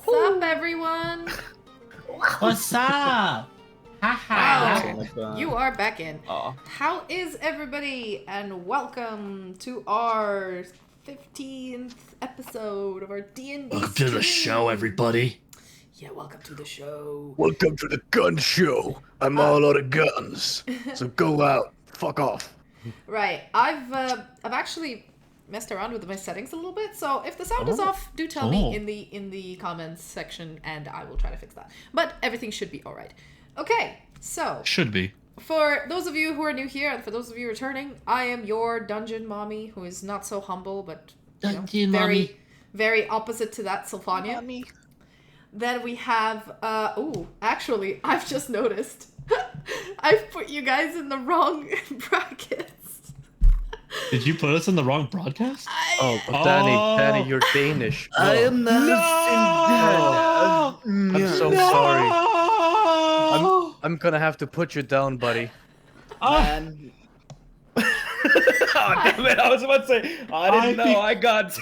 What's up, everyone? What's up? Haha. Wow, you are back in. How is everybody? And welcome to our 15th episode of our D&D Welcome to the show, everybody. Yeah, welcome to the show. Welcome to the gun show. I'm all out of guns, so go out, fuck off. Right, I've actually messed around with my settings a little bit, so if the sound is off, do tell me in the comments section, and I will try to fix that. But everything should be all right. Okay, so should be. For those of you who are new here, and for those of you returning, I am your dungeon mommy, who is not so humble, but very, very opposite to that, Sylfania. Mommy. Then we have, actually, I've just noticed. I've put you guys in the wrong brackets. Did you put us in the wrong broadcast? Danny, you're Danish. I am not. I'm so sorry. I'm gonna have to put you down, buddy. Man. Oh, damn it. I was about to say, I didn't know. I got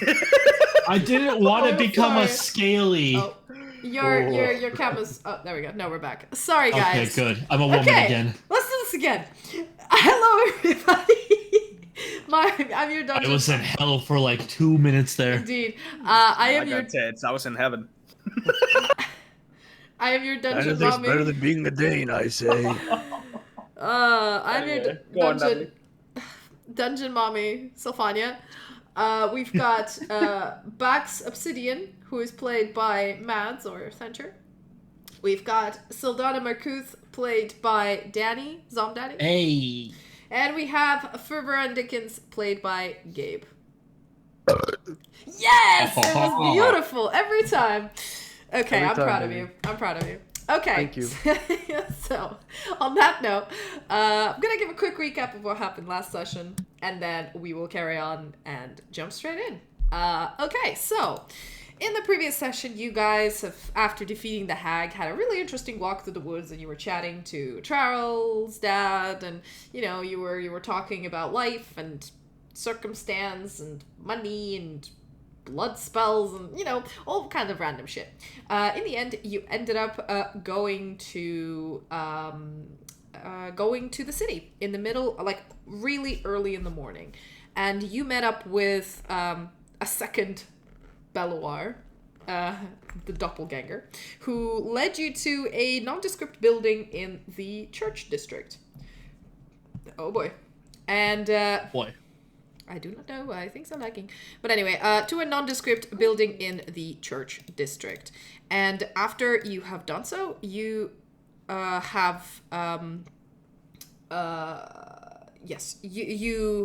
I didn't want to become a scaly. Oh, your camera's... Oh, there we go. No, we're back. Sorry, guys. Okay, good. I'm a woman again. Let's do this again. Hello, everybody. I'm your dungeon. I was in hell for like 2 minutes there. Indeed. I am your... I was in heaven. I am your dungeon Anything's mommy. better than being a Dane, I say. I'm your dungeon mommy, Sylfania. We've got Bax Obsidian, who is played by Mads or Thanture. We've got Sildana Markuth, played by Danny, Zomdaddy. Hey. And we have Ferber and Dickens, played by Gabe. Yes! It was beautiful every time. Okay, I'm proud of you. I'm proud of you. Okay. Thank you. So, on that note, I'm gonna give a quick recap of what happened last session, and then we will carry on and jump straight in. Okay, so in the previous session, you guys have, after defeating the hag, had a really interesting walk through the woods, and you were chatting to Traril's dad, and you were talking about life and circumstance and money and blood spells and all kinds of random shit. In the end, you ended up going to the city in the middle, like really early in the morning, and you met up with a second Belloir, the doppelganger, who led you to a nondescript building in the church district. Oh boy. And Boy. I do not know why things are lagging. But anyway, to a nondescript building in the church district. And after you have done so, you you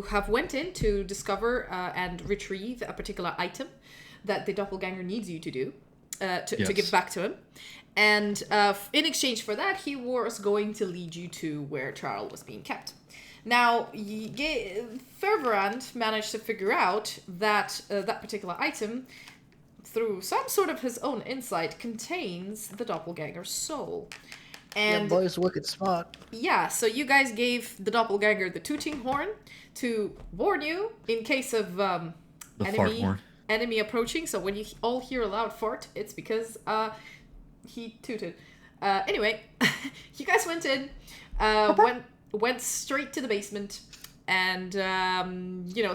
have went in to discover and retrieve a particular item that the doppelganger needs you to do, to give back to him. And in exchange for that, he was going to lead you to where Traril was being kept. Now, Ferverand managed to figure out that that particular item, through some sort of his own insight, contains the doppelganger's soul. And boy's wicked smart. Yeah, so you guys gave the doppelganger the tooting horn to warn you in case of The fart horn. enemy approaching. So when you all hear a loud fart, it's because he tooted. Anyway, you guys went in, went straight to the basement, and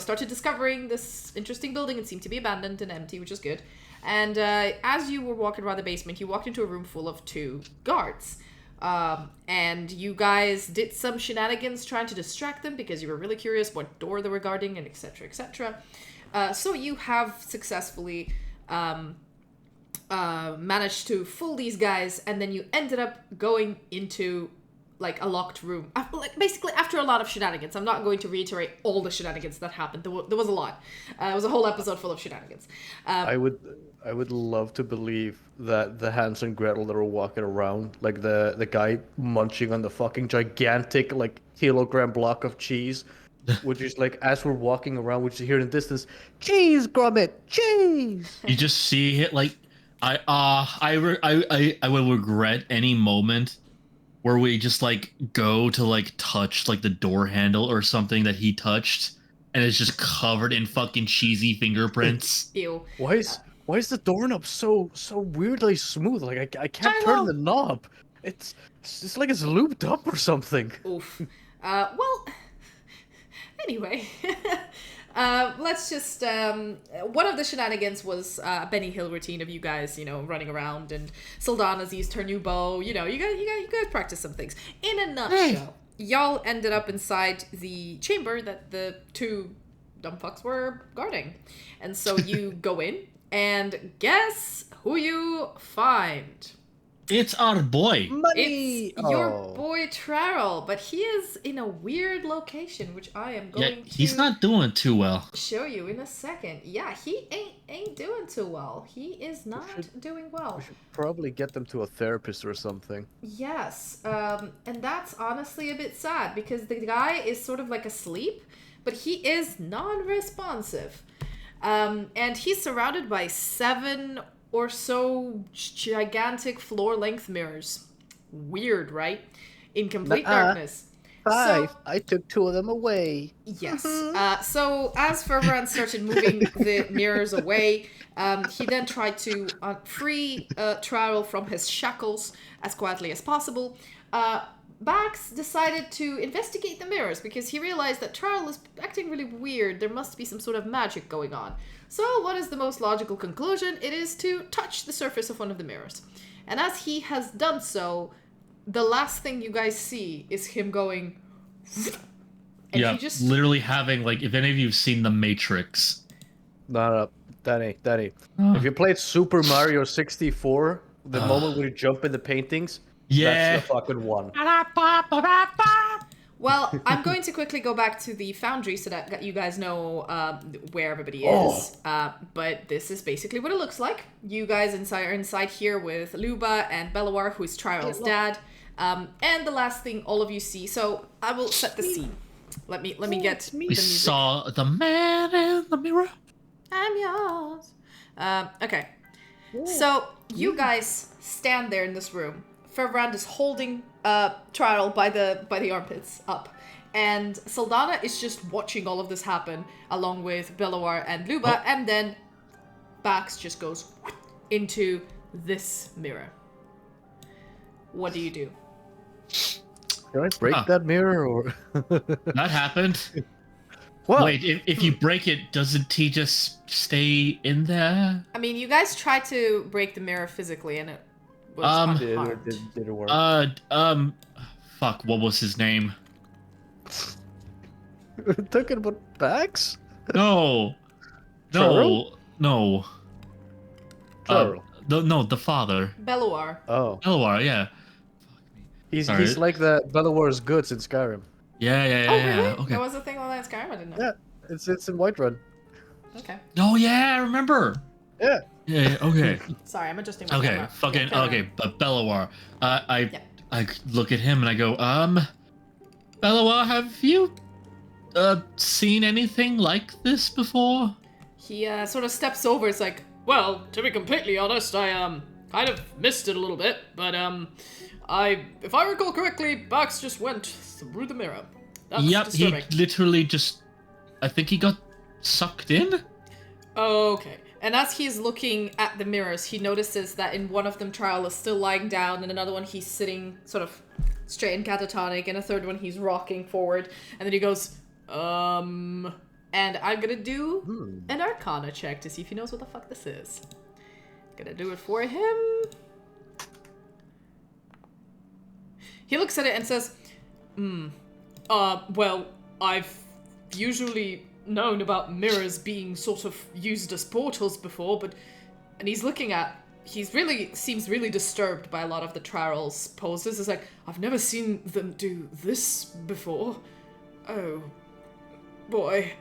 started discovering this interesting building. It seemed to be abandoned and empty, which is good. And as you were walking around the basement, you walked into a room full of 2 guards. And you guys did some shenanigans trying to distract them because you were really curious what door they were guarding, and etc., etc. So you have successfully managed to fool these guys, and then you ended up going into like a locked room. Basically, after a lot of shenanigans. I'm not going to reiterate all the shenanigans that happened. There was a lot. It was a whole episode full of shenanigans. I would love to believe that the Hans and Gretel that were walking around, like the guy munching on the fucking gigantic like kilogram block of cheese, would just like as we're walking around, would you hear in the distance, cheese grommet, cheese. You just see it like I will regret any moment where we just like go to like touch like the door handle or something that he touched, and it's just covered in fucking cheesy fingerprints. Ew. Why is the doorknob so weirdly smooth? Like I can't turn the knob. It's like it's looped up or something. Oof. Well, anyway, let's just, one of the shenanigans was a Benny Hill routine of you guys, running around, and Saldana's used her new bow, you guys practice some things. In a nutshell, y'all ended up inside the chamber that the 2 dumb fucks were guarding. And so you go in, and guess who you find? It's our boy. Money. It's your boy Traril, but he is in a weird location, which I am going to... he's not doing too well. Show you in a second. Yeah, he ain't doing too well. He is not doing well. We should probably get them to a therapist or something. Yes, and that's honestly a bit sad, because the guy is sort of like asleep, but he is non-responsive. And he's surrounded by 7 or so gigantic floor-length mirrors. Weird, right? In complete darkness. 5. So, I took 2 of them away. Yes. So as Ferveran started moving the mirrors away, he then tried to free Traril from his shackles as quietly as possible. Bax decided to investigate the mirrors because he realized that Traril is acting really weird. There must be some sort of magic going on. So what is the most logical conclusion? It is to touch the surface of one of the mirrors. And as he has done so, the last thing you guys see is him going... And yeah, he just... literally having, like, if any of you have seen The Matrix. No, Danny. If you played Super Mario 64, the moment where you jump in the paintings, yeah, that's the fucking one. Well, I'm going to quickly go back to the foundry so that you guys know where everybody is. But this is basically what it looks like. You guys are inside here with Luba and Belawar, who is Traril's dad. And the last thing all of you see. So I will set the scene. Let me get the music. We saw the man in the mirror. I'm yours. Okay. So you guys stand there in this room. Ferbrand is holding Traril by the armpits up, and Saldana is just watching all of this happen along with Belawar and Luba, and then Bax just goes into this mirror. What do you do? Can I break that mirror or? That happened. What? Wait, if you break it, doesn't he just stay in there? I mean, you guys tried to break the mirror physically, and it was unharmed. Did it work? Fuck, what was his name? Talking about Bax? No. Traril? No. Traril. No, the father. Belawar. Oh. Belawar, yeah. He's like the Belawar's goods in Skyrim. Yeah. Oh, really? Okay. There was a thing on that Skyrim? I didn't know. Yeah, it's in Whiterun. Okay. Oh yeah, I remember. Yeah. Yeah. Okay. Sorry, I'm adjusting my Okay. camera. Fucking Yeah, okay. But Belawar, I Yeah. I look at him and I go, Belawar, have you seen anything like this before? He sort of steps over. It's like, well, to be completely honest, I kind of missed it a little bit, but if I recall correctly, Bax just went through the mirror. That's disturbing. He literally just, I think he got sucked in. Okay. And as he's looking at the mirrors, he notices that in one of them, Traril is still lying down, and another one he's sitting sort of straight and catatonic, and a third one he's rocking forward, and then he goes, and I'm gonna do an Arcana check to see if he knows what the fuck this is. Gonna do it for him. He looks at it and says, well, I've usually known about mirrors being sort of used as portals before, and he's looking at, seems really disturbed by a lot of the Traril's poses. It's like, I've never seen them do this before. Oh, boy.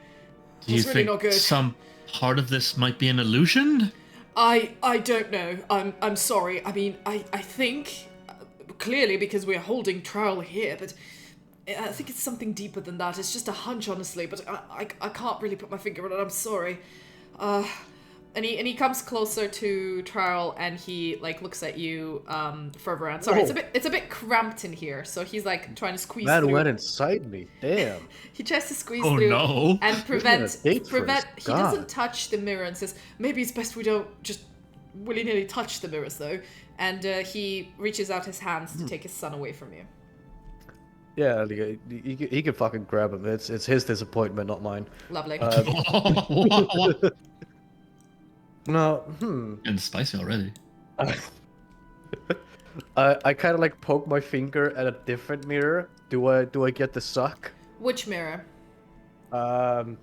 Do you That's really think not good. some part of this might be an illusion? I don't know. I'm sorry. I mean, I think, clearly because we're holding Traril here, but I think it's something deeper than that. It's just a hunch, honestly, but I can't really put my finger on it. I'm sorry. And he comes closer to Traril and he like looks at you, Fervor. Sorry, it's a bit cramped in here, so he's like trying to squeeze through. Man went inside me. Damn. He tries to squeeze Oh, through no. and prevent. He God. doesn't touch the mirror and says, maybe it's best we don't just willy-nilly touch the mirrors though. And he reaches out his hands to take his son away from you. Yeah, he can fucking grab him. It's his disappointment, not mine. Lovely. No, And spicy already. I kind of like poke my finger at a different mirror. Do I get the suck? Which mirror? That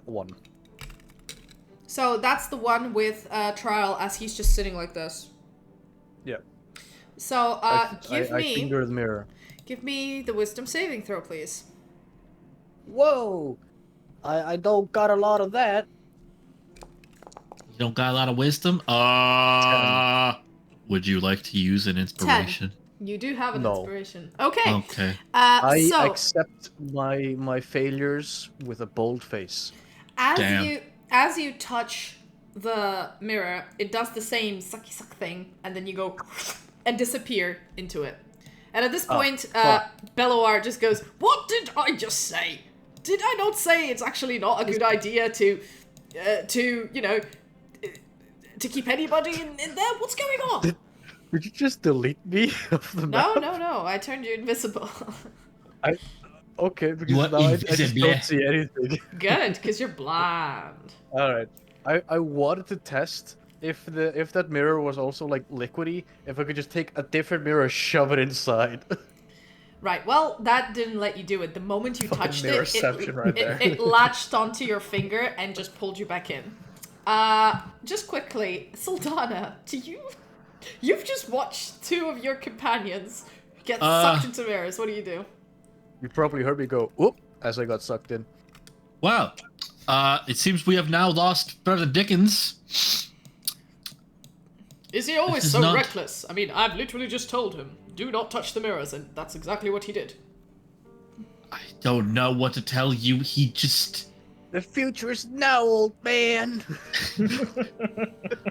one. So that's the one with Traril as he's just sitting like this. Yeah. So I give finger the mirror. me the wisdom saving throw, please. Whoa! I don't got a lot of that. You don't got a lot of wisdom? Would you like to use an inspiration? 10. You do have an No. inspiration. Okay. Okay. I So accept my failures with a bold face. Damn. as you touch the mirror, it does the same sucky suck thing, and then you go and disappear into it. And at this point, Belawar just goes, "What did I just say? Did I not say it's actually not a good idea to keep anybody in there? What's going on?" Did you just delete me off the map? No. I turned you invisible. Okay, because What now I just invisible? don't see anything. Good, because you're blind. Alright. I wanted to test if that mirror was also like liquidy, if I could just take a different mirror, shove it inside. Right, well, that didn't let you do it. The moment you Fucking touched mirrorception right there. it latched onto your finger and just pulled you back in. Just quickly, Saldana, you've just watched two of your companions get sucked into mirrors. What do you do? You probably heard me go, whoop, as I got sucked in. Wow. It seems we have now lost Brother Dickens. Is he always This is so not- reckless? I mean, I've literally just told him, do not touch the mirrors, and that's exactly what he did. I don't know what to tell you. He just... The future is now, old man.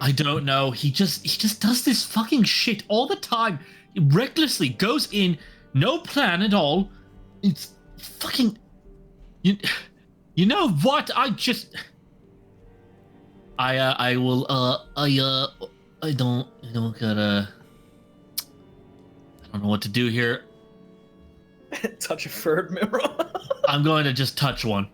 I don't know. He just does this fucking shit all the time. He recklessly goes in, no plan at all. It's fucking... You know what? I don't know what to do here. Touch a third mirror. I'm going to just touch one.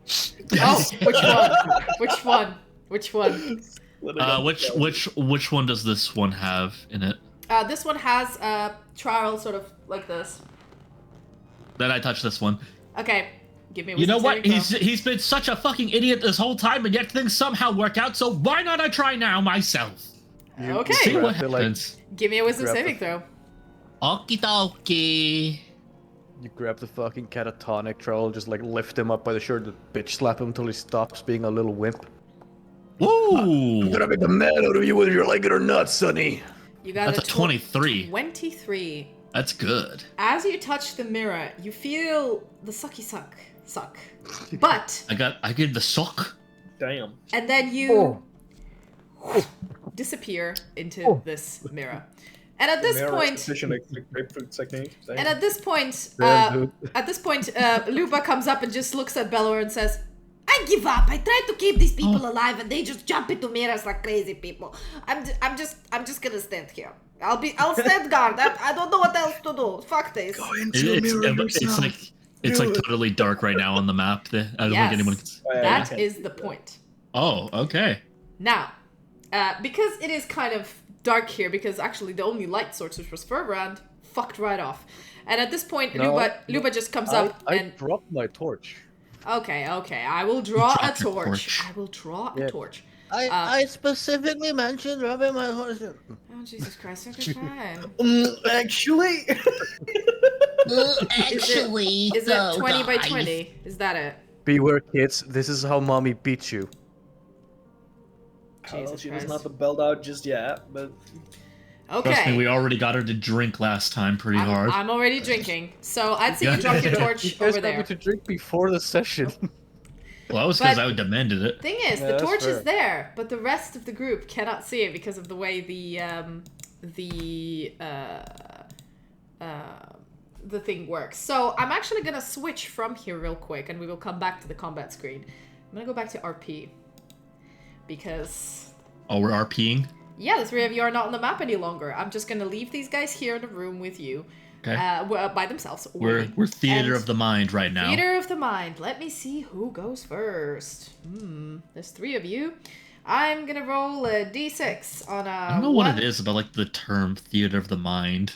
Oh, which one? Which one? Which one? Which one does this one have in it? This one has Traril sort of like this. Then I touch this one. Okay, give me a You know wisdom what? saving throw. He's been such a fucking idiot this whole time, and yet things somehow work out. So why not I try now myself? Okay. See what Grab the, like, happens. Give me a wisdom grab the- saving throw. Okie dokie. You grab the fucking catatonic troll, just like lift him up by the shirt and bitch slap him until he stops being a little wimp. Woo! gonna make a man out of you whether you like it or not, sonny. You got That's a 23. 23. That's good. As you touch the mirror, you feel the sucky suck. But I get the sock. Damn. and then you disappear into this mirror. And at this point, Grapefruit technique. and at this point, Damn, Luba comes up and just looks at Bellower and says, "I give up. I tried to keep these people alive, and they just jump into mirrors like crazy people. I'm just gonna stand here. I'll stand guard. I don't know what else to do. Fuck this." Go into a mirror yourself. It's like totally dark right now on the map. I don't Yes. think anyone can... That is the point. Oh, okay. Now, because it is kind of dark here, because actually the only light source, which was Furbrand, fucked right off. And at this point, Luba just comes up I and... dropped my torch. Okay, I will draw a Drop your torch. torch. I will draw a Yeah. torch. I specifically mentioned rubbing my horse. Oh, Jesus Christ, okay, fine. Actually. Is it 20 by 20? Is that it? Beware, kids. This is how mommy beats you. Well, Jesus she Christ. doesn't have the belt out just yet, but Trust me, Okay. we already got her to drink last time pretty hard. I'm already drinking. So I'd say you Yeah. drop your You torch guys over got there. me to drink before the session. Well, that was because But- I demanded it. Thing is, Yeah, the that's torch fair. is there, but the rest of the group cannot see it because of the way the thing works. So I'm actually gonna switch from here real quick, and we will come back to the combat screen. I'm gonna go back to RP because Oh, we're RPing? yeah, the three of you are not on the map any longer. I'm just gonna leave these guys here in the room with you, Okay. by themselves. We're waiting. theater And of the mind right now. Theater of the mind. Let me see who goes first. There's three of you. I'm gonna roll a d6 on a. I don't know what it is about like the term theater of the mind.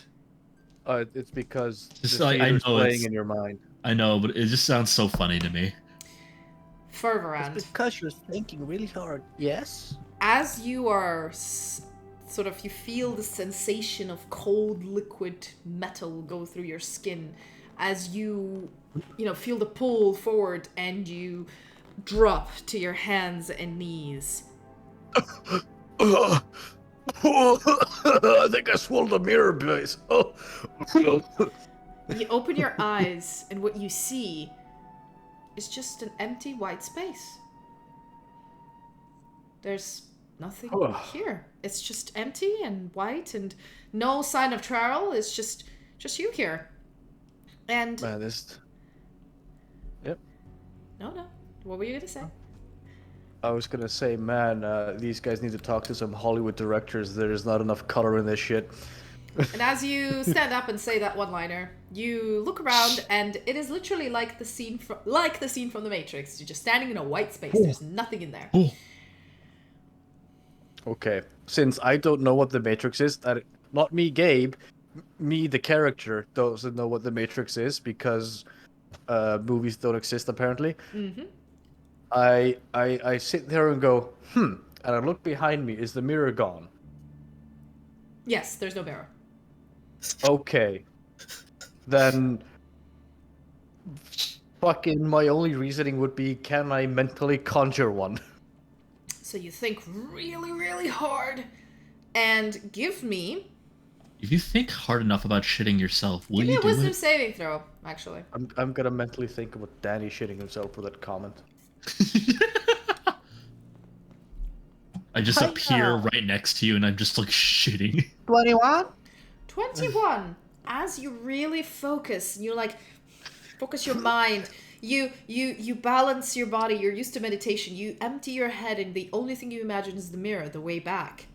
It's because Just the like, I theater's know playing it's- in your mind. I know, but it just sounds so funny to me. Fervorand. because you're thinking really hard. Yes. As you are sort of, you feel the sensation of cold liquid metal go through your skin as you feel the pull forward and you drop to your hands and knees. I think I swallowed a mirror, guys. Oh. You open your eyes, and what you see is just an empty white space. There's nothing here. It's just empty and white, and no sign of Traril. It's just you here. And Man, this. Yep. no. What were you gonna say? I was gonna say, man, these guys need to talk to some Hollywood directors. There's not enough color in this shit. And as you stand up and say that one-liner, you look around, and it is literally like the scene from The Matrix. You're just standing in a white space. There's nothing in there. Okay, since I don't know what the Matrix is, not me, Gabe, me, the character, doesn't know what the Matrix is because movies don't exist apparently. Mm-hmm. I sit there and go, and I look behind me. Is the mirror gone? Yes, there's no mirror. Okay. then fucking my only reasoning would be, can I mentally conjure one? So you think really, really hard, and give me If you think hard enough about shitting yourself, will give me you a do wisdom it? saving throw, actually. I'm gonna mentally think about Danny shitting himself for that comment. I just Hi, appear now. right next to you, and I'm just like shitting. 21? 21. As you really focus, you like focus your mind. You balance your body. You're used to meditation. You empty your head, and the only thing you imagine is the mirror, the way back.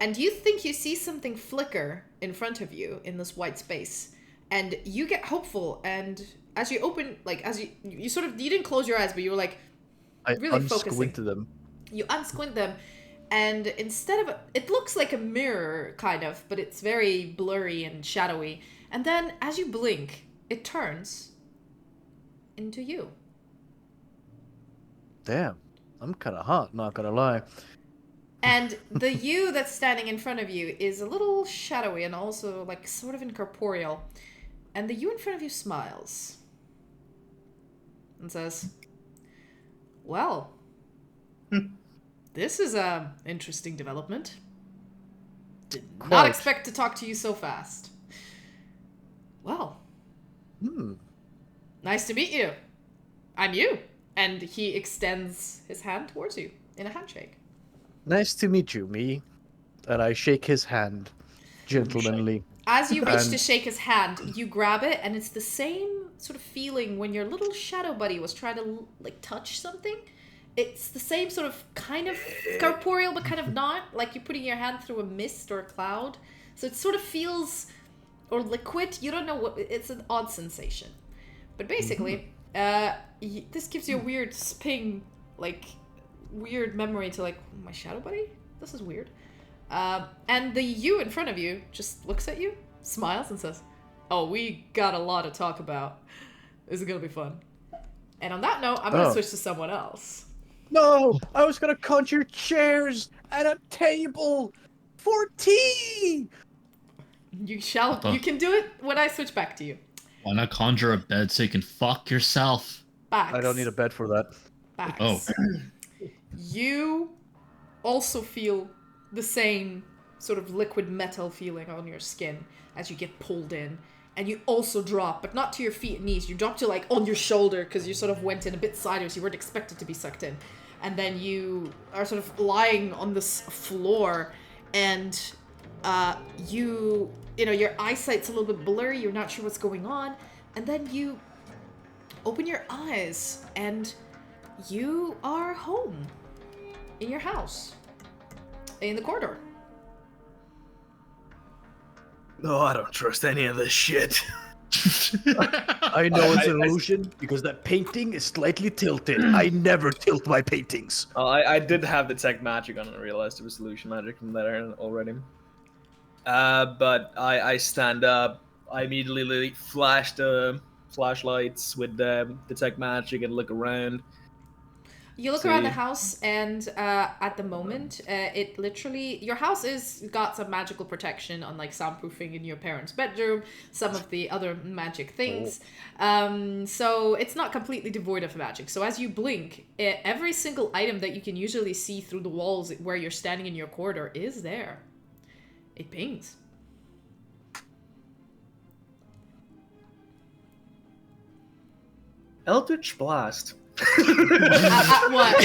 And you think you see something flicker in front of you in this white space, and you get hopeful. And as you open, like as you sort of you didn't close your eyes, but you were like really focusing. Them. You unsquint them, and instead of it looks like a mirror kind of, but it's very blurry and shadowy. And then as you blink, it turns into you. Damn, I'm kind of hot, not gonna lie. And the you that's standing in front of you is a little shadowy and also like sort of incorporeal. And the you in front of you smiles and says, "Well, this is a interesting development. Did not Quite. expect to talk to you so fast. Well, nice to meet you. I'm you." And he extends his hand towards you in a handshake. Nice to meet you, me. And I shake his hand, gentlemanly. As you reach And- to shake his hand, you grab it, and it's the same sort of feeling when your little shadow buddy was trying to like touch something. It's the same sort of kind of corporeal, but kind of not. Like you're putting your hand through a mist or a cloud. So it sort of feels, or liquid. You don't know what. It's an odd sensation. But basically, this gives you a weird sping, like weird memory to like my shadow buddy. This is weird. And the you in front of you just looks at you, smiles, and says, "Oh, we got a lot to talk about. This is gonna be fun." And on that note, I'm gonna switch to someone else. No, I was gonna conjure chairs and a table for tea. You can do it when I switch back to you. Why not conjure a bed so you can fuck yourself? Bax. I don't need a bed for that. Bax. Oh. You also feel the same sort of liquid metal feeling on your skin as you get pulled in. And you also drop, but not to your feet and knees. You drop to like on your shoulder because you sort of went in a bit sideways. You weren't expected to be sucked in. And then you are sort of lying on this floor, and you know, your eyesight's a little bit blurry. You're not sure what's going on. And then you open your eyes, and you are home in your house in the corridor. No, I don't trust any of this shit. I know it's an illusion because that painting is slightly tilted. I never tilt my paintings. I did have the tech magic on, and I realized it was illusion magic from there already. But I stand up. I immediately flash the flashlights with the tech magic and look around. You look around the house, and at the moment, it literally... Your house is got some magical protection on, like, soundproofing in your parents' bedroom, some of the other magic things. So it's not completely devoid of magic. So as you blink, every single item that you can usually see through the walls where you're standing in your corridor is there. It pings. Eldritch Blast. What?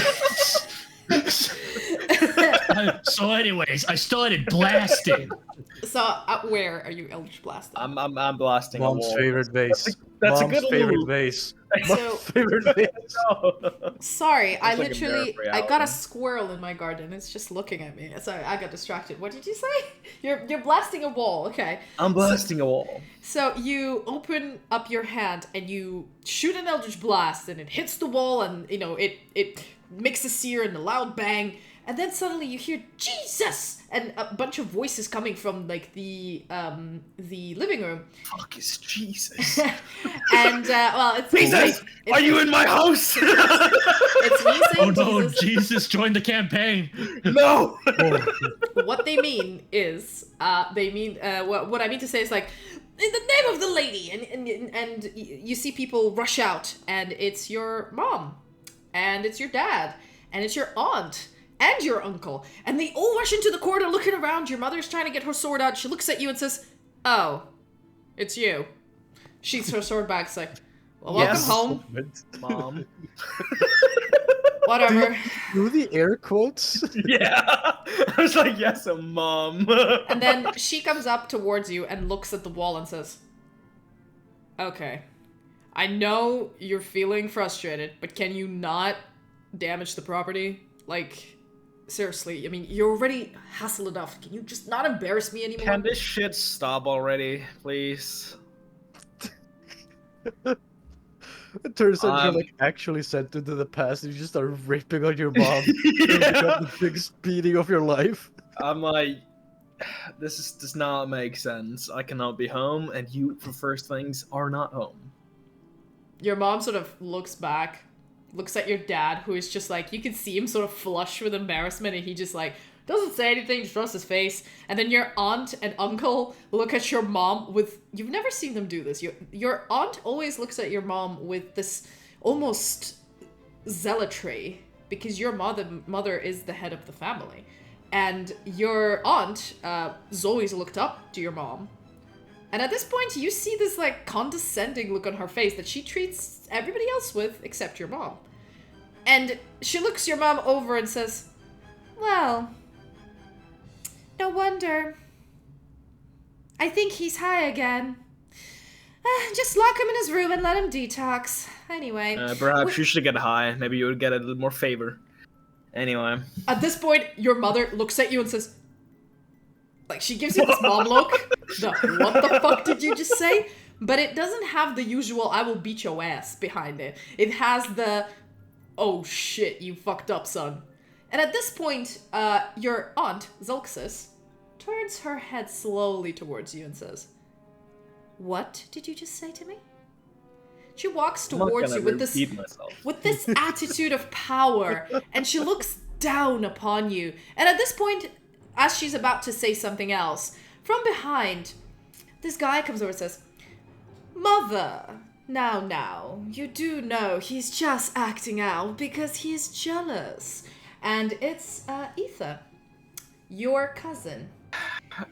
So anyways, I started blasting. So where are you Eldritch blasting? I'm blasting a Mom's wall. favorite vase. That's a Mom's good favorite little- vase. So- Mom's favorite vase. Sorry, I like a literally mirror I got a reality. squirrel in my garden. It's just looking at me. Sorry, I got distracted. What did you say? You're blasting a wall. Okay. I'm blasting a wall. So you open up your hand and you shoot an eldritch blast, and it hits the wall, and you know it makes a sear and a loud bang, and then suddenly you hear Jesus and a bunch of voices coming from like the living room. Fuck is Jesus. And well, it's Jesus, it's, are you in my house? It's me Oh saying no, Jesus. Jesus joined the campaign. No. What they mean is, what I mean to say is like, in the name of the lady, and you see people rush out, and it's your mom, and it's your dad, and it's your aunt, and your uncle, and they all rush into the corridor looking around. Your mother's trying to get her sword out. She looks at you and says, "Oh, it's you." She's her sword back. It's like, "Well, welcome home, Mom." Whatever. Do the air quotes? Yeah. I was like, yes, a mom. And then she comes up towards you and looks at the wall and says, "Okay, I know you're feeling frustrated, but can you not damage the property? Like, seriously, I mean, you're already hassle enough. Can you just not embarrass me anymore?" Can this shit stop already, please? It turns out you're like actually sent into the past and you just start raping on your mom. You got the biggest beating of your life. I'm like, does not make sense. I cannot be home, and you, for first things, are not home. Your mom sort of looks back, looks at your dad, who is just like, you can see him sort of flush with embarrassment, and he just like, doesn't say anything, just rubs his face. And then your aunt and uncle look at your mom with... You've never seen them do this. Your aunt always looks at your mom with this almost zealotry, because your mother is the head of the family. And your aunt, Zoe's looked up to your mom. And at this point, you see this like condescending look on her face that she treats everybody else with except your mom. And she looks your mom over and says, "Well... no wonder. I think he's high again. Just lock him in his room and let him detox. Anyway." Perhaps you should get high. Maybe you would get a little more favor. Anyway. At this point, your mother looks at you and says... Like, she gives you this mom look. What the fuck did you just say? But it doesn't have the usual, "I will beat your ass" behind it. It has the, "Oh shit, you fucked up, son." And at this point, your aunt, Zolxis, turns her head slowly towards you and says, "What did you just say to me?" She walks towards you with this attitude of power, and she looks down upon you. And at this point, as she's about to say something else, from behind, this guy comes over and says, "Mother, now, you do know he's just acting out because he's jealous." And it's Ether, your cousin.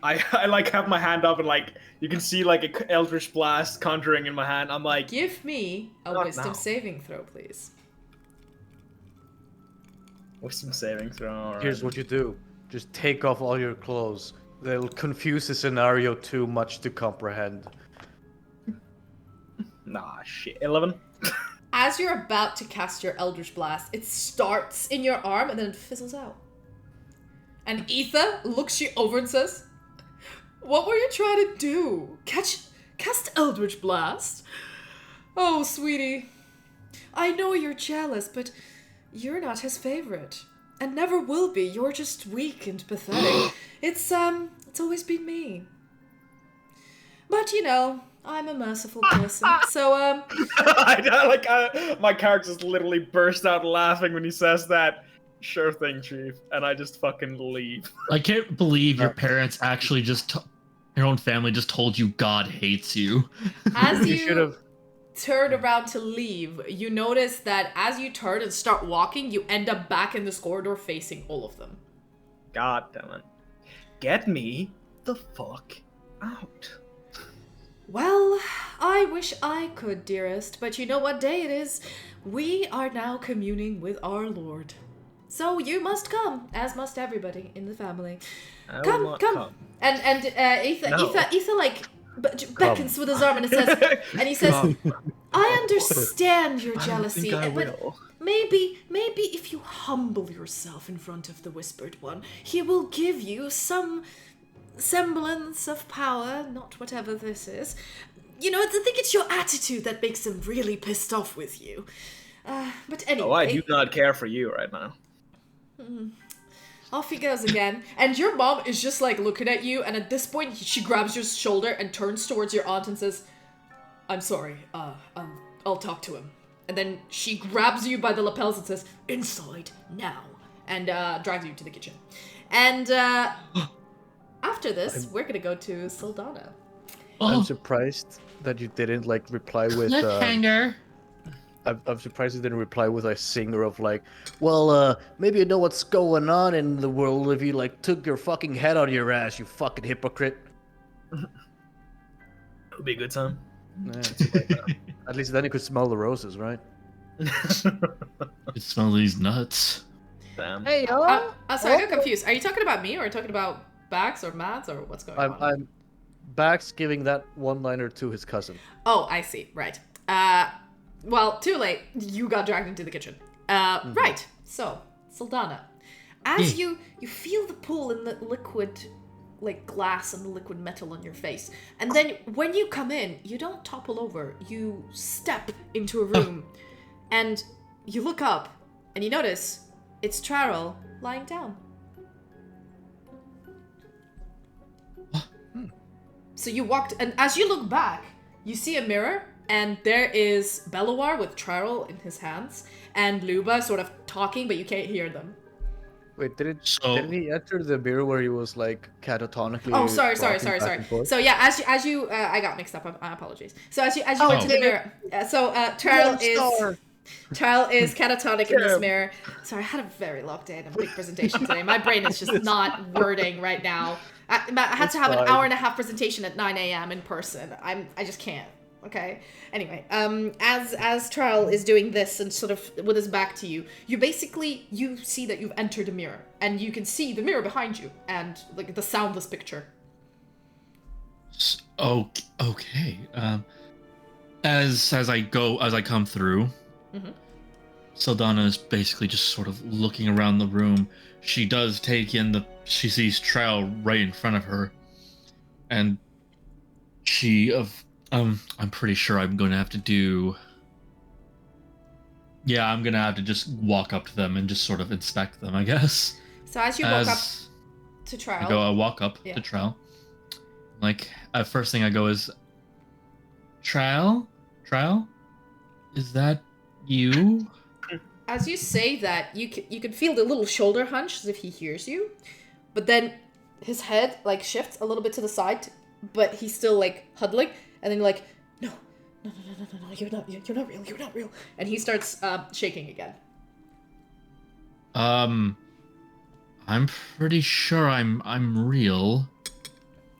I like have my hand up and like you can see like a Eldritch Blast conjuring in my hand. I'm like, give me a wisdom saving throw, please. Wisdom saving throw. Right. Here's what you do. Just take off all your clothes. They'll confuse the scenario too much to comprehend. Nah, shit. 11? As you're about to cast your Eldritch Blast, it starts in your arm and then it fizzles out. And Ether looks you over and says, "What were you trying to do? Cast Eldritch Blast? Oh, sweetie. I know you're jealous, but you're not his favorite. And never will be. You're just weak and pathetic. It's always been me. But, you know, I'm a merciful person, so, my character's literally burst out laughing when he says that. Sure thing, Chief. And I just fucking leave. I can't believe your parents actually your own family just told you God hates you. As you turn around to leave, you notice that as you turn and start walking, you end up back in this corridor facing all of them. God damn it. Get me the fuck out. Well, I wish I could, dearest, but you know what day it is? We are now communing with our Lord. So you must come, as must everybody in the family. Come. And Ether like beckons with his arm and he says, "I understand your jealousy, but maybe if you humble yourself in front of the Whispered One, he will give you some semblance of power, not whatever this is. You know, I think it's your attitude that makes him really pissed off with you. But anyway..." Oh, I do not care for you right now. Off he goes again, and your mom is just like looking at you, and at this point she grabs your shoulder and turns towards your aunt and says, "I'm sorry, I'll talk to him." And then she grabs you by the lapels and says, "Inside, now," and drives you to the kitchen. And after this, we're gonna go to Saldana. I'm surprised that you didn't like reply with cliffhanger. I'm surprised you didn't reply with a singer of like, well, maybe you know what's going on in the world if you like took your fucking head out of your ass, you fucking hypocrite. It would be a good time. Yeah. At least then you could smell the roses, right? Could smell these nuts. Damn. Hey, Sorry, I got confused. Are you talking about me, or are you talking about Bax or Mads, or what's going on? I'm Bax giving that one-liner to his cousin. Oh, I see. Right. Well, too late. You got dragged into the kitchen. Right. So, Saldana, as you feel the pull in the liquid, like glass and the liquid metal on your face, and then when you come in, you don't topple over. You step into a room, and you look up, and you notice it's Traril lying down. So you walked, and as you look back, you see a mirror, and there is Belloir with Traril in his hands, and Luba sort of talking, but you can't hear them. Wait, didn't he enter the mirror where he was like catatonically? Oh, sorry. So yeah, as you, I got mixed up. Apologies. So as you went to the mirror, Traril is catatonic in this mirror. Sorry, I had a very long day and a big presentation today. My brain is just not wording right now. I had to have an hour and a half presentation at 9 a.m. in person. I just can't. Okay. Anyway, as Traril is doing this and sort of with his back to you, you see that you've entered a mirror, and you can see the mirror behind you and like the soundless picture. Okay. As I come through, Saldana is basically just sort of looking around the room. She does take in she sees Traril right in front of her, and I'm pretty sure I'm going to have to do. Yeah, I'm going to have to just walk up to them and just sort of inspect them, I guess. So as you walk up to Traril, I walk up to Traril. Like, first thing I go is, Traril, is that you? As you say that, you can feel the little shoulder hunch as if he hears you, but then his head like shifts a little bit to the side, but he's still like huddling, and then you're like, no, you're not real, and he starts shaking again. I'm pretty sure I'm real.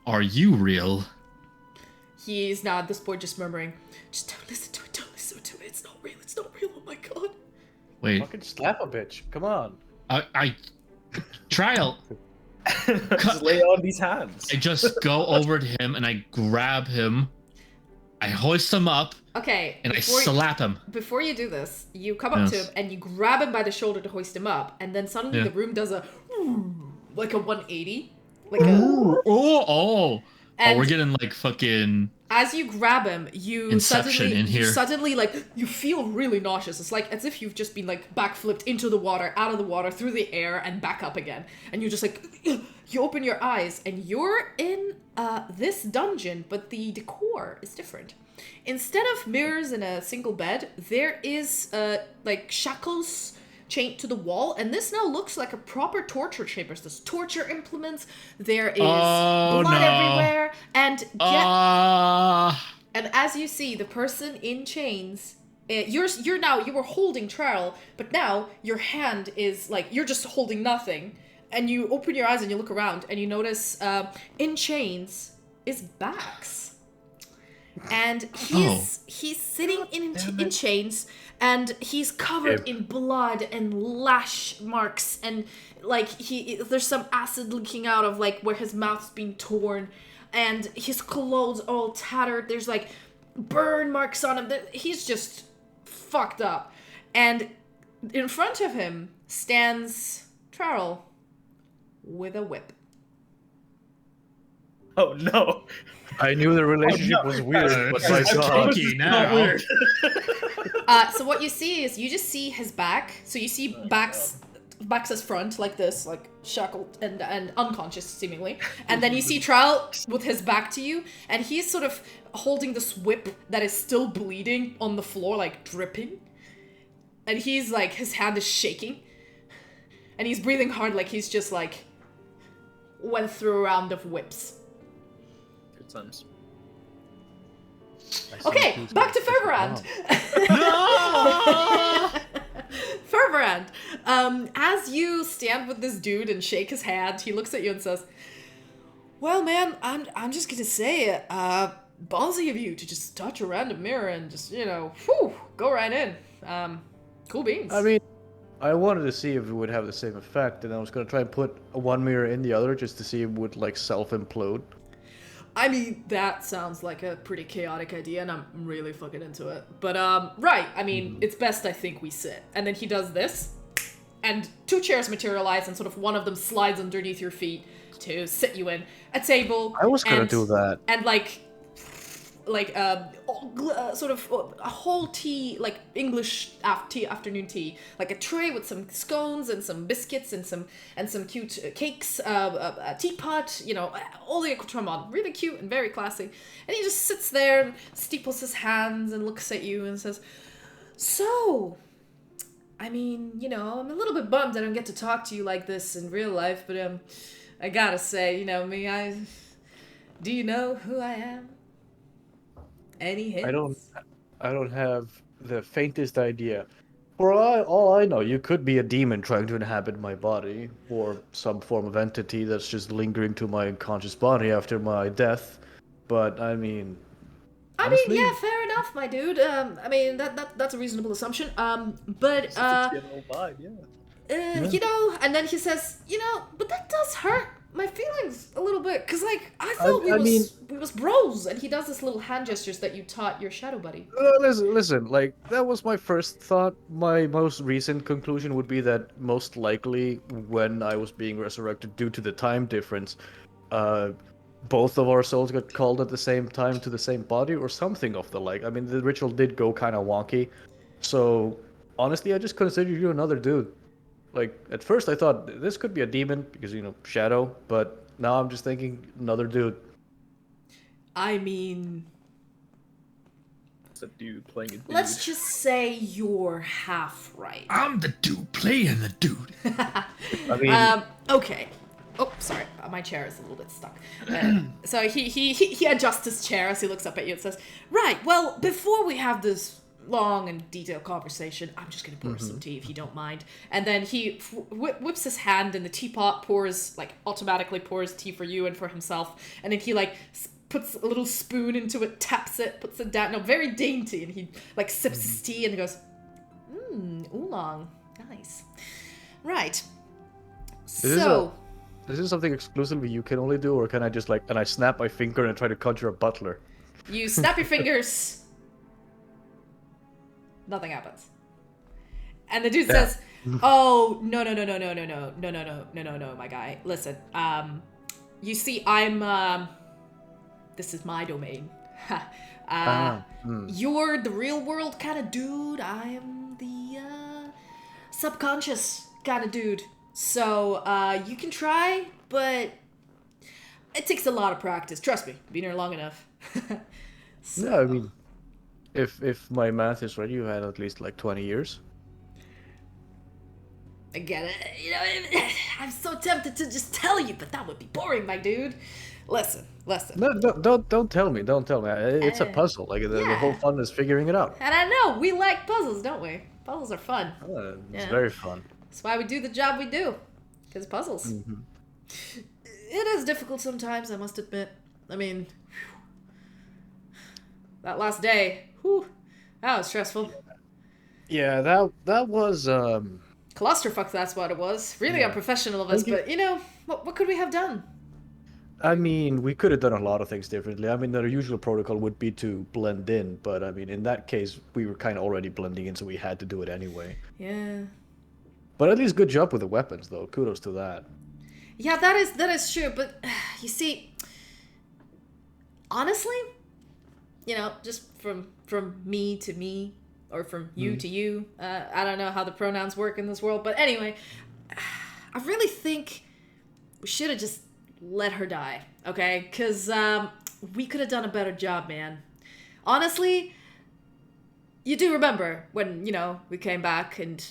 Are you real? He's now at this point just murmuring, just don't listen to it, it's not real, oh my god. Wait. Fucking slap a bitch, come on. Traril. Just lay on these hands. I just go over to him and I grab him. I hoist him up. Okay. And I slap him. Before you do this, you come up to him and you grab him by the shoulder to hoist him up, and then suddenly the room does like a 180. Like we're getting like fucking. As you grab him, you suddenly like you feel really nauseous. It's like as if you've just been like backflipped into the water, out of the water, through the air, and back up again. And you're just like, you open your eyes, and you're in this dungeon, but the decor is different. Instead of mirrors and a single bed, there is like shackles chained to the wall, and this now looks like a proper torture chamber. There's torture implements, there is blood everywhere, and and as you see, the person in chains, you were holding Traril, but now your hand is like, you're just holding nothing, and you open your eyes and you look around, and you notice in chains is Bax. And he's sitting in chains, and he's covered in blood and lash marks, and like there's some acid leaking out of like where his mouth's been torn, and his clothes all tattered. There's like burn marks on him. He's just fucked up. And in front of him stands Traril with a whip. Oh no. I knew the relationship was weird, but my god. Now. So what you see is you just see his back. So you see Bax's front like this, like shackled and unconscious seemingly. And then you see Traril with his back to you, and he's sort of holding this whip that is still bleeding on the floor, like dripping. And he's like, his hand is shaking. And he's breathing hard, like he's just like went through a round of whips. Good times. Okay, back to Ferberand. No! Ferberand, as you stand with this dude and shake his hand, he looks at you and says, "Well, man, I'm just gonna say it. Ballsy of you to just touch a random mirror and just, whew, go right in. Cool beans." I mean, I wanted to see if it would have the same effect, and I was gonna try and put one mirror in the other just to see if it would like self-implode. I mean, that sounds like a pretty chaotic idea, and I'm really fucking into it. But, right, I mean, it's best I think we sit. And then he does this, and 2 chairs materialize, and sort of one of them slides underneath your feet to sit you in a table. I was gonna do that. And, sort of a whole tea, like English afternoon tea, like a tray with some scones and some biscuits and some cute cakes, a teapot, all the accoutrement, really cute and very classy. And he just sits there and steeples his hands and looks at you and says, "So, I mean, I'm a little bit bummed I don't get to talk to you like this in real life, but I gotta say, me, do you know who I am? Any hints?" I don't have the faintest idea. For all I know, you could be a demon trying to inhabit my body, or some form of entity that's just lingering to my unconscious body after my death. But I mean, honestly, yeah, fair enough, my dude. I mean, that's a reasonable assumption. But It's a general vibe, yeah. and then he says, but that does hurt my feelings a little bit, because, I thought we was bros, and he does this little hand gestures that you taught your shadow buddy. listen, that was my first thought. My most recent conclusion would be that most likely when I was being resurrected due to the time difference, both of our souls got called at the same time to the same body or something of the like. I mean, the ritual did go kind of wonky. So, honestly, I just considered you another dude. At first I thought this could be a demon because, shadow, but now I'm just thinking another dude. I mean, It's a dude playing a dude. let's just say you're half right. I'm the dude playing the dude. I mean, Okay. Oh, sorry, my chair is a little bit stuck. So he adjusts his chair as he looks up at you and says, "Right, well, before we have this long and detailed conversation, I'm just gonna pour some tea if you don't mind." And then he whips his hand and the teapot automatically pours tea for you and for himself. And then he puts a little spoon into it, taps it, puts it down. No, very dainty. And he sips his tea and goes, oolong, nice. Right. Is this something exclusively you can only do, or can I just and I snap my finger and try to conjure a butler? You snap your fingers. Nothing happens. And the dude says, "Oh, no, my guy. Listen, you see, this is my domain. You're the real world kind of dude. I am the, subconscious kind of dude. So, you can try, but it takes a lot of practice. Trust me, been here long enough." So, Yeah, I mean, if my math is right, you had at least 20 years. I get it. I'm so tempted to just tell you, but that would be boring, my dude. Listen. No, don't tell me. Don't tell me. It's a puzzle. The whole fun is figuring it out. And I know, we like puzzles, don't we? Puzzles are fun. It's very fun. That's why we do the job we do. Because puzzles. Mm-hmm. It is difficult sometimes, I must admit. I mean, that last day, that was stressful. Yeah, that was Clusterfuck, that's what it was. Really unprofessional of us, but what could we have done? I mean, we could have done a lot of things differently. I mean, the usual protocol would be to blend in, but I mean, in that case, we were kind of already blending in, so we had to do it anyway. Yeah. But at least good job with the weapons, though. Kudos to that. Yeah, that is true, but you see, honestly, just from me to me, or from you to you, I don't know how the pronouns work in this world, but anyway, I really think we should have just let her die, okay? Because we could have done a better job, man. Honestly, you do remember when, we came back and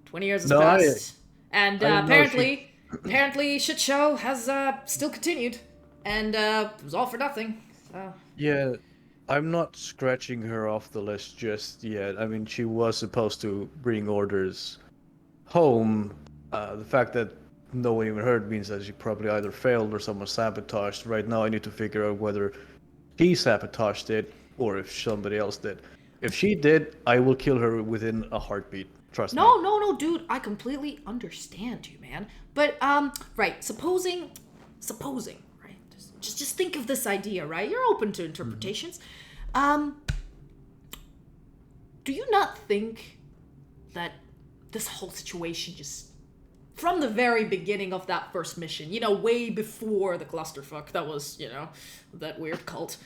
20 years has passed. And apparently shit show has still continued. And it was all for nothing. So. Yeah, I'm not scratching her off the list just yet. I mean, she was supposed to bring orders home. The fact that no one even heard means that she probably either failed or someone sabotaged. Right now, I need to figure out whether she sabotaged it or if somebody else did. If she did, I will kill her within a heartbeat. Trust me. No, dude. I completely understand you, man. But right. Supposing, right? Just think of this idea, right? You're open to interpretations. Do you not think that this whole situation just from the very beginning of that first mission, you know, way before the clusterfuck that was, you know, that weird cult,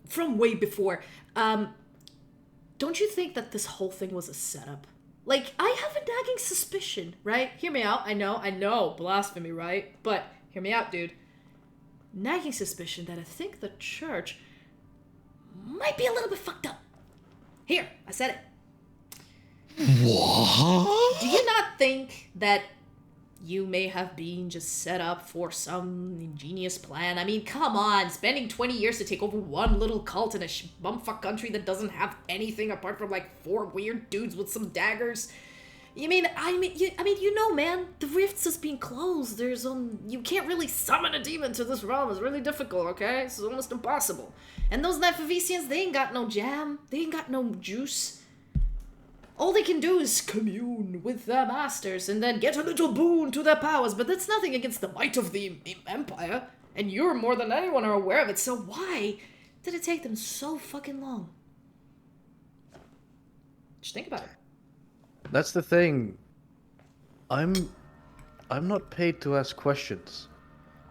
from way before, don't you think that this whole thing was a setup? Like, I have a nagging suspicion, right? Hear me out. I know, blasphemy, right? But hear me out, dude. Nagging suspicion that I think the church might be a little bit fucked up. Here, I said it. What? Do you not think that you may have been just set up for some ingenious plan? I mean, come on, spending 20 years to take over one little cult in a bumfuck country that doesn't have anything apart from like 4 weird dudes with some daggers. I mean, you know, man, the rifts has been closed. You can't really summon a demon to this realm. It's really difficult, okay? It's almost impossible. And those Nifavisians, they ain't got no jam. They ain't got no juice. All they can do is commune with their masters and then get a little boon to their powers, but that's nothing against the might of the Empire. And you're more than anyone are aware of it, so why did it take them so fucking long? Just think about it. That's the thing. I'm not paid to ask questions.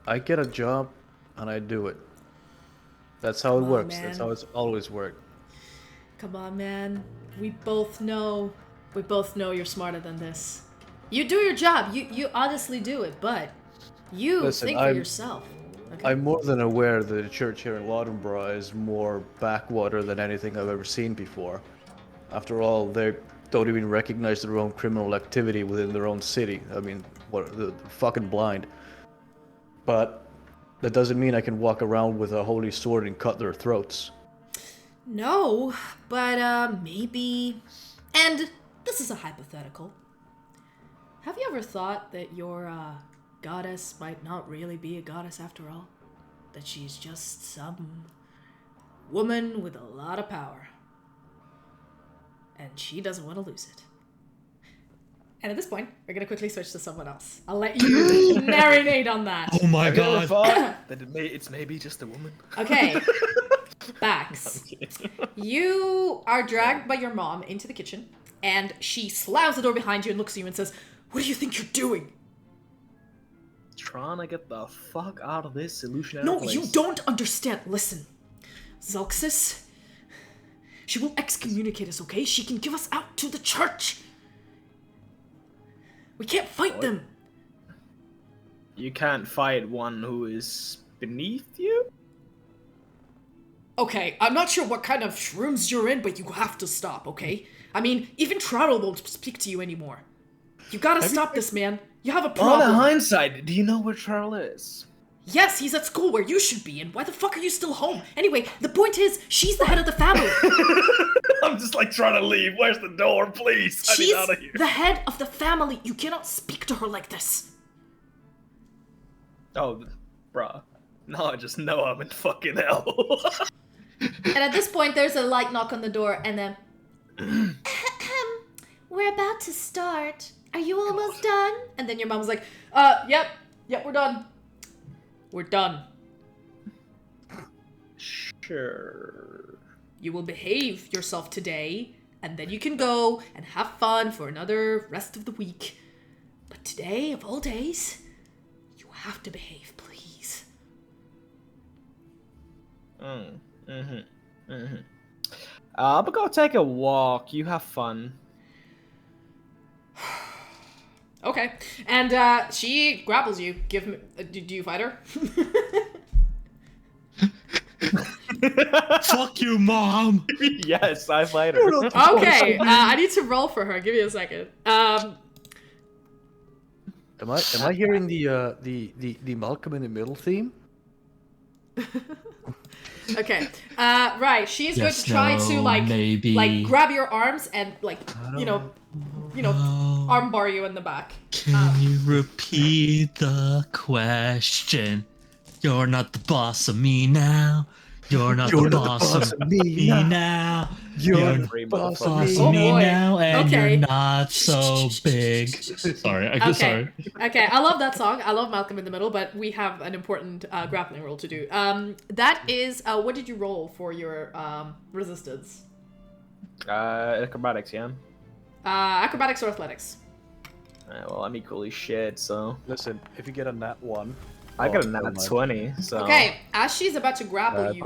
I get a job and I do it. That's how it works. Man. That's how it's always worked. Come on, man. We both know you're smarter than this. You do your job. You honestly do it, but you think for yourself. Okay? I'm more than aware that the church here in Laudenborough is more backwater than anything I've ever seen before. After all, they don't even recognize their own criminal activity within their own city. I mean, they're fucking blind. But that doesn't mean I can walk around with a holy sword and cut their throats. No, but maybe... And this is a hypothetical. Have you ever thought that your goddess might not really be a goddess after all? That she's just some woman with a lot of power. And she doesn't want to lose it. And at this point, we're going to quickly switch to someone else. I'll let you marinate on that. Oh my god. That it's maybe just a woman. Okay. Bax. You are dragged by your mom into the kitchen, and she slams the door behind you and looks at you and says, "What do you think you're doing?" Trying to get the fuck out of this illusionary No, place. you don't understand. Listen. Zalxis, she will excommunicate us, okay? She can give us out to the church. We can't fight them. You can't fight one who is beneath you? Okay, I'm not sure what kind of shrooms you're in, but you have to stop, okay? I mean, even Traril won't speak to you anymore. You gotta stop this, man. You have a problem. On the hindsight, do you know where Traril is? Yes, he's at school where you should be, and why the fuck are you still home? Anyway, the point is, she's the head of the family. I'm just like trying to leave. Where's the door, please? I She's need out of here. the head of the family. You cannot speak to her like this. Oh, bruh. Now I just know I'm in fucking hell. And at this point, there's a light knock on the door, and then... We're about to start. Are you almost done? And then your mom's like, yep, we're done. We're done. Sure. You will behave yourself today, and then you can go and have fun for another rest of the week. But today, of all days, you have to behave, please. I'm gonna go take a walk. You have fun. Okay. And she grapples you. Give me. Do you fight her? Fuck you, Mom! Yes, I fight her. Okay. I need to roll for her. Give me a second. Am I hearing the Malcolm in the Middle theme? Okay. Right. She is going to try to like grab your arms and armbar you in the back. Can you repeat the question? You're not the boss of me now. You're not the boss of me now. You're not the boss of me now, and you're not so big. Sorry, sorry. Okay, I love that song. I love Malcolm in the Middle, but we have an important grappling roll to do. That is, what did you roll for your resistance? Acrobatics, yeah. Acrobatics or athletics? Well, I'm equally shit, so... Listen, if you get a nat 1... I got a nat 20, so... Okay, as she's about to grapple you,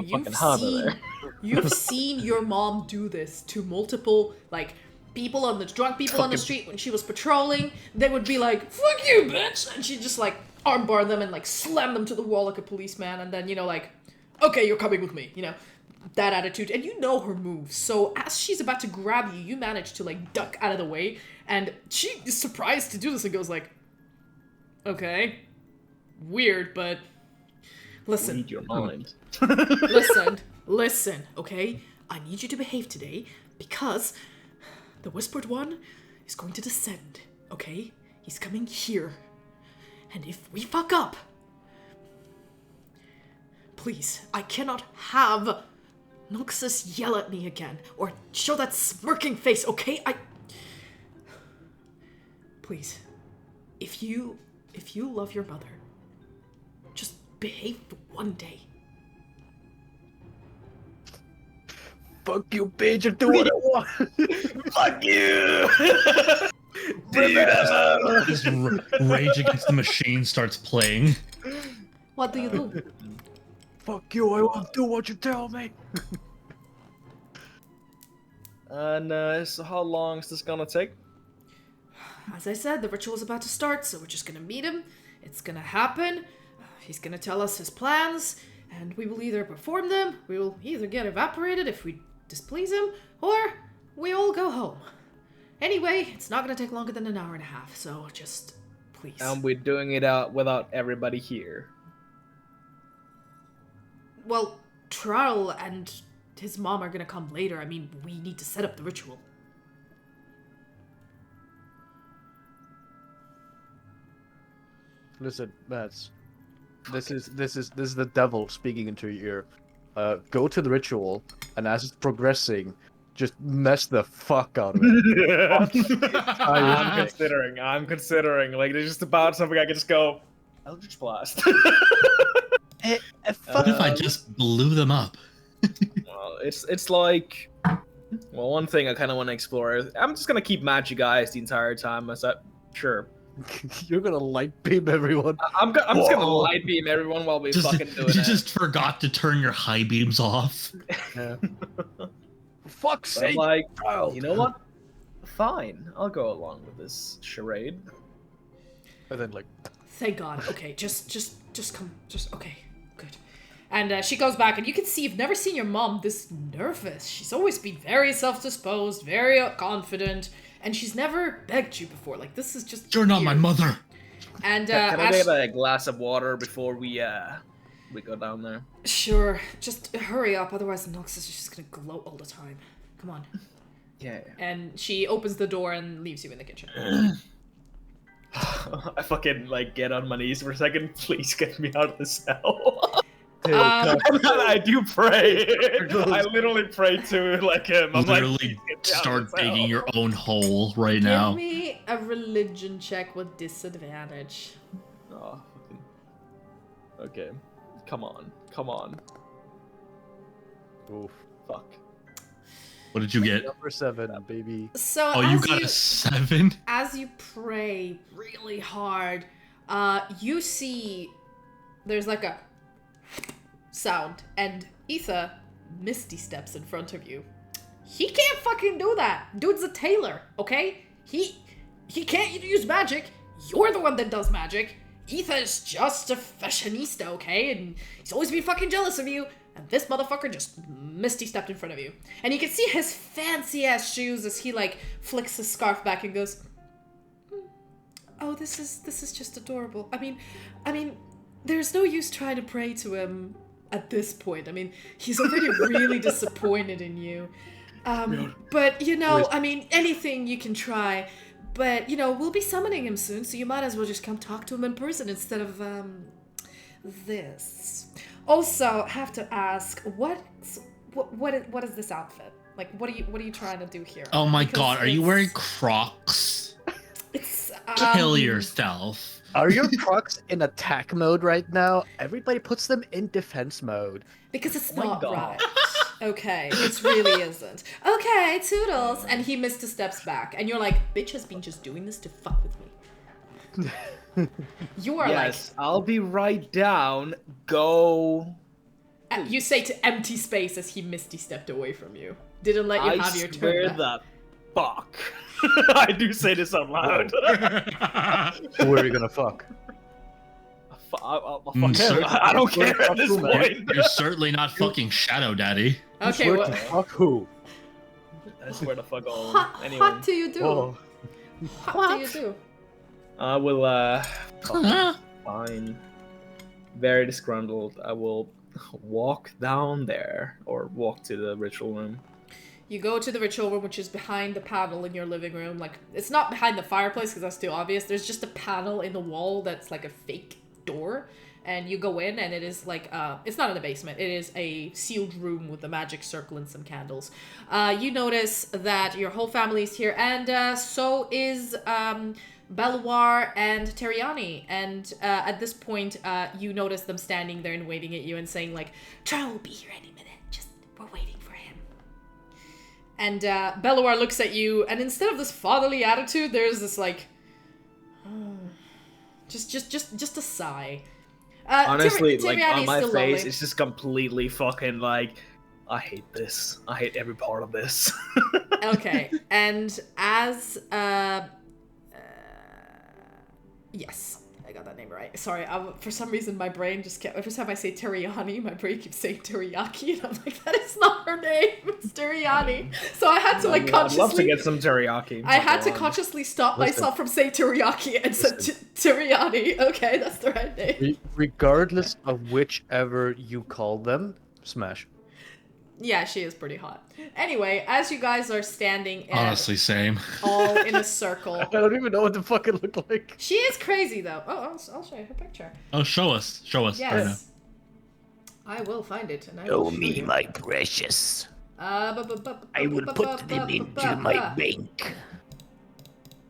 you've seen your mom do this to multiple, like, drunk people on the street when she was patrolling. They would be like, fuck you, bitch! And she'd just, like, armbar them and, like, slam them to the wall like a policeman, and then, like, okay, you're coming with me, that attitude. And you know her moves, so as she's about to grab you, you manage to, like, duck out of the way, and she is surprised to do this and goes like, okay, weird, but listen. Read your mind. listen, okay? I need you to behave today because the Whispered One is going to descend, okay? He's coming here. And if we fuck up, please, I cannot have Noxus yell at me again or show that smirking face, okay? Please, if you love your mother, just behave for one day. Fuck you, bitch, I'm doing what I want. Fuck you! This Rage Against the Machine starts playing. What do you do? Fuck you, I will do what you tell me. And so how long is this gonna take? As I said, the ritual's about to start, so we're just gonna meet him. It's gonna happen. He's gonna tell us his plans, and we will either perform them, we will either get evaporated if we displease him, or we all go home. Anyway, it's not gonna take longer than an hour and a half, so just please. And we're doing it out without everybody here. Well, Traril and his mom are gonna come later. I mean, we need to set up the ritual. Listen, Mats. This is the devil speaking into your ear. Go to the ritual, and as it's progressing, just mess the fuck out of it. I'm considering. Like, it's just about something I can just go, Eldritch Blast. What if I just blew them up? Well, it's like... Well, one thing I kind of want to explore is... I'm just going to keep magic eyes the entire time. I said, sure. You're gonna light beam everyone. I'm just gonna light beam everyone while we fucking do it. You just forgot to turn your high beams off. Yeah. Fuck's sake! Like, you know what? Fine, I'll go along with this charade. And then like, thank God. Okay, just come. Okay, good. And she goes back, and you can see you've never seen your mom this nervous. She's always been very self-disposed, very confident. And she's never begged you before. Like, this is just... You're not my mother! And, Can I get a glass of water before we go down there? Sure. Just hurry up, otherwise Nox is just gonna gloat all the time. Come on. Yeah. And she opens the door and leaves you in the kitchen. I fucking, like, get on my knees for a second. Please get me out of the cell. I do pray. I literally pray to like him. I'm literally like, start digging your own hole right now. Give me a religion check with disadvantage. Oh, fucking... Okay. Come on. Oof. Fuck. What did you get? Number 7, baby. So you got a 7? As you pray really hard, you see there's like a sound, and Etha misty steps in front of you. He can't fucking do that. Dude's a tailor, okay? He can't use magic. You're the one that does magic. Etha is just a fashionista, okay? And he's always been fucking jealous of you. And this motherfucker just misty stepped in front of you. And you can see his fancy ass shoes as he like flicks his scarf back and goes, "Oh, this is just adorable. I mean, there's no use trying to pray to him. at this point. I mean, he's already really disappointed in you. But, you know, I mean, anything you can try. But, you know, we'll be summoning him soon, so you might as well just come talk to him in person instead of, this. Also, I have to ask, what is this outfit? Like, what are you trying to do here? Oh my god, are you wearing Crocs? It's Kill yourself. Are your Crocs in attack mode right now? Everybody puts them in defense mode. Because it's Oh my not God. right. Okay, it really isn't. Okay, Toodles, and he missteps back, and you're like, bitch has been just doing this to fuck with me. You are Yes, I'll be right down. Go. like, you say to empty space as he misty stepped away from you. Didn't let you I have your swear turn back. the fuck. I do say this out loud. Who are you gonna fuck? I'll fuck him. Sir- I don't care at this point. You're certainly not fucking Shadow Daddy. Okay, Swear what, to fuck who? I swear to fuck all. Anyway, what do you do? Oh. What do you do? I will, fine. Very disgruntled. I will walk down there, or walk to the ritual room. You go to the ritual room, which is behind the panel in your living room. Like, it's not behind the fireplace, because that's too obvious. There's just a panel in the wall that's like a fake door. And you go in, and it is like, it's not in the basement. It is a sealed room with a magic circle and some candles. You notice that your whole family is here, and so is Belwar and Teriani. And at this point, you notice them standing there and waiting at you and saying, like, Traril will be here any minute. Just, we're waiting for him. And Belwar looks at you, and instead of this fatherly attitude, there's this, like, just a sigh. Honestly, like, Teriani's on my still face, lonely. it's just completely fucking, like, I hate this. I hate every part of this. Okay, and as yes, I got that name right. Sorry, for some reason my brain just kept, every time I say Teriani, my brain keeps saying teriyaki, and I'm like, that is not her name. It's Teriani. So I had to like I'd consciously. love to get some teriyaki. I had to Go on. consciously stop Listen. myself from saying teriyaki and said Teriani. Okay, that's the right name. Regardless of whichever you call them, smash. Yeah, she is pretty hot. Anyway, as you guys are standing Honestly, same. all in a circle. I don't even know what the fuck it looked like. She is crazy though. Oh, I'll show you her picture. Oh, show us. Show us. Yes. I will find it and I Show will show me you. my precious. I I will put them into my bank.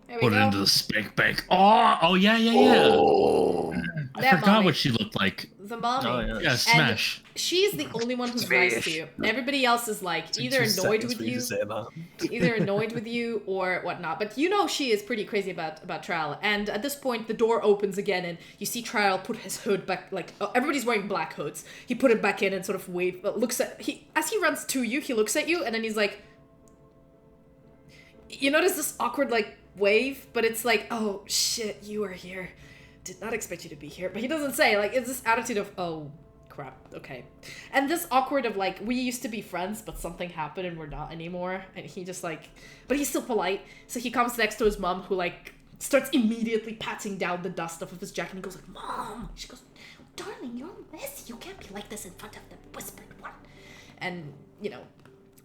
There we Put it go. into the spank bank. Oh, yeah. Oh, I That forgot mommy. what she looked like. The mommy. Oh, yeah. Yeah, smash. She's the only one who's nice to you. Everybody else is like either annoyed with you, either annoyed with you or whatnot. But you know she is pretty crazy about Traril. And at this point, the door opens again, and you see Traril put his hood back. Like everybody's wearing black hoods. He put it back in and sort of looks at as he runs to you. He looks at you, and then he's like, you notice this awkward like wave, but it's like, oh shit, you are here. Did not expect you to be here. But he doesn't say, like, it's this attitude of, oh crap, okay. And this awkward of like, we used to be friends, but something happened and we're not anymore. And he just like, but he's still polite. So he comes next to his mom, who like starts immediately patting down the dust off of his jacket, and he goes like, Mom! She goes, darling, you're messy. You can't be like this in front of the whispered one. And, you know,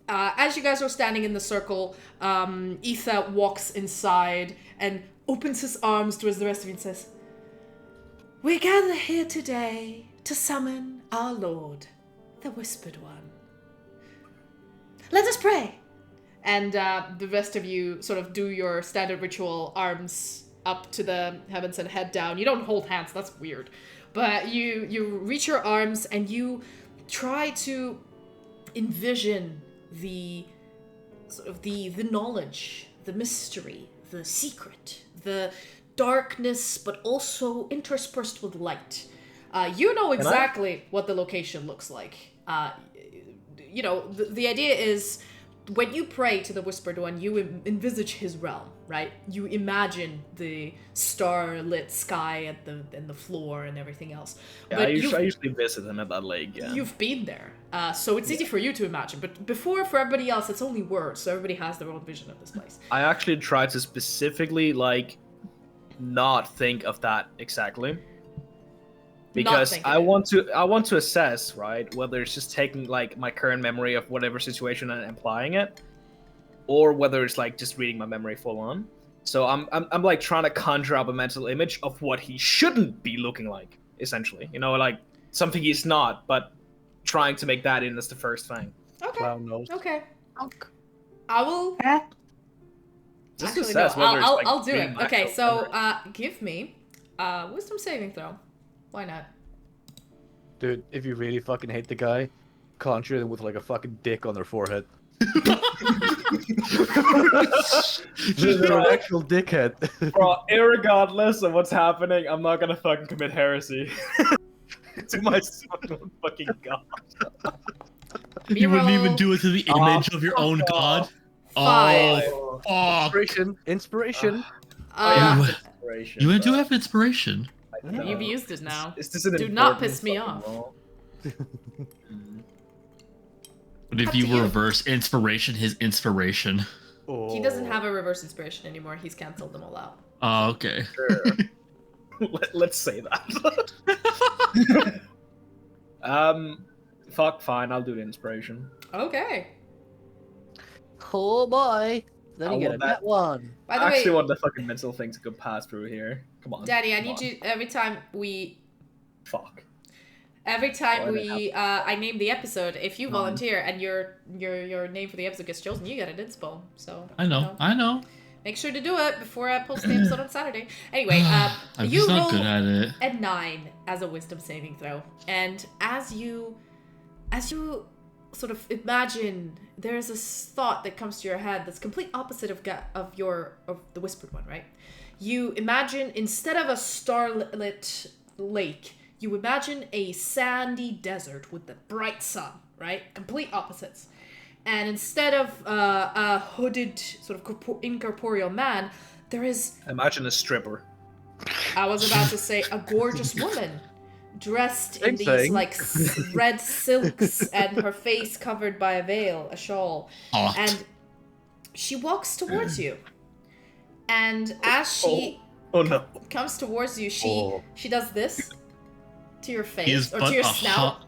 as you guys are standing in the circle, Etha walks inside and opens his arms towards the rest of you and says, we gather here today to summon our Lord, the Whispered One. Let us pray! And the rest of you sort of do your standard ritual, arms up to the heavens and head down. You don't hold hands, that's weird. But you reach your arms and you try to envision the sort of the knowledge, the mystery, the secret, the darkness, but also interspersed with light. You know exactly what the location looks like. You know, the idea is when you pray to the Whispered One, you envisage his realm, right? You imagine the star-lit sky and the floor and everything else. Yeah, But I usually visit him at that lake, yeah. You've been there, so it's easy for you to imagine. But for everybody else, it's only words, so everybody has their own vision of this place. I actually tried to specifically, like, not think of that exactly. because thinking I it. want to assess, right, whether it's just taking like my current memory of whatever situation and applying it, or whether it's like just reading my memory full on. So I'm like trying to conjure up a mental image of what he shouldn't be looking like, essentially. You know, like something he's not, but trying to make that in as the first thing. Okay. Clown nose. Okay. I will. Just Actually, no. assess whether it's like I'll do reading it. my Okay, actual so memory. give me wisdom saving throw. Why not? Dude, if you really fucking hate the guy, conjure them with like a fucking dick on their forehead. They're an actual dickhead. Bro, irregardless of what's happening, I'm not gonna fucking commit heresy. To my own fucking god. You wouldn't even B-roll. do it to the image of your own god. 5. Oh, fuck. Inspiration. You do have inspiration. You've used it now. Is this an Do not important piss me fucking off. roll? But if Up you to you. reverse inspiration, his inspiration. He doesn't have a reverse inspiration anymore. He's canceled them all out. Oh, okay. Sure. Let's say that. Fuck, fine, I'll do the inspiration. Okay. Oh boy. Then I you get a want that. net one. By I the actually way, want the fucking mental thing to go pass through here. Come on. Daddy, I come need on. you every time we Fuck. I name the episode, if you volunteer and your name for the episode gets chosen, you get an inspo. So I know. make sure to do it before I post the episode on Saturday. Anyway, I'm you just not roll good at it. a 9 as a wisdom saving throw, and as you sort of imagine, there's this thought that comes to your head that's complete opposite of the whispered one, right? You imagine, instead of a starlit lake, you imagine a sandy desert with the bright sun, right? Complete opposites. And instead of a hooded, sort of incorporeal man, there is, Imagine a stripper. I was about to say, a gorgeous woman dressed in Same these thing. like red silks and her face covered by a veil, a shawl. Hot. And she walks towards you. And as she Oh no. comes towards you, she does this to your He face is or but to your a snout. hot.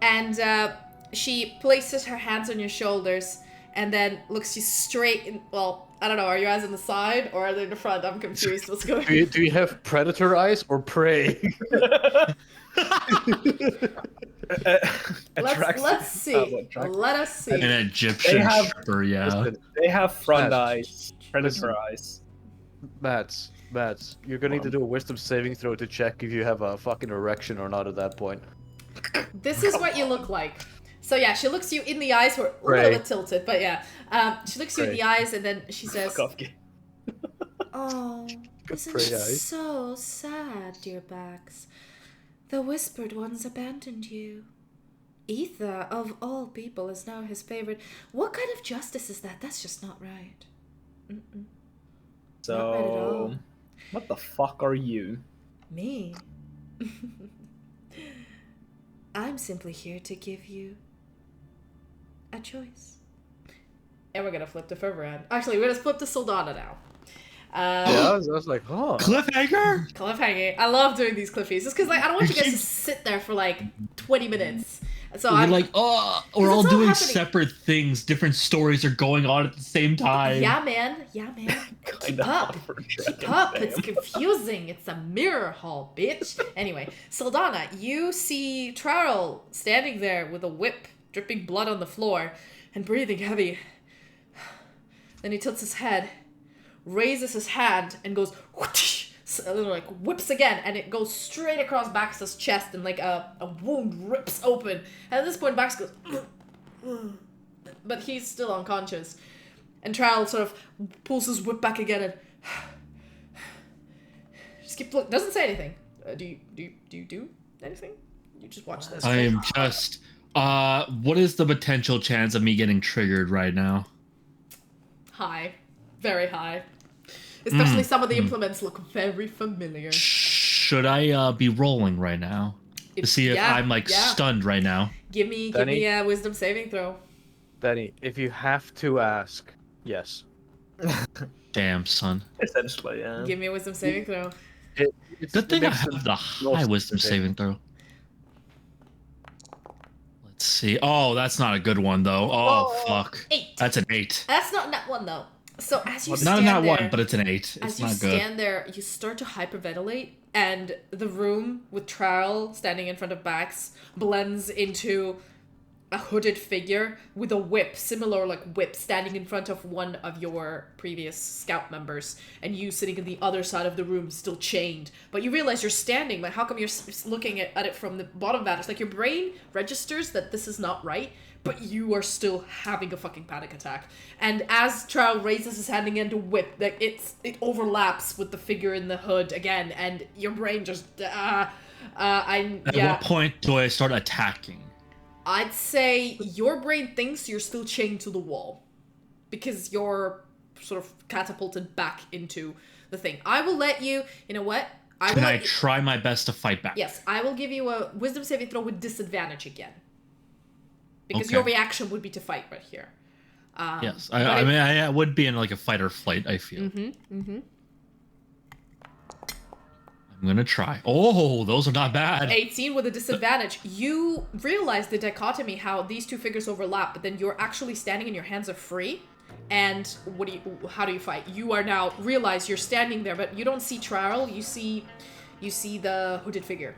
And she places her hands on your shoulders and then looks you straight in. Well, I don't know. Are your eyes on the side or are they in the front? I'm confused. What's going on? Do you have predator eyes or prey? Let's see. Let us see. An Egyptian They have- stripper, yeah. Listen, They have front Matt. eyes. Predator eyes. Mats, you're gonna need to do a wisdom saving throw to check if you have a fucking erection or not at that point. This is what you look like. So yeah, she looks you in the eyes. We're a Right. little bit tilted, but yeah. She looks you in Right. the eyes and then she says, Fuck off, kid. "Oh, isn't Pretty it eyes. so sad, dear Bax? The Whispered Ones abandoned you. Ether, of all people, is now his favorite. What kind of justice is that? That's just not right." Mm-mm. Not right at all. So, what the fuck are you? Me? I'm simply here to give you a choice. And we're gonna flip to Ferveran. Actually, we're gonna flip to Soldana now. Yeah, I was like, oh. Cliffhanger? Cliffhanger. I love doing these cliffies. Just because like I don't want you guys to sit there for like 20 minutes. So We're I'm like, oh, we're it's all all doing happening. separate things. Different stories are going on at the same time. yeah, man. Keep Kinda up. hot for a Keep dragon, up. damn. It's confusing. It's a mirror hall, bitch. Anyway, Soldana, you see Traril standing there with a whip, dripping blood on the floor, and breathing heavy. Then he tilts his head, raises his hand, and goes whoosh, so, like whips again, and it goes straight across Bax's chest, and like a wound rips open. And at this point, Bax goes, but he's still unconscious. And Traril sort of pulls his whip back again and just keep looking. Doesn't say anything. Do you do anything? You just watch this. I am just. What is the potential chance of me getting triggered right now? High, very high. Especially some of the implements look very familiar. Should I be rolling right now to see if I'm like stunned right now? Give me Danny? a wisdom saving throw. Danny, if you have to ask, yes. Damn, son. Essentially, yeah. Give me a wisdom saving throw. Good thing I makes have the no high sense wisdom to me. saving throw. Let's see. Oh, that's not a good one though. Oh, fuck. 8. That's an 8. That's not that one though. So as you Not stand in that there, one, but it's an 8. as It's you not good. stand there, you start to hyperventilate, and the room with Traril standing in front of Bax blends into a hooded figure with a whip, similar like whip, standing in front of one of your previous scout members, and you sitting in the other side of the room, still chained. But you realize you're standing, but how come you're looking at it from the bottom vantage? Like your brain registers that this is not right, but you are still having a fucking panic attack. And as Traril raises his hand again to whip, like it overlaps with the figure in the hood again, and your brain just At what point do I start attacking? I'd say your brain thinks you're still chained to the wall because you're sort of catapulted back into the thing. I will let you, you know what? Can I try my best to fight back? Yes, I will give you a wisdom saving throw with disadvantage again. Because Okay. your reaction would be to fight right here. Yes, I mean, I would be in like a fight or flight, I feel. I'm gonna try. Oh, those are not bad. 18 with a disadvantage. You realize the dichotomy, how these two figures overlap, but then you're actually standing and your hands are free. And how do you fight? You are now realize you're standing there, but you don't see Traril. You see the hooded figure.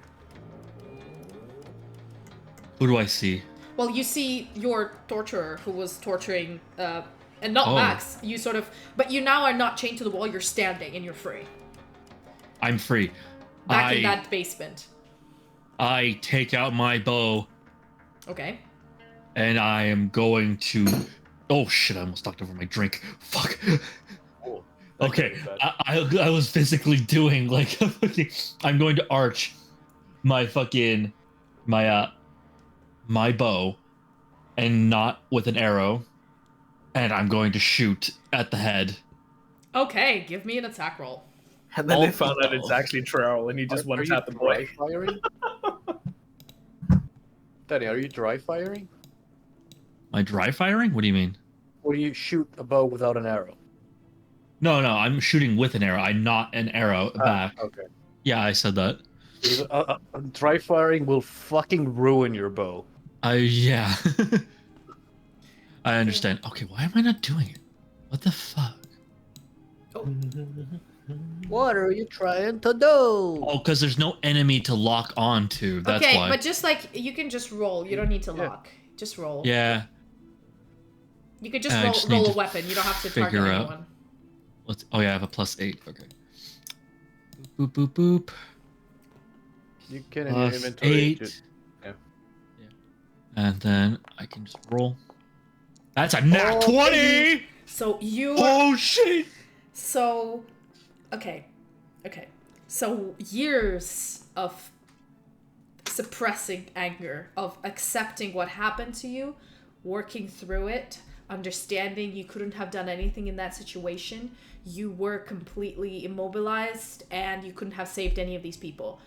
Who do I see? Well, you see your torturer who was torturing, and not Max. You sort of, but you now are not chained to the wall. You're standing and you're free. I'm free. Back in that basement. I take out my bow. Okay. And I am going to. Oh shit! I almost knocked over my drink. Fuck. Oh, Okay, I was physically doing like I'm going to arch my fucking my bow and not with an arrow, and I'm going to shoot at the head. Okay, give me an attack roll. And then they found out it's actually Traril, and he just one tapped the boy. Firing? Danny, are you dry firing? My dry firing? What do you mean? Or do you shoot a bow without an arrow? No, I'm shooting with an arrow. I'm not an arrow back. Okay. Yeah, I said that. Dry firing will fucking ruin your bow. Yeah. I understand. Okay, why am I not doing it? What the fuck? What are you trying to do? Oh, because there's no enemy to lock on to. That's okay, why. but just like you can just roll. You don't need to lock. Just roll. Yeah. You could just roll a weapon. You don't have to target anyone. Oh yeah, I have a +8. Okay. Boop boop boop. You can in your inventory. 8. Yeah. And then I can just roll. That's a nat 20. So you. Oh shit. So, okay. So years of suppressing anger, of accepting what happened to you, working through it, understanding you couldn't have done anything in that situation. You were completely immobilized and you couldn't have saved any of these people.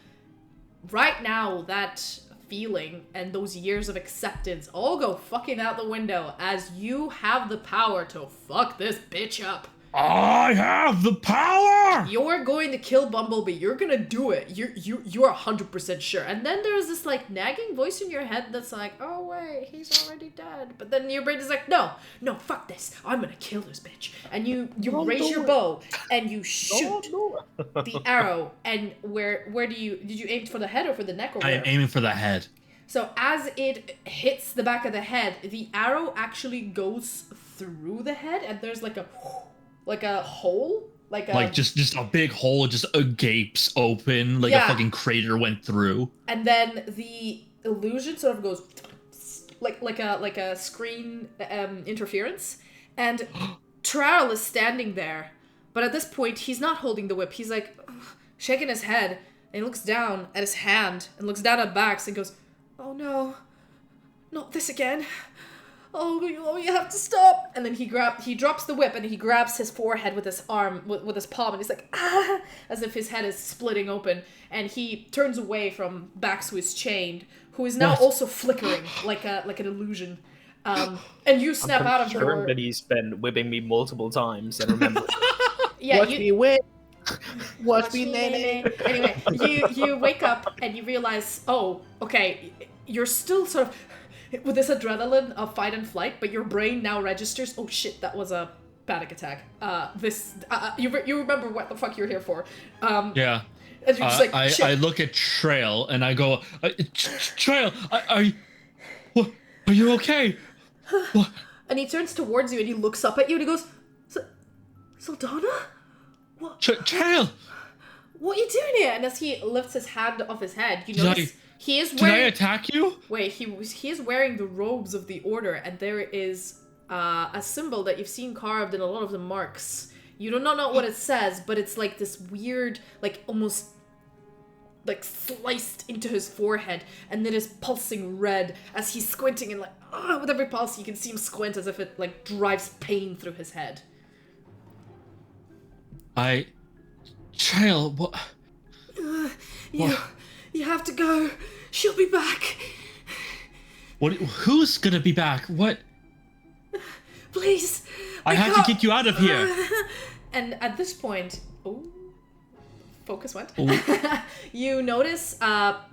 Right now, that feeling and those years of acceptance all go fucking out the window as you have the power to fuck this bitch up. I have the power! You're going to kill Bumblebee. You're gonna do it. You're 100% sure. And then there's this like nagging voice in your head that's like, oh wait, he's already dead. But then your brain is like, no, fuck this. I'm gonna kill this bitch. And you raise your bow and you shoot the arrow. And did you aim for the head or for the neck or where? I am aiming for the head. So as it hits the back of the head, the arrow actually goes through the head and there's like a hole, like just a big hole, just gapes open, like a fucking crater went through. And then the illusion sort of goes like a screen interference, and Traril is standing there, but at this point he's not holding the whip. He's like shaking his head, and he looks down at his hand and looks down at Bax and goes, "Oh no, not this again. Oh, you have to stop!" And then he drops the whip and he grabs his forehead with his arm, with his palm, and he's like, ah, as if his head is splitting open. And he turns away from Bax, who is chained, who is now also flickering like an illusion. And you snap out of your... that he's been whipping me multiple times and remember. Yeah, Watch me whip. Watch me, Nene. Anyway, you wake up and you realize, oh, okay, you're still sort of with this adrenaline of fight and flight, but your brain now registers, oh shit, that was a panic attack. You remember what the fuck you're here for. Yeah. And you're just like, I look at Trail and I go, Trail, are you okay? What? And he turns towards you and he looks up at you and he goes, Saldana? What? Trail! What are you doing here? And as he lifts his hand off his head, you notice he is wearing... Did I attack you? Wait, he is wearing the robes of the Order, and there is a symbol that you've seen carved in a lot of the marks. You do not know what it says, but it's like this weird, like almost like sliced into his forehead, and it is pulsing red as he's squinting and like, with every pulse you can see him squint as if it like drives pain through his head. Trail, what? You have to go. She'll be back. What? Who's gonna be back? What? Please. I have to get you out of here. And at this point, focus went. Oh. You notice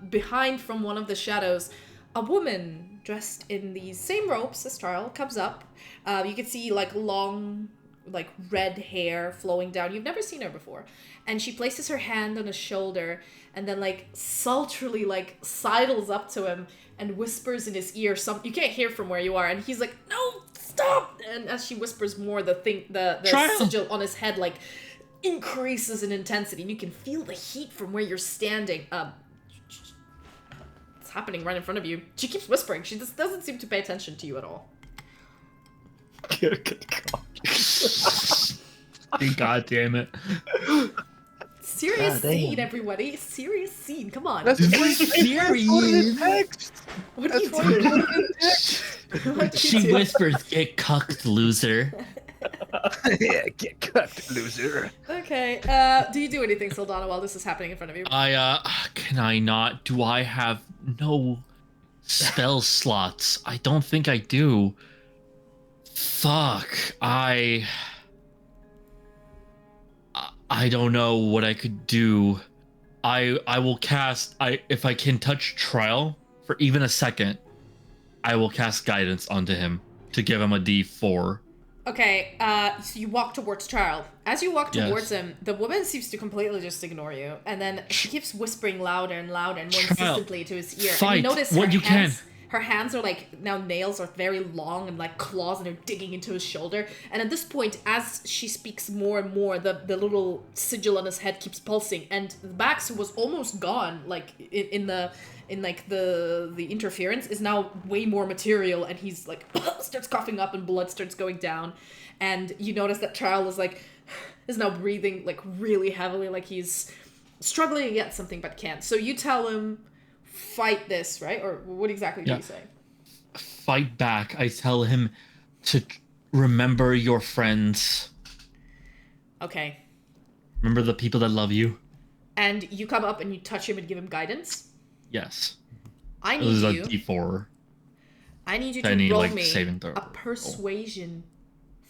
behind from one of the shadows, a woman dressed in the same robes as Traril comes up. You can see like long, like red hair flowing down. You've never seen her before. And she places her hand on his shoulder and then like sultrily like sidles up to him and whispers in his ear something you can't hear from where you are, and he's like, no, stop. And as she whispers more, the sigil on his head like increases in intensity, and you can feel the heat from where you're standing. It's happening right in front of you. She keeps whispering. She just doesn't seem to pay attention to you at all. Good God damn it. Serious scene, everybody. Serious scene. Come on. That's serious. What are you doing? She whispers, "Get cucked, loser." Yeah, get cucked, loser. Okay. Do you do anything, Saldana, while this is happening in front of you? Can I not? Do I have no spell slots? I don't think I do. Fuck. I don't know what I could do. I will cast, if I can touch Traril for even a second, I will cast guidance onto him to give him a D4. Okay, so you walk towards Traril. As you walk towards him, the woman seems to completely just ignore you, and then she keeps whispering louder and louder and more insistently to his ear. Fight and you notice what you can. Her hands are like, now nails are very long and like claws, and they're digging into his shoulder. And at this point, as she speaks more and more, the little sigil on his head keeps pulsing, and the Bax, who was almost gone, like in the interference, is now way more material, and he's like starts coughing up and blood starts going down. And you notice that Traril is now breathing like really heavily, like he's struggling against something but can't. So you tell him, fight this, right? Or what exactly do you say? Fight back. I tell him to remember your friends. Okay. Remember the people that love you. And you come up and you touch him and give him guidance? Yes. I need This is a you. D4. I need you to roll me saving throw. a persuasion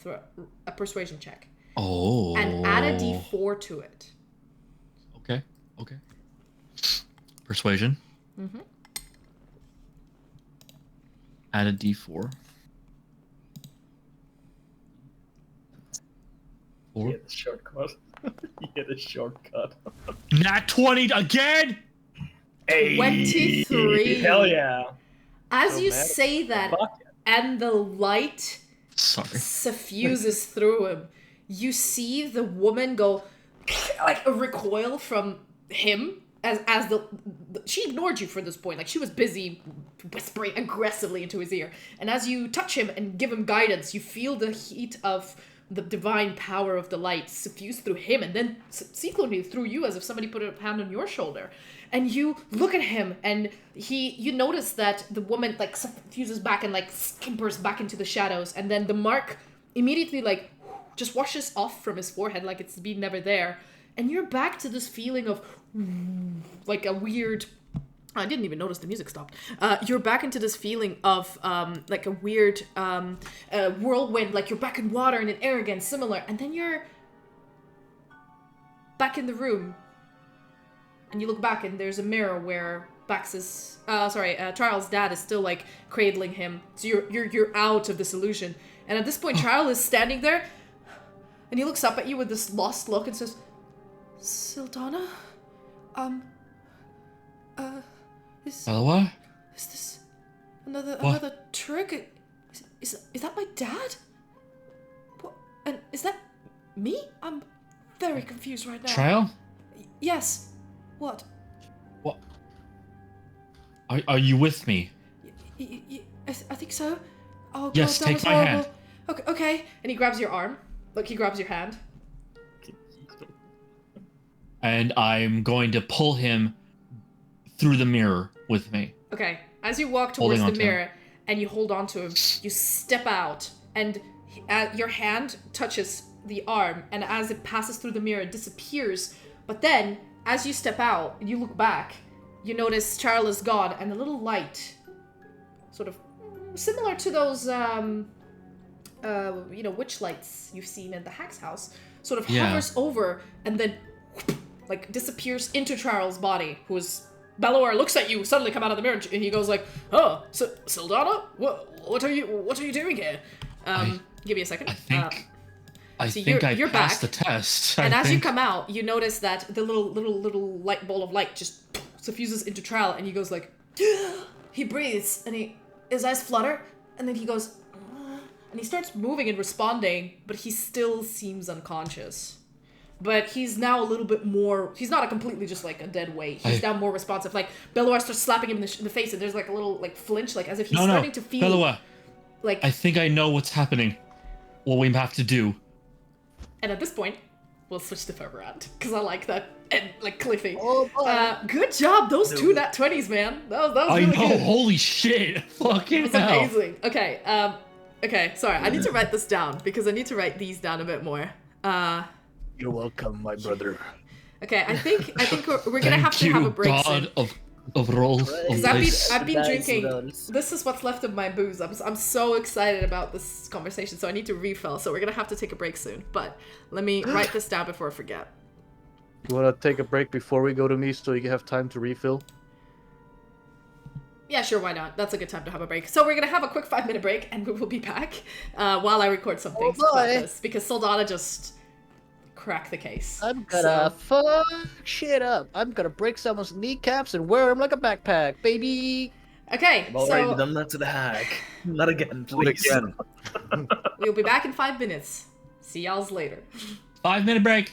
a persuasion check. Oh. And add a D4 to it. Okay. Persuasion. Mm-hmm. Add a D4. 4. Get the shortcut. You get a shortcut. Nat 20 again? Hey, 23. Hell yeah. As So you mad. say that, Fuck it. and the light Sorry. suffuses through him, you see the woman go like a recoil from him as the she ignored you for this point. Like, she was busy whispering aggressively into his ear. And as you touch him and give him guidance, you feel the heat of the divine power of the light suffuse through him, and then subsequently through you, as if somebody put a hand on your shoulder. And you look at him, and you notice that the woman like suffuses back and like skimpers back into the shadows, and then the mark immediately like just washes off from his forehead like it's been never there. And you're back to this feeling of like a weird... I didn't even notice the music stopped. You're back into this feeling of like a weird whirlwind, like you're back in water and in air again, similar. And then you're back in the room, and you look back, and there's a mirror where Traril's dad is still like cradling him. So you're out of this illusion. And at this point, Traril is standing there, and he looks up at you with this lost look and says, "Sylfania, Bellowa? is this another trick? Is that my dad? What? And is that me? I'm very confused right now." Traril? Yes. What? What? Are you with me? I think so. Oh god, Yes, that take was my horrible. hand. Okay. And he grabs your arm. Like, he grabs your hand. And I'm going to pull him through the mirror with me. Okay. As you walk towards Holding the on to him. mirror and you hold on to him, you step out, and your hand touches the arm, and as it passes through the mirror, it disappears. But then, as you step out, you look back, you notice Traril is gone, and a little light, sort of similar to those, witch lights you've seen in the Hag's house, sort of hovers over, and then, like, disappears into Traril's body, who is... Bellower looks at you, suddenly come out of the mirror, and he goes like, "Oh, Sylfania? What are you doing here?" Give me a second. I think I passed the test. And as you come out, you notice that the little light ball of light just suffuses into Traril, and he goes like, he breathes, and his eyes flutter, and then he goes, and he starts moving and responding, but he still seems unconscious. But he's now a little bit more... He's not completely just, like, a dead weight. He's now more responsive. Like, Bellower starts slapping him in the face, and there's, like, a little, like, flinch, like, as if he's starting to feel... Bellower, like... I think I know what's happening. What we have to do. And at this point, we'll switch to Ferberand, because I like that. And, like, Cliffy. Oh, boy. Good job. Those 2 nat 20s, man. That was really good. Holy shit. Fucking That's hell. amazing. Okay, sorry. I need to write this down, because I need to write these down a bit more. You're welcome, my brother. Okay, I think we're gonna have to have a break God soon. of rolls. Because I've been drinking. This is what's left of my booze. I'm so excited about this conversation, so I need to refill. So we're gonna have to take a break soon. But let me write this down before I forget. You want to take a break before we go to me so you have time to refill? Yeah, sure, why not? That's a good time to have a break. So we're gonna have a quick 5-minute break, and we will be back while I record some things about this, because Sylfania just cracked the case. I'm gonna fuck shit up. I'm gonna break someone's kneecaps and wear them like a backpack, baby. Okay, I've already done that to the hag. Not again, please. We'll be back in 5 minutes. See y'all's later. 5-minute break.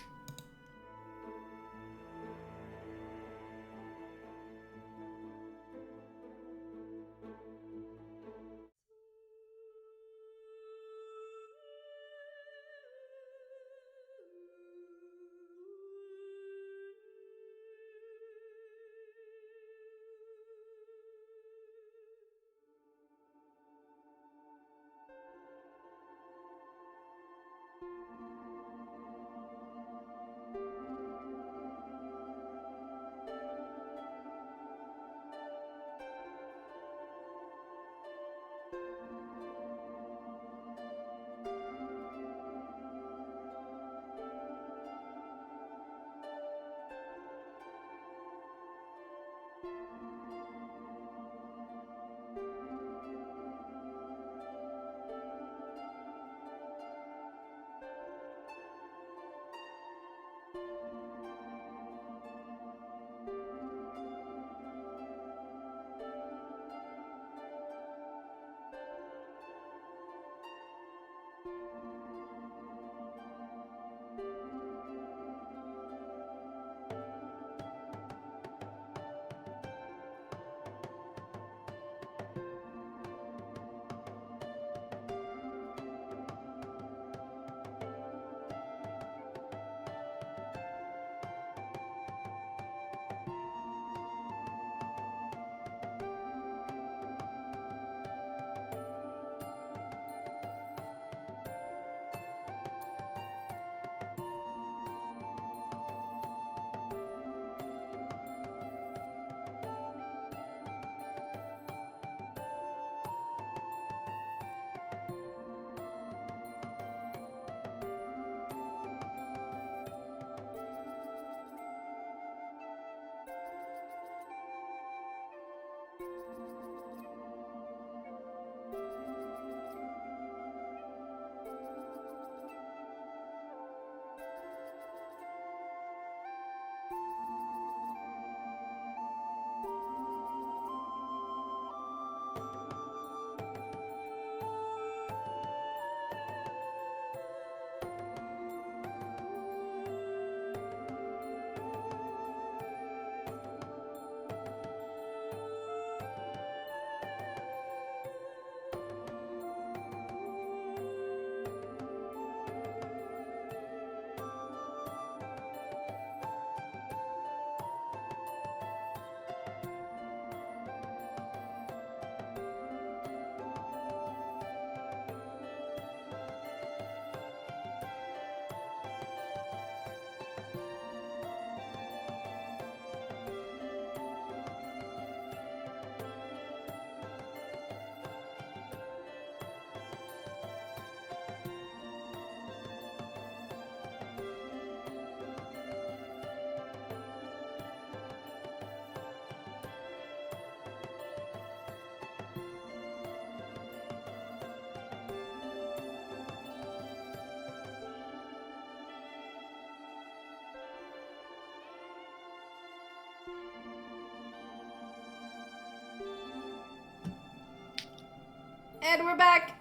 And we're back.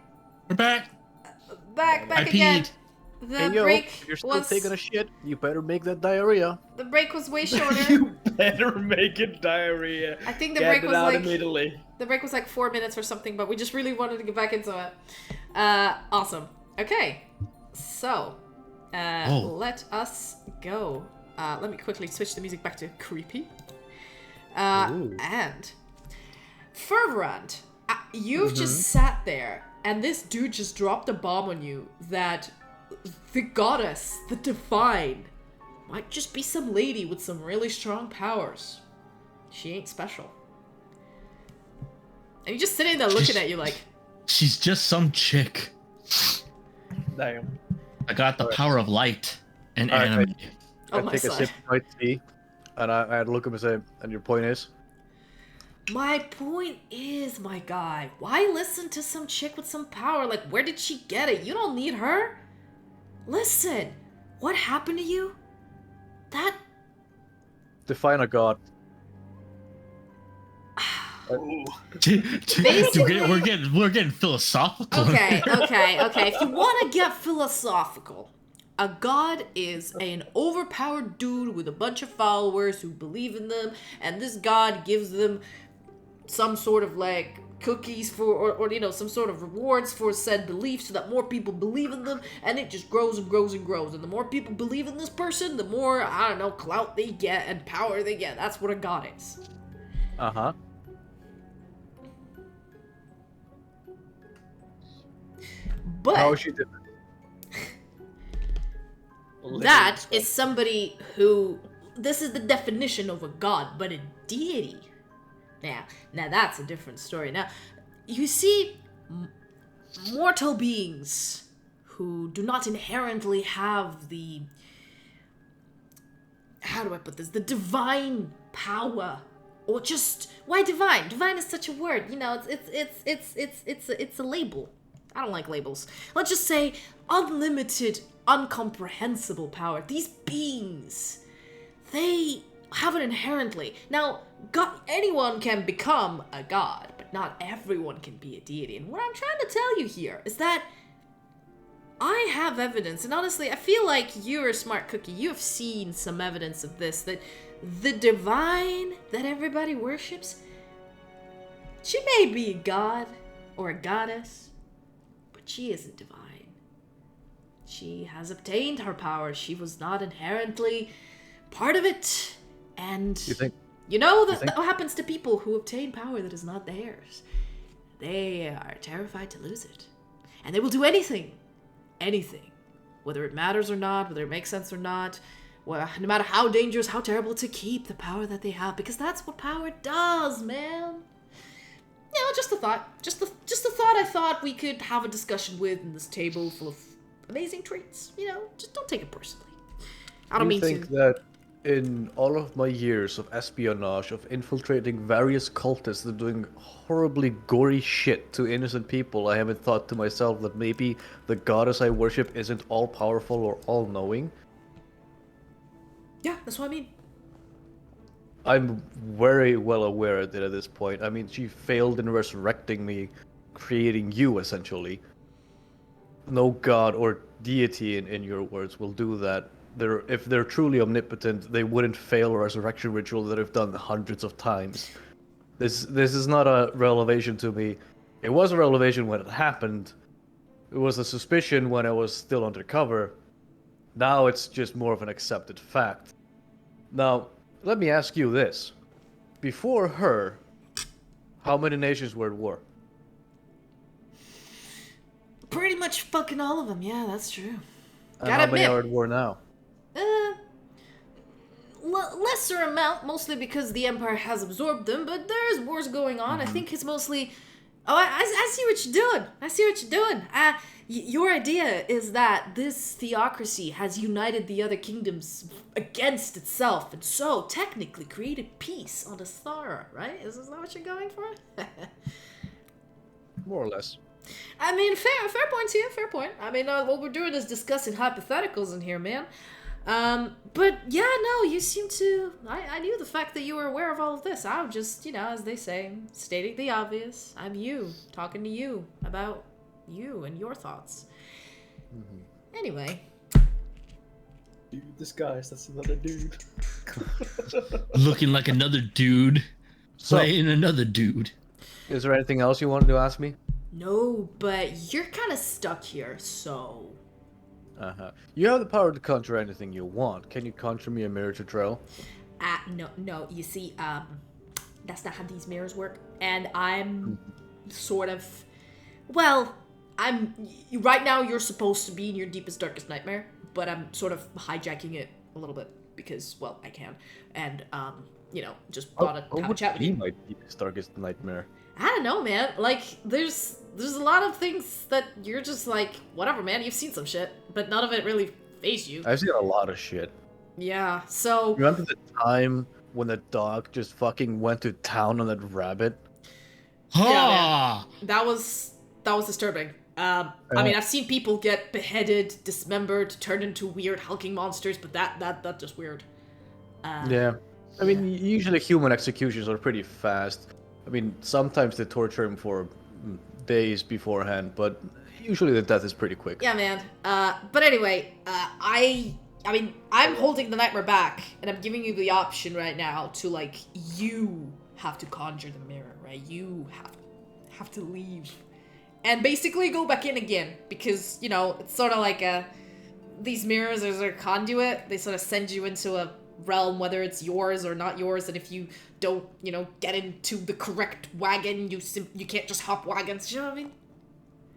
We're back. Back I again. peed. The Hey yo, break you're still was taking a shit. You better make that diarrhea. the break was way shorter. You better make it diarrhea. I think the Get break it was out like immediately. the break was like 4 minutes or something, but we just really wanted to get back into it. Awesome. Okay, so let us go. Let me quickly switch the music back to creepy. And Fervorant, you've just sat there, and this dude just dropped a bomb on you that the goddess, the divine, might just be some lady with some really strong powers. She ain't special. And you're just sitting there looking at you like... She's just some chick. Damn. I got the power of light and Alright, anime. Oh I my take a side. sip of my tea, and I look at him and say, and your point is? My point is, my guy, why listen to some chick with some power? Like, where did she get it? You don't need her. Listen, what happened to you? That... Define a god. Basically- we're getting philosophical. Okay. If you want to get philosophical, a god is an overpowered dude with a bunch of followers who believe in them, and this god gives them some sort of like cookies for, or you know, some sort of rewards for said belief, so that more people believe in them, and it just grows and grows and grows. And the more people believe in this person, the more, I don't know, clout they get and power they get. That's what a god is. Uh-huh. But How is she different? that is somebody who, this is the definition of a god, but a deity. Now that's a different story. Now, you see, mortal beings who do not inherently have the, how do I put this, the divine power, or just, why divine? Divine is such a word, you know, it's a label. I don't like labels. Let's just say unlimited, incomprehensible power. These beings, they have it inherently. Now, God, anyone can become a god, but not everyone can be a deity. And what I'm trying to tell you here is that I have evidence, and honestly, I feel like you're a smart cookie. You have seen some evidence of this, that the divine that everybody worships, she may be a god or a goddess, but she isn't divine. She has obtained her power. She was not inherently part of it. And you know that what happens to people who obtain power that is not theirs. They are terrified to lose it. And they will do anything. Anything. Whether it matters or not, whether it makes sense or not, well, no matter how dangerous, how terrible, to keep the power that they have. Because that's what power does, man. You know, just a thought. Just a thought I thought we could have a discussion with in this table full of amazing treats. You know, just don't take it personally. I don't mean to. You think that in all of my years of espionage, of infiltrating various cultists and doing horribly gory shit to innocent people, I haven't thought to myself that maybe the goddess I worship isn't all-powerful or all-knowing? Yeah, that's what I mean. I'm very well aware of it at this point. I mean, she failed in resurrecting me, creating you, essentially. No god or deity, in your words, will do that. If they're truly omnipotent, they wouldn't fail a resurrection ritual that I've done hundreds of times. This is not a revelation to me. It was a revelation when it happened. It was a suspicion when I was still undercover. Now it's just more of an accepted fact. Now, let me ask you this. Before her, how many nations were at war? Pretty much fucking all of them. Yeah, that's true. And Gotta how many admit. are at war now? Lesser amount, mostly because the Empire has absorbed them, but there's wars going on. I think it's mostly... Oh, I see what you're doing. I see what you're doing. Your idea is that this theocracy has united the other kingdoms against itself, and so technically created peace on Esthara, right? Is that what you're going for? More or less. I mean, fair point to you, fair point. I mean, what we're doing is discussing hypotheticals in here, man. But yeah, no, you seem to. I knew the fact that you were aware of all of this. I'm just, as they say, stating the obvious. I'm you, talking to you about you and your thoughts. Anyway. Dude, disguise, that's another dude. Looking like another dude. So, Playing another dude. is there anything else you wanted to ask me? No, but you're kind of stuck here, so. You have the power to conjure anything you want. Can you conjure me a mirror to Traril? No, you see, that's not how these mirrors work. And I'm sort of, well, right now you're supposed to be in your deepest, darkest nightmare, but I'm sort of hijacking it a little bit because, well, I can. And, just thought I'd have a chat with you. My deepest, darkest nightmare. I don't know, man. Like, there's a lot of things that you're just like, whatever, man. You've seen some shit, but none of it really fazed you. I've seen a lot of shit. Yeah, so... Remember the time when the dog just fucking went to town on that rabbit? Ha! Yeah, that was disturbing. I mean, I've seen people get beheaded, dismembered, turned into weird hulking monsters, but that's just weird. Yeah. I mean, usually human executions are pretty fast. I mean, sometimes they torture him for days beforehand, but usually the death is pretty quick. Yeah, man. But anyway, I mean, I'm holding the nightmare back, and I'm giving you the option right now to, like, you have to conjure the mirror, right? You have to leave. And basically go back in again, because, it's sort of like these mirrors are a conduit. They sort of send you into a realm, whether it's yours or not yours, and if you don't, get into the correct wagon, you can't just hop wagons, you know what I mean?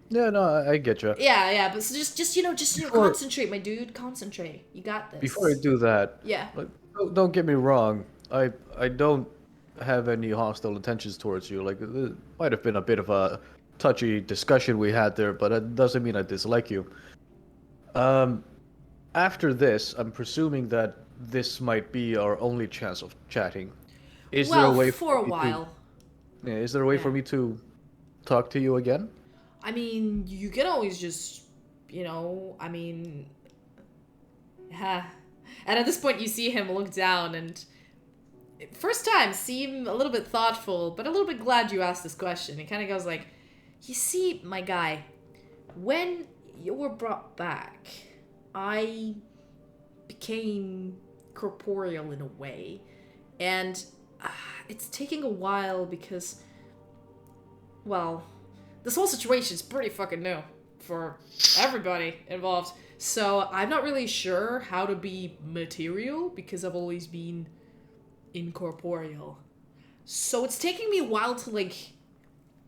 Yeah, no, I get you. Yeah, but so just concentrate, my dude, concentrate. You got this. Before I do that, Yeah. like, don't get me wrong. I don't have any hostile intentions towards you. Like, it might have been a bit of a touchy discussion we had there, but that doesn't mean I dislike you. After this, I'm presuming that this might be our only chance of chatting. Is there a way for a while. Is there a way for me to talk to you again? I mean, you can always just, And at this point, you see him look down and, first time, seem a little bit thoughtful, but a little bit glad you asked this question. He kind of goes like, you see, my guy, when you were brought back, I became corporeal in a way, and it's taking a while because, well, this whole situation is pretty fucking new for everybody involved, so I'm not really sure how to be material because I've always been incorporeal, so it's taking me a while to, like,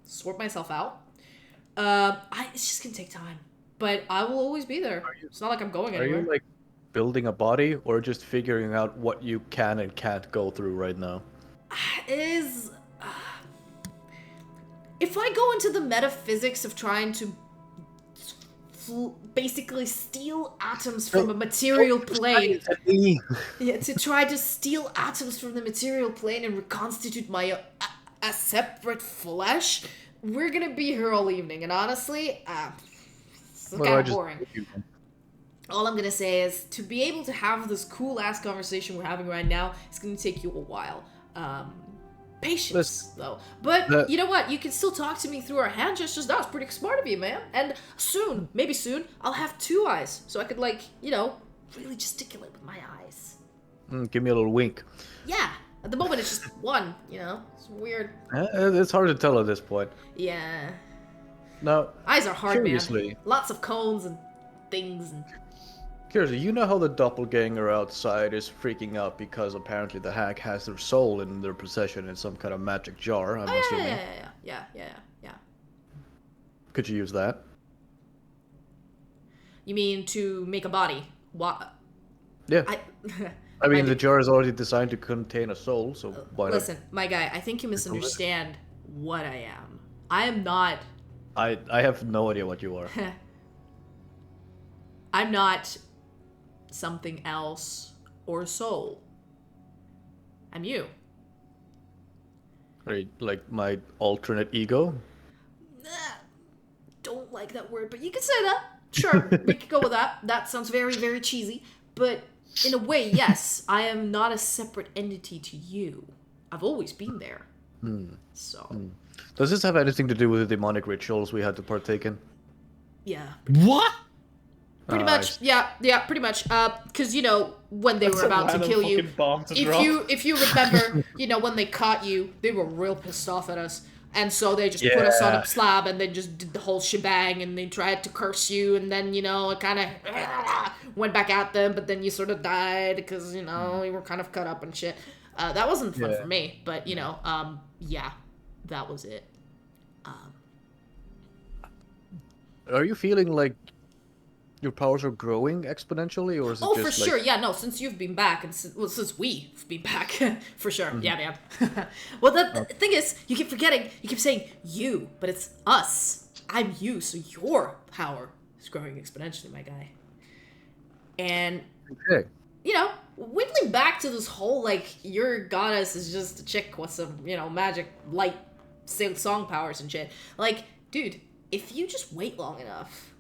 sort myself out. It's just gonna take time, but I will always be there. It's not like I'm going anywhere. Are you, like, building a body, or just figuring out what you can and can't go through right now? If I go into the metaphysics of trying to basically steal atoms from a material plane, to try to steal atoms from the material plane and reconstitute my a separate flesh, we're gonna be here all evening, and honestly, it's kind of boring. All I'm gonna say is, to be able to have this cool-ass conversation we're having right now, it's gonna take you a while. Patience, though. But you know what? You can still talk to me through our hand gestures. That was pretty smart of you, man. And soon, maybe soon, I'll have 2 eyes, so I could, like, really gesticulate with my eyes. Give me a little wink. Yeah. At the moment, it's just one, It's weird. It's hard to tell at this point. Yeah. Now, eyes are hard, seriously, man. Lots of cones and things and... Seriously, you know how the doppelganger outside is freaking out because apparently the hack has their soul in their possession in some kind of magic jar, I'm assuming. Yeah. Could you use that? You mean to make a body? What? Yeah. I mean, the jar is already designed to contain a soul, so why not? Listen, my guy, I think you misunderstand what I am. I am not... I have no idea what you are. I'm not something else or soul. I'm you. Are you, like, my alternate ego? Don't like that word, but you can say that. Sure, we could go with that. That sounds very, very cheesy. But In a way, yes. I am not a separate entity to you. I've always been there. So. Does this have anything to do with the demonic rituals we had to partake in? Yeah. What? Pretty much. Yeah, pretty much. Because, you know, when they were about to kill you, if you remember, you know, when they caught you, they were real pissed off at us. And so they just put us on a slab and they just did the whole shebang and they tried to curse you and then, you know, it kind of went back at them, but then you sort of died because, you know, you were kind of cut up and shit. That wasn't fun for me, but, you know, yeah, that was it. Are you feeling like your powers are growing exponentially, or is it just for sure, yeah, no, since you've been back, and since we've been back, for sure, yeah, man. Well, the thing is, you keep forgetting, you keep saying you, but it's us. I'm you, so your power is growing exponentially, my guy. And, you know, whittling back to this whole, like, your goddess is just a chick with some, you know, magic, light, song powers and shit. Like, dude, if you just wait long enough,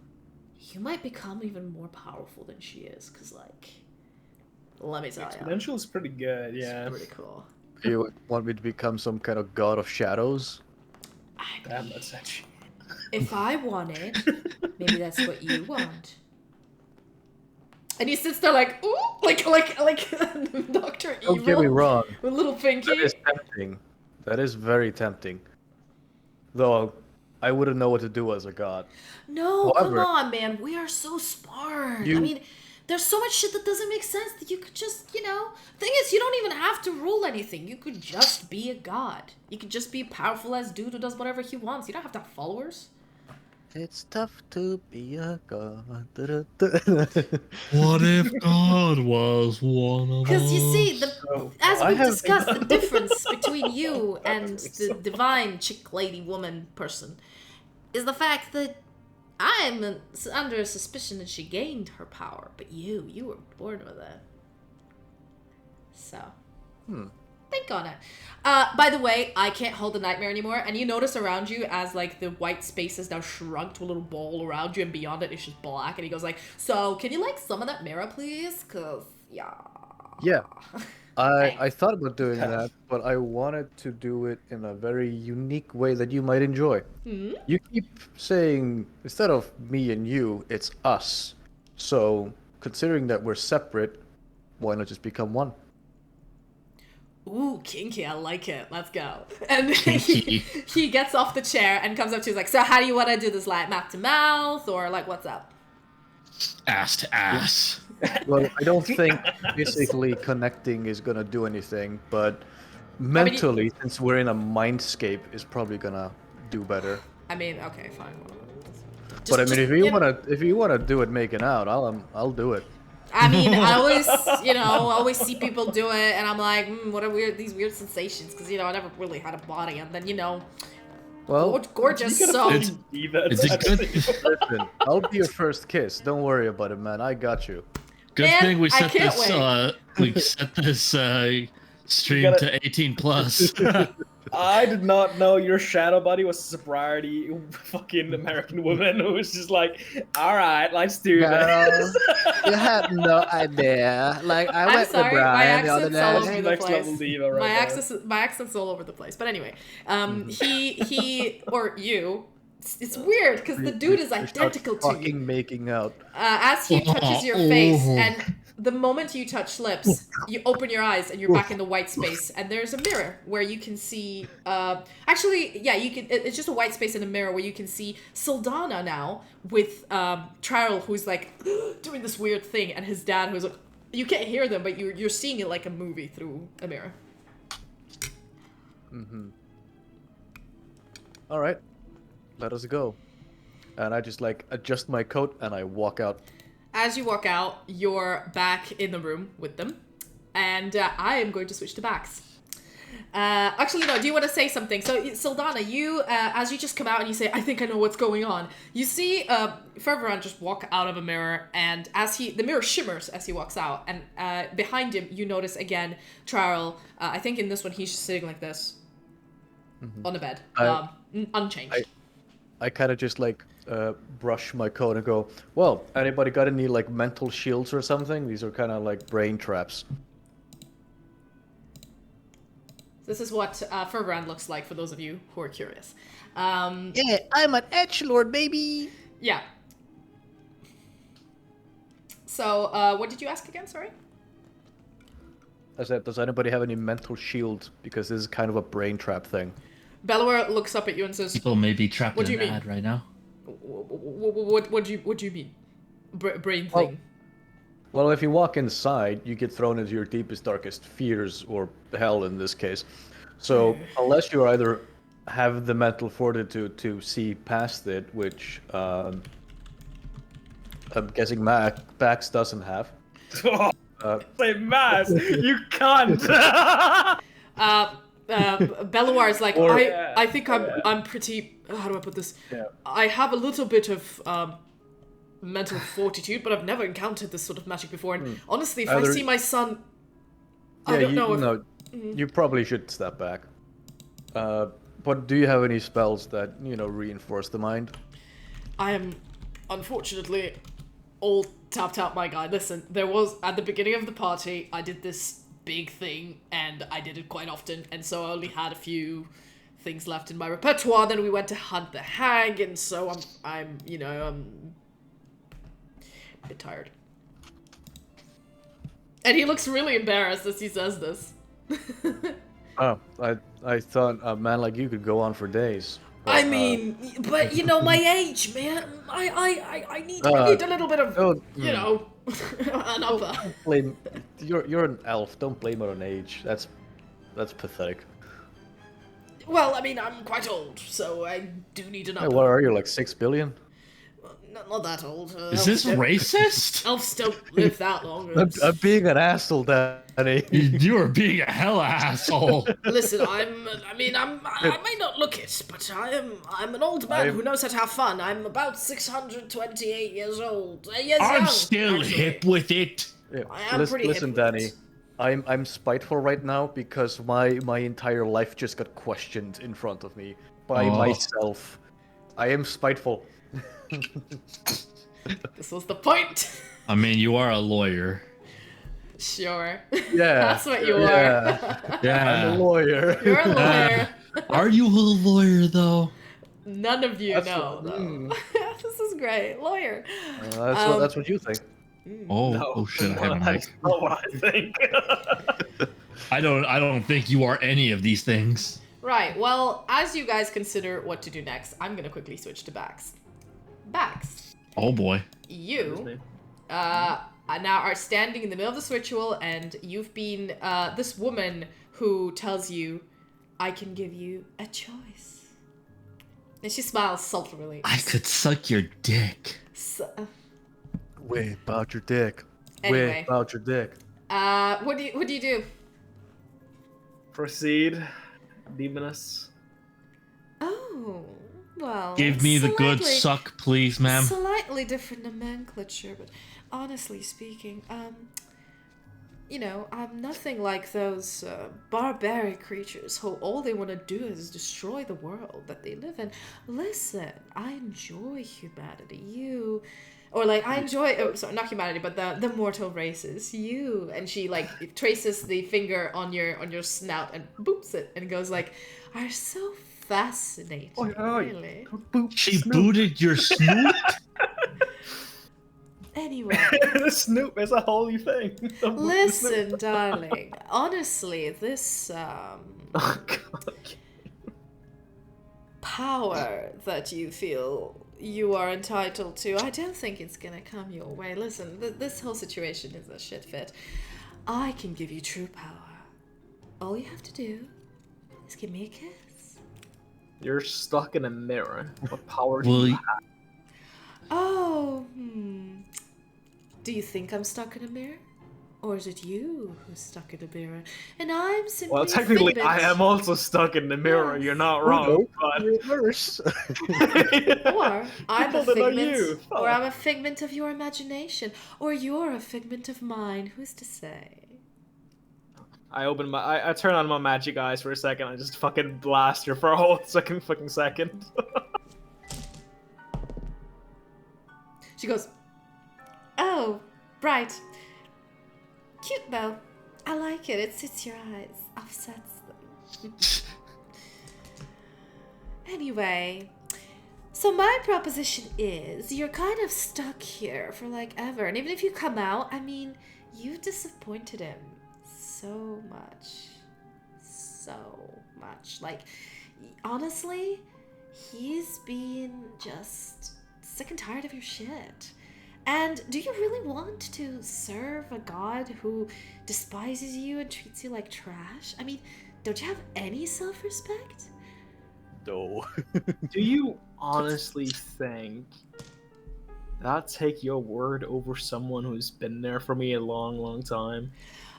you might become even more powerful than she is, because, like, let me tell you. Exponential is pretty good, yeah. It's pretty cool. You want me to become some kind of god of shadows? Damn, that's actually... If I wanted, maybe that's what you want. And he sits there like, ooh, like Dr. Evil. Don't get me wrong. With little Pinky. That is tempting. That is very tempting. Though, I wouldn't know what to do as a god. No, However, come on, man. We are so smart. I mean, there's so much shit that doesn't make sense that you could just, you know... Thing is, you don't even have to rule anything. You could just be a god. You could just be a powerful ass dude who does whatever he wants. You don't have to have followers. It's tough to be a god. What if God was one of us? Because you see, as we've discussed, the difference between you and the divine chick, lady, woman person is the fact that I'm under suspicion that she gained her power, but you were born with it. So, think on it. By the way, I can't hold the nightmare anymore, and you notice around you as, like, the white space is now shrunk to a little bowl around you, and beyond it it's just black, and he goes like, so, can you, like, summon that mirror, please? Because, yeah. Yeah. I thought about doing that, but I wanted to do it in a very unique way that you might enjoy. Mm-hmm. You keep saying, instead of me and you, it's us. So, considering that we're separate, why not just become one? Ooh, kinky, I like it. Let's go. And he gets off the chair and comes up to you like, so how do you want to do this? Like, mouth to mouth? Or, like, what's up? Ass to ass. Well, I don't think physically connecting is going to do anything, but mentally, since we're in a mindscape, is probably going to do better. I mean, okay, fine. But I mean, if you want to do it making out, I'll do it. I mean, I always see people do it, and I'm like, what are these weird sensations? Because, you know, I never really had a body, and then, you know, well, gorgeous, so... It's a good... Listen, I'll be your first kiss. Don't worry about it, man. I got you. Good thing we set this stream to 18 plus. I did not know your shadow body was a sobriety fucking American woman who was just like, all right, let's do this. You had no idea. Like, I went to Brian the other day. My accent's all over the place. But anyway, he or you, it's weird because the dude is identical to you. Fucking making out. As he touches your face, and the moment you touch lips, you open your eyes and you're back in the white space, and there's a mirror where you can see. Actually, yeah, you can. It's just a white space in a mirror where you can see Sylfania now with Traril, who's like doing this weird thing, and his dad, who's like, you can't hear them, but you're seeing it like a movie through a mirror. All right, let us go. And I just like adjust my coat and I walk out. As you walk out, you're back in the room with them, and I am going to switch to Bax. Actually, no, do you want to say something? So, Sylfania, you, as you just come out and you say, I think I know what's going on, you see Ferveran just walk out of a mirror, and as the mirror shimmers as he walks out, and behind him, you notice again, Traril, I think in this one, he's just sitting like this, on the bed, unchanged. I kind of just like brush my coat and go, well, anybody got any like mental shields or something? These are kind of like brain traps. This is what Furbrand looks like for those of you who are curious. Yeah, I'm an edgelord, baby. Yeah. So, what did you ask again? Sorry. I said, does anybody have any mental shield? Because this is kind of a brain trap thing. Bellower looks up at you and says, People may be trapped What do in you an mean? ad right now. What do you mean? Brain Well, thing. Well, if you walk inside, you get thrown into your deepest, darkest fears, or hell in this case. So, unless you either have the mental fortitude to see past it, which I'm guessing Bax doesn't have. Say mass, you can't. Bellower is like, Or- I think I'm pretty. How do I put this? Yeah. I have a little bit of mental fortitude, but I've never encountered this sort of magic before. And honestly, if I Either- see my son, I Yeah, don't know if no, you probably should step back. But do you have any spells that, reinforce the mind? I am, unfortunately, all tapped out, my guy. Listen, there was, at the beginning of the party, I did this big thing, and I did it quite often, and so I only had a few things left in my repertoire. Then we went to hunt the hag, and so I'm a bit tired. And he looks really embarrassed as he says this. Oh, I thought a man like you could go on for days. I mean, but my age, man. I need a little bit of, an upper. Blame, you're an elf. Don't blame it on age. That's pathetic. Well, I mean, I'm quite old, so I do need an Hey, upper. what are you, like 6 billion? Not that old. Is this racist? Elves don't live that long. I'm being an asshole, Danny. You are being a hella asshole. Listen, I may not look it, but I'm an old man who knows how to have fun. I'm about 628 years old. Years I'm young, still actually. hip with it. Yeah. I am pretty Listen, hip with Danny. it. I'm spiteful right now because my entire life just got questioned in front of me by myself. I am spiteful. This was the point. I mean, you are a lawyer. Sure. Yeah. That's what you yeah. are. I'm a Yeah. lawyer. You're a lawyer. Are you a lawyer though? None of you That's know, what- though. This is great. Lawyer. That's what you think. Oh shit! I have a mic. That's not what I think. I don't think you are any of these things. Right, well, as you guys consider what to do next, I'm gonna quickly switch to Bax. Bax, Oh boy. you now are standing in the middle of this ritual, and you've been this woman who tells you, I can give you a choice. And she smiles sultrily. I could suck your dick. So, Way about your dick. Anyway. Way about your dick. what do you do? Proceed, Demoness. Oh, well. Give me the good slightly- suck, please, ma'am. Slightly different nomenclature, but honestly speaking, I'm nothing like those barbaric creatures who all they want to do is destroy the world that they live in. Listen, I enjoy humanity. I enjoy, sorry, not humanity, but the mortal races. You, and she traces the finger on your snout and boops it and goes like, are so fascinating, really. She booted your snoot? Anyway. The Snoop is a holy thing. Listen, darling. Honestly, this Oh, God. power that you feel you are entitled to, I don't think it's gonna come your way. Listen, this whole situation is a shit fit. I can give you true power. All you have to do is give me a kiss. You're stuck in a mirror. What power do Will you you, have? Oh, Do you think I'm stuck in a mirror? Or is it you who's stuck in a mirror? And I'm simply Well, a technically, figment. I am also stuck in the mirror. You're not wrong, no, but reverse. Or I'm People a that are figment, you. or I'm a figment of your imagination, or you're a figment of mine. Who's to say? I turn on my magic eyes for a second. I just fucking blast her for a whole fucking second. She goes, "Oh, right. Cute though. I like it. It suits your eyes. Offsets them." Anyway, so my proposition is you're kind of stuck here for like ever. And even if you come out, I mean, you disappointed him so much. So much. Like, honestly, he's been just sick and tired of your shit. And do you really want to serve a god who despises you and treats you like trash? I mean, don't you have any self-respect? No. Do you honestly think that I'll take your word over someone who's been there for me a long, long time?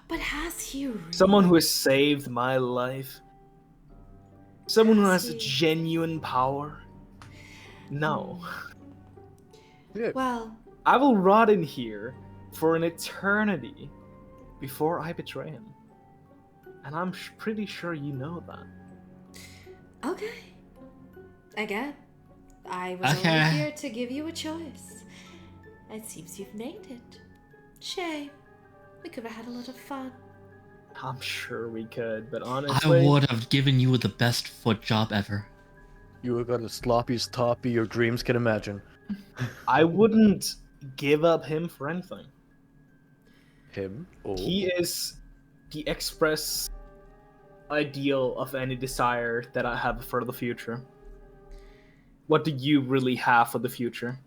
But has he really? Someone who has saved my life? Someone who has a he? genuine power? No. Yeah. Well, I will rot in here for an eternity before I betray him. And I'm pretty sure you know that. okay. Again, I was only here to give you a choice. It seems you've made it. Shame. We could have had a lot of fun. I'm sure we could, but I honestly... would have given you the best foot job ever. You have got the sloppiest toppy your dreams can imagine. I wouldn't give up him for anything. Him? Oh. He is the express ideal of any desire that I have for the future. What do you really have for the future?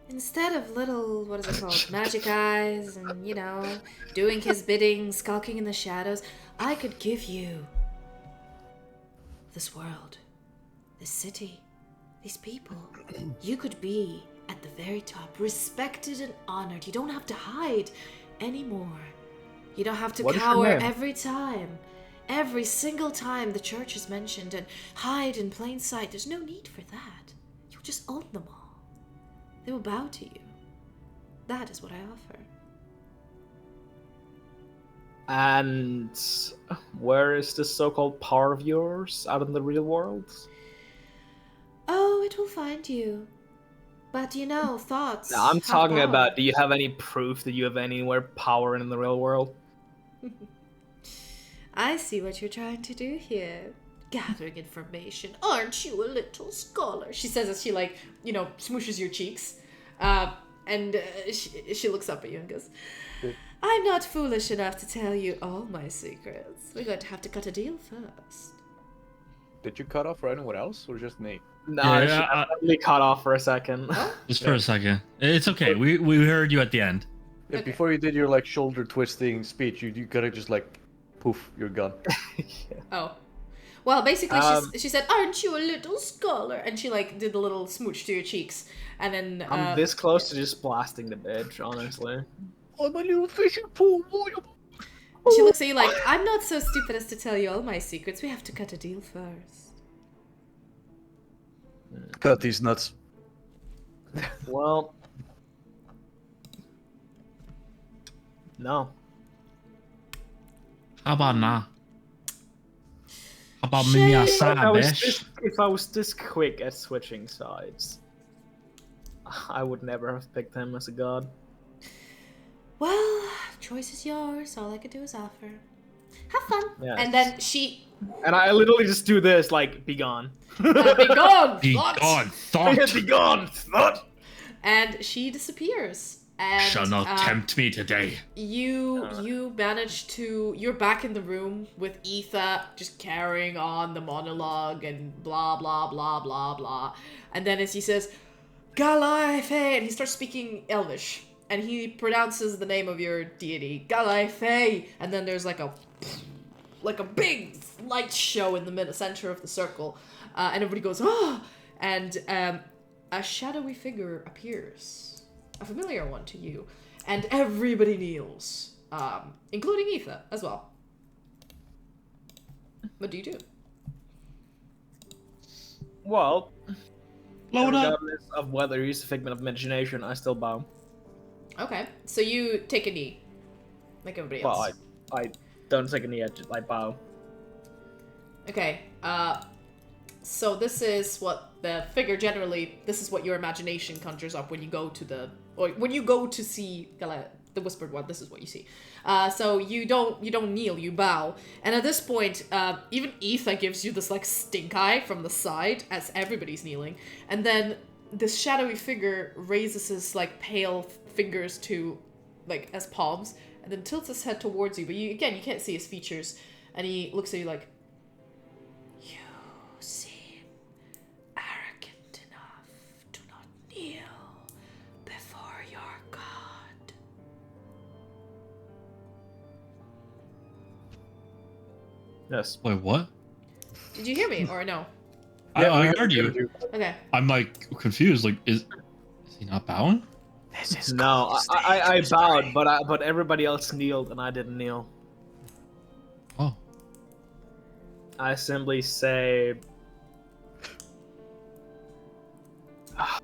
Instead of little, what is it called, magic eyes and, you know, doing his bidding, skulking in the shadows, I could give you this world, this city, these people. You could be at the very top, respected and honored. You don't have to hide anymore. You don't have to What is your cower name? every time. Every single time the church is mentioned and hide in plain sight. There's no need for that. You just own them all. They will bow to you. That is what I offer. And where is this so-called power of yours out in the real world? Oh, it will find you. But you know, thoughts. I'm have talking power. about, do you have any proof that you have anywhere power in the real world? I see what you're trying to do here. Gathering information. Aren't you a little scholar? She says as she, like, you know, smooshes your cheeks. She looks up at you and goes, I'm not foolish enough to tell you all my secrets. We're going to have to cut a deal first. Did you cut off for anyone else or just me? No, Yeah, I only cut off for a second. Just for a second. It's okay. We heard you at the end. Yeah, Okay. before you did your like shoulder twisting speech, you gotta just like poof, you're gone. Oh. Well, basically, she said, aren't you a little scholar? And she, like, did the little smooch to your cheeks. And then... I'm this close to just blasting the bitch, honestly. I'm a little fishing pool. She looks at you like, I'm not so stupid as to tell you all my secrets. We have to cut a deal first. Cut these nuts. Well... No. How about nah? How about Shame. me If I, aside, was bitch? if I was this quick at switching sides, I would never have picked him as a god. Well, choice is yours. All I could do is offer. Have fun. Yes. And then she... And I literally just do this, like, be gone. be gone! Be thought! gone, thought! Be gone, thought! And she disappears. And Shall not tempt me today. you manage to... You're back in the room with Etha just carrying on the monologue and blah, blah, blah, blah, blah. And then as he says, Galaife, and he starts speaking Elvish. And he pronounces the name of your deity, Galaife. And then there's like a big light show in the center of the circle. And everybody goes, oh! And a shadowy figure appears. A familiar one to you. And everybody kneels. Including Etha as well. What do you do? Well, Load up. regardless of whether he's a figment of imagination, I still bow. Okay, so you take a knee. Like everybody else. Well, I don't take a knee, I bow. Okay, So this is what the figure generally. This is what your imagination conjures up when you go to when you go to see the whispered one. This is what you see. So you don't kneel, you bow. And at this point, even Etha gives you this like stink eye from the side as everybody's kneeling. And then this shadowy figure raises his like pale fingers to like as palms, and then tilts his head towards you. But you can't see his features. And he looks at you like, you seem arrogant enough to not kneel before your god. Yes. Wait, what? Did you hear me or no? I heard you. Okay. I'm like confused. Like, is he not bowing? No, I bowed, but everybody else kneeled and I didn't kneel. Oh. I simply say, I'm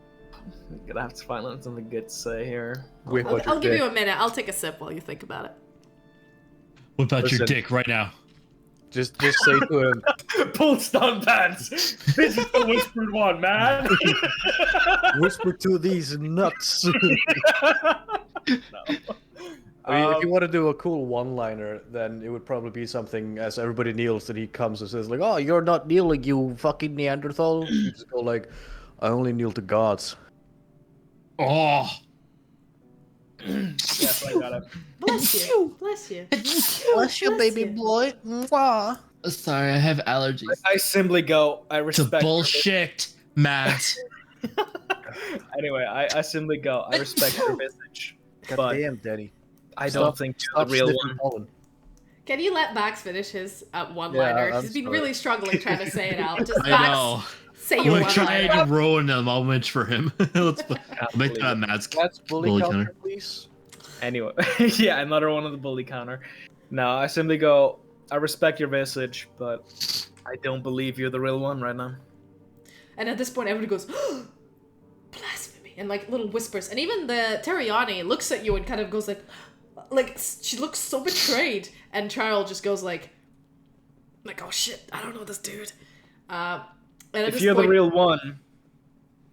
gonna have to find something good to say here. I'll give you a minute. I'll take a sip while you think about it. Whip out your Listen. dick right now. Just say to him, Pull stun pants. This is the whispered one, man. whisper to these nuts. No. I mean, if you want to do a cool one-liner, then it would probably be something as everybody kneels that he comes and says like, "Oh, you're not kneeling, you fucking Neanderthal." You just go like, "I only kneel to gods." Oh. Yes, I got it. Bless you. Bless you. Bless you, baby boy. Mwah. Sorry, I have allergies. I simply go, I To respect. bullshit, Matt. Anyway, I simply go, I respect your visage, God but damn, Daddy. I don't think you're the real one. Can you let Max finish his one-liner? I'm He's been sorry. really struggling trying to say it out. Just I Max, know. say your We're trying one-liner. to ruin a moment for him. Let's make that Matt's That's bully bully counter, counter. please. Anyway, yeah, another one of the bully counter. No, I simply go, I respect your visage, but I don't believe you're the real one right now. And at this point, everybody goes, blasphemy, and like little whispers. And even the Teriani looks at you and kind of goes like she looks so betrayed. And Traril just goes like, oh shit, I don't know this dude. And at If this you're point, the real one,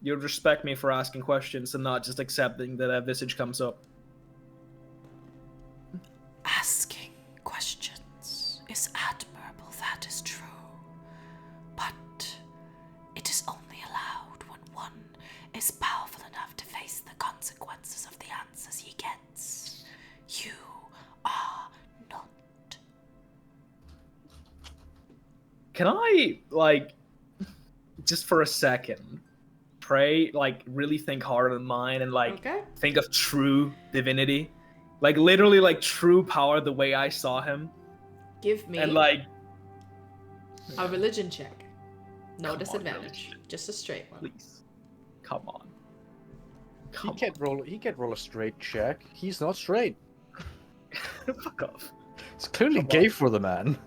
you'd respect me for asking questions and not just accepting that a visage comes up. asking questions is admirable, that is true. But it is only allowed when one is powerful enough to face the consequences of the answers he gets. You are not. Can I, like, just for a second, pray, like, really think harder than mine and, like, Okay. think of true divinity? Like, literally, like, true power the way I saw him. Give me And, like, a religion check. No Come on, disadvantage. religion. Just a straight one. please. Come on. He Come can't roll a straight check. He's not straight. on. Fuck off. It's clearly Come gay for the man.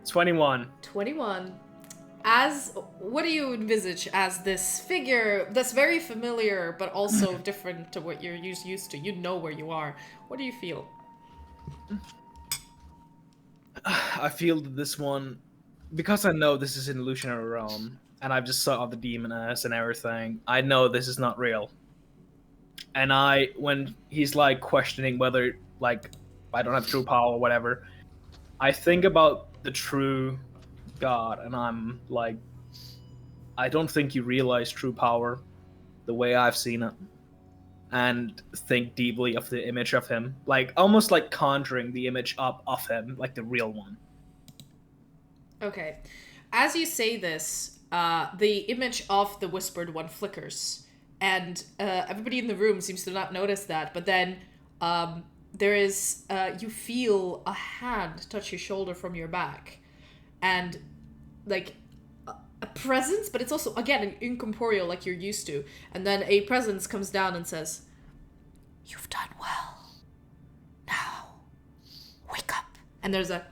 21. 21. What do you envisage as this figure that's very familiar but also different to what you're used to? You know where you are. What do you feel? I feel that this one, because I know this is an illusionary realm, and I've just saw the demoness and everything, I know this is not real. And when he's like questioning whether, like, I don't have true power or whatever, I think about the true God, and I'm like, I don't think you realize true power the way I've seen it. And think deeply of the image of him. Like, almost like conjuring the image up of him, like the real one. Okay. As you say this, the image of the whispered one flickers. And everybody in the room seems to not notice that. But then there is, you feel a hand touch your shoulder from your back. And, like, a presence, but it's also, again, an incorporeal like you're used to. And then a presence comes down and says, "You've done well. Now, wake up." And there's a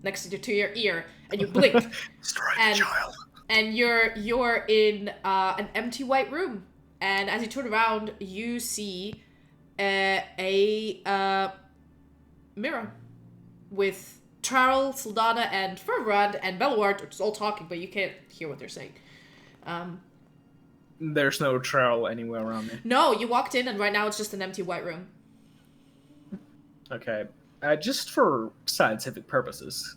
next to your ear, and you blink. And you're in an empty white room. And as you turn around, you see a mirror with Traril, Sylfania, and Fervrand, and Belwart are just all talking, but you can't hear what they're saying. There's no trail anywhere around me. No, you walked in, and right now it's just an empty white room. Okay. Just for scientific purposes,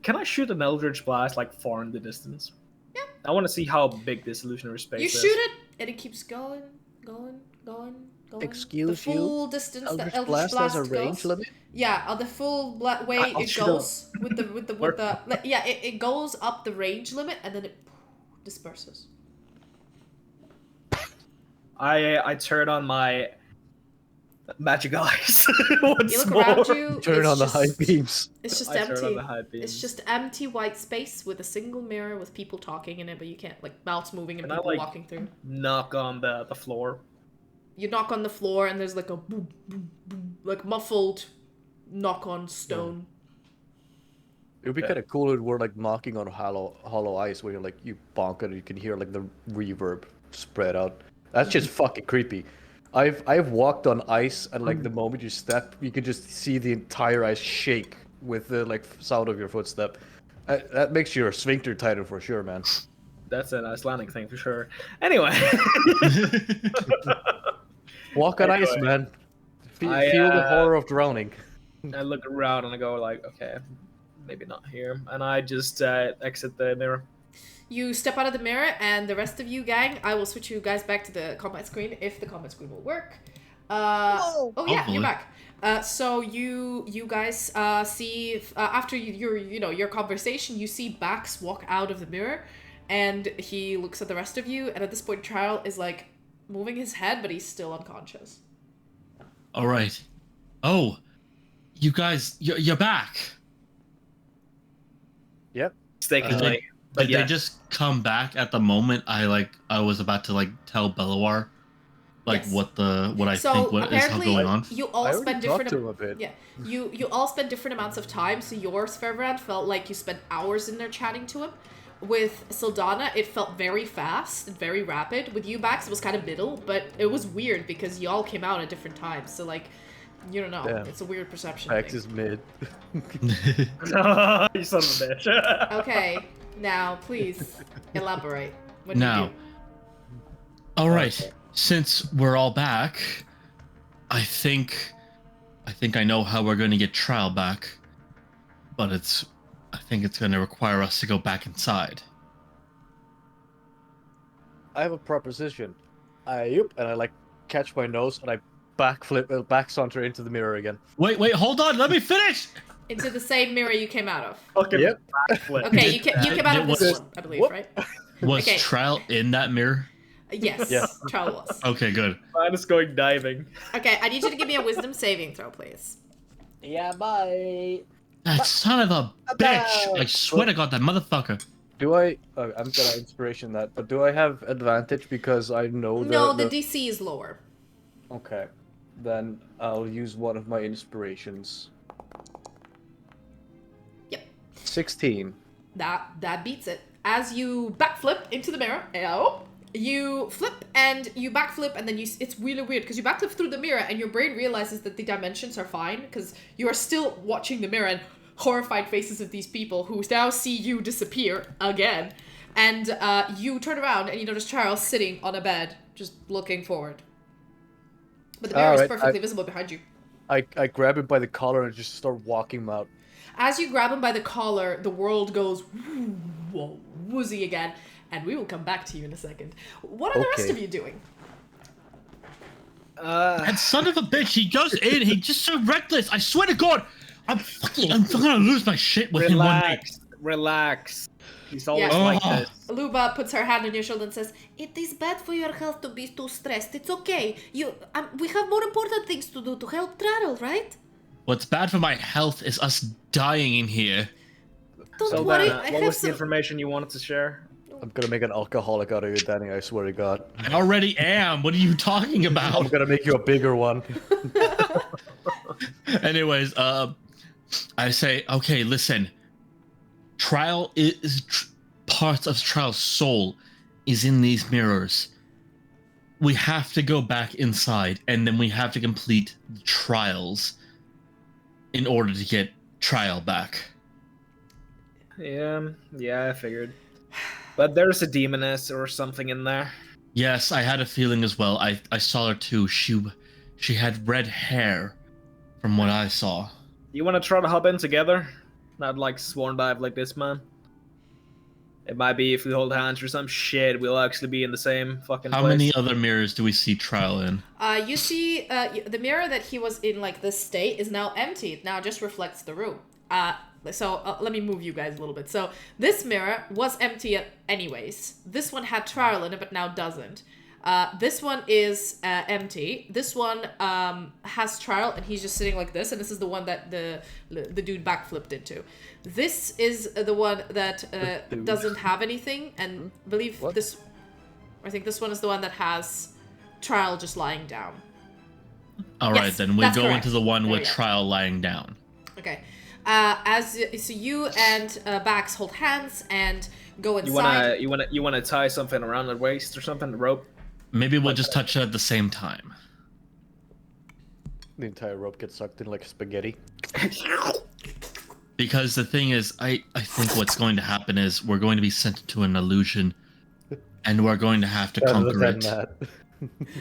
can I shoot an Eldritch Blast like far in the distance? Yeah. I want to see how big this illusionary space You is. shoot it, and it keeps going. Excuse the full you? distance Eldritch that Eldritch Blast has a goes. range limit? Yeah, on the full way I'll it shoot goes with the yeah, it goes up the range limit and then it disperses. I turn on my magic eyes. Once You look more. around you. Turn it's on the just- high beams. It's just I turn on empty. the high beams. It's just empty white space with a single mirror with people talking in it, but you can't like mouths moving and Can I, people like- walking through. knock on the floor. You knock on the floor and there's like a boom, boom, boom, like muffled knock on stone. It would be Okay. kind of cool if we're like knocking on hollow ice, where you're like you bonk it, and you can hear like the reverb spread out. That's just fucking creepy. I've walked on ice, and like the moment you step, you can just see the entire ice shake with the like sound of your footstep. That makes your sphincter tighter for sure, man. That's an Icelandic thing for sure. Anyway. Walk on ice, Anyway, man. Feel I, the horror of drowning. I look around and I go like, okay, maybe not here. And I just exit the mirror. You step out of the mirror, and the rest of you, gang, I will switch you guys back to the combat screen if the combat screen will work. Oh yeah, Hopefully. you're back. So you guys see after your conversation, you see Bax walk out of the mirror, and he looks at the rest of you, and at this point, Traril is like moving his head, but he's still unconscious. All right. Oh, you guys, you're back. Yep. Mistakenly. But Did yeah. they just come back at the moment I was about to like tell Belawar like Yes. what I So think what is apparently, going on? you I all already spend talked different. to him a bit. Yeah, you all spend different amounts of time. So yours, Fervrand, felt like you spent hours in there chatting to him. With Sylfania, it felt very fast and very rapid. With you, Bax, it was kind of middle, but it was weird because y'all came out at different times. So like, you don't know. Damn. It's a weird perception Max thing. is mid. You son of a bitch. Okay, now please elaborate. What do Now, you do? all right. Since we're all back, I think I know how we're going to get Trial back, but I think it's going to require us to go back inside. I have a proposition. And I like catch my nose and I backflip, back saunter into the mirror again. Wait, hold on. Let me finish. Into the same mirror you came out of. Fucking Yep. backflip. Okay, you came out of What's- this one, I believe, Whoop. right? Was Okay. Trial in that mirror? Yes, Yes. Trial was. Okay, good. I'm just going diving. Okay, I need you to give me a wisdom saving throw, please. Yeah, bye. That son of a bitch! I swear to God, that motherfucker. Do I? I'm gonna inspiration that, but do I have advantage because I know No, the DC is lower. Okay, then I'll use one of my inspirations. Yep. 16. That beats it. As you backflip into the mirror, you flip and you backflip, and then it's really weird because you backflip through the mirror and your brain realizes that the dimensions are fine because you are still watching the mirror and horrified faces of these people who now see you disappear again. And you turn around and you notice Charles sitting on a bed, just looking forward. But the mirror is Alright, perfectly visible behind you. I grab him by the collar and just start walking him out. As you grab him by the collar, the world goes woozy again, and we will come back to you in a second. What are the rest Okay. of you doing? That son of a bitch, he goes in, he's just so reckless. I swear to God, I'm gonna lose my shit with him one day. Relax. He's always Yeah. like Oh. this. Luba puts her hand on your shoulder and says, "It is bad for your health to be too stressed. It's okay. We have more important things to do to help Traril, right? What's bad for my health is us dying in here. Don't So worry. then, I what have was the some." information you wanted to share? I'm gonna make an alcoholic out of you, Danny, I swear to God. I already am. What are you talking I'm about? gonna make you a bigger one. Anyways, I say, okay, listen. Trial parts of Trial's soul is in these mirrors. We have to go back inside, and then we have to complete the trials in order to get Trial back. Yeah, I figured. But there's a demoness or something in there. Yes, I had a feeling as well. I saw her too. She had red hair, from what I saw. You want to try to hop in together? Not like sworn dive like this, man. It might be if we hold hands or some shit, we'll actually be in the same fucking How place. many other mirrors do we see Trial in? You see, the mirror that he was in, like, this state is now empty. It now just reflects the room. So let me move you guys a little bit. So this mirror was empty anyways. This one had Traril in it, but now doesn't. This one is empty. This one has Traril, and he's just sitting like this. And this is the one that the dude backflipped into. This is the one that doesn't have anything, and believe What? this. I think this one is the one that has Traril just lying down. All Yes, right, then we that's go correct. into the one There with we go. Trial lying down. Okay. So you and Bax hold hands and go You inside. wanna tie something around the waist or something, the rope? Maybe we'll just touch it at the same time. The entire rope gets sucked in like spaghetti. Because the thing is, I think what's going to happen is we're going to be sent to an illusion, and we're going to have to conquer it.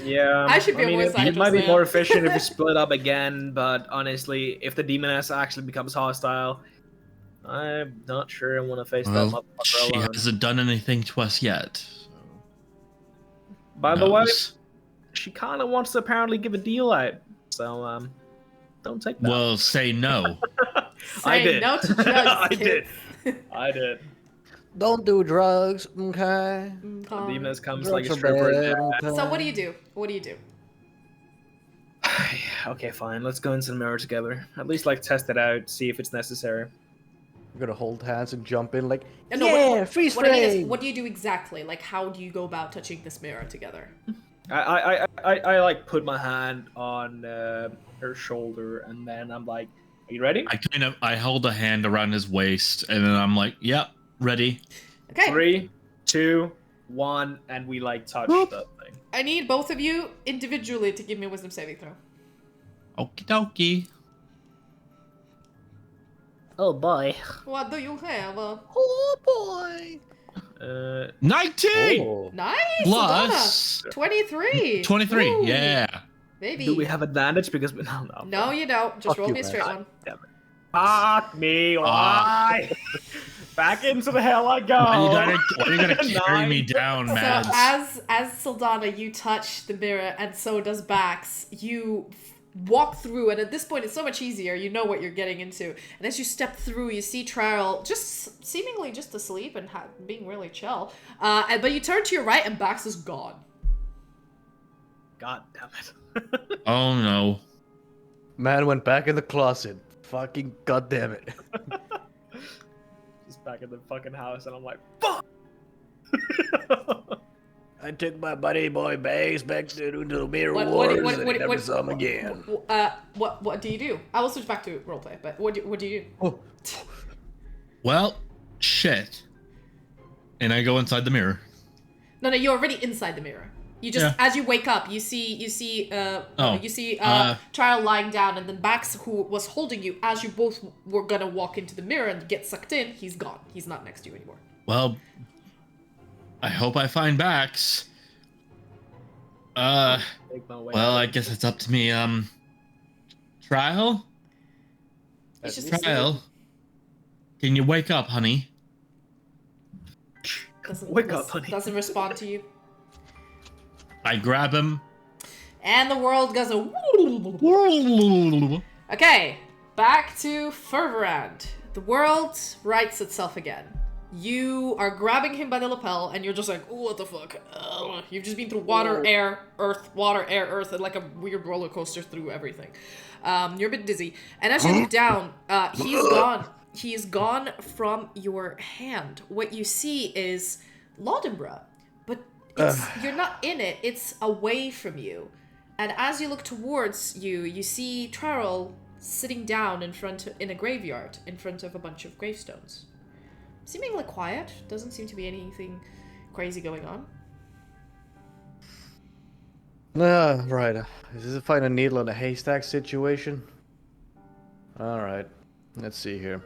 Yeah, I should be more it psyched might be now. more efficient if we split up again, but honestly, if the demoness actually becomes hostile, I'm not sure I want to face that Well, motherfucker she alone. hasn't done anything to us yet. By the way, Knows. she kind of wants to apparently give a deal out, so don't take that. Well, say no. I Say did. no to drugs, I kid. I did. Don't do drugs, okay? The demoness comes Drugs like a are stripper. bad, okay? So what do you do? What do you do? Okay, fine. Let's go into the mirror together. At least like test it out, see if it's necessary. We're gonna hold hands and jump in like, No, yeah, freeze what I mean is, frame! what do you do exactly? Like, how do you go about touching this mirror together? I like put my hand on her shoulder, and then I'm like, "Are you ready?" I hold a hand around his waist, and then I'm like, "Yep, ready." Okay. 3, 2, 1, and we like touch Boop. the thing. I need both of you individually to give me a wisdom saving throw. Okie dokie. Oh boy. What do you have? Oh boy. 19 Oh. Nice! plus Saldana. 23! 23. Woo. Yeah. Baby. Do we have advantage because we no. No, you don't. Just Fuck roll you, me a man. straight one. Damn it. Fuck me! Why? Back into the hell I go. Why you gotta carry me 9. down, So Mads? as Saldana, you touch the mirror, and so does Bax. You walk through, and at this point, it's so much easier. You know what you're getting into. And as you step through, you see Traril just seemingly just asleep and being really chill. But you turn to your right, and Bax is gone. God damn it. Oh no. Man went back in the closet. Fucking goddamn it. Just back in the fucking house, and I'm like, fuck. I took my buddy boy Bags back to the mirror What wars and never saw him again. What do you do? I will switch back to roleplay, but what do you do? Well, shit. And I go inside the mirror. No, you're already inside the mirror. You just, Yeah. as you wake up, you see Traril lying down, and then Bax, who was holding you, as you both were gonna walk into the mirror and get sucked in, he's gone. He's not next to you anymore. Well, I hope I find Bax. Well, I guess it's up to me. Trial? He's just Trial? Can you wake up, honey? Wake up, honey. Doesn't respond to you. I grab him. And the world goes Okay, back to Fervorand. The world rights itself again. You are grabbing him by the lapel, and you're just like, oh, what the fuck? Ugh. You've just been through water, air, earth, and like a weird roller coaster through everything. You're a bit dizzy. And as you look down, he's gone. He is gone from your hand. What you see is Laudenbra, but you're not in it. It's away from you. And as you look towards you, you see Traril sitting down in a graveyard in front of a bunch of gravestones. Seemingly quiet. Doesn't seem to be anything crazy going on. Right. Is this a find a needle in a haystack situation? Alright. Let's see here.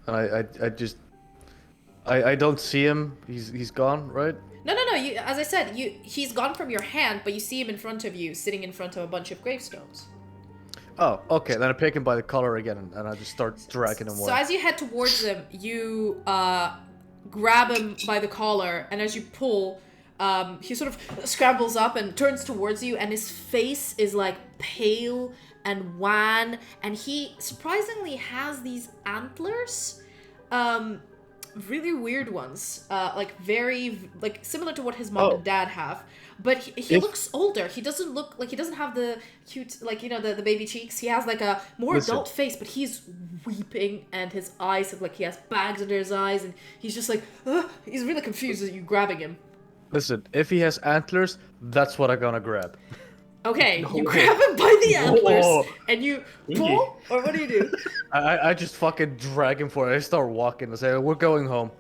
And I don't see him. He's gone, right? No. As I said, he's gone from your hand, but you see him in front of you, sitting in front of a bunch of gravestones. Oh, okay. Then I pick him by the collar again, and I just start dragging him away. So as you head towards him, you grab him by the collar, and as you pull, he sort of scrambles up and turns towards you, and his face is like pale and wan, and he surprisingly has these antlers, really weird ones, like very like similar to what his mom and dad have, but he looks older. He doesn't look like, he doesn't have the cute, like, you know, the baby cheeks. He has like a more adult face, but he's weeping, and his eyes have like, he has bags under his eyes, and he's just like, he's really confused as you grabbing him. Listen, if he has antlers, that's what I'm gonna grab. Okay, you grab him by the antlers, and you pull, or what do you do? I just fucking drag him for it. I start walking and say, we're going home.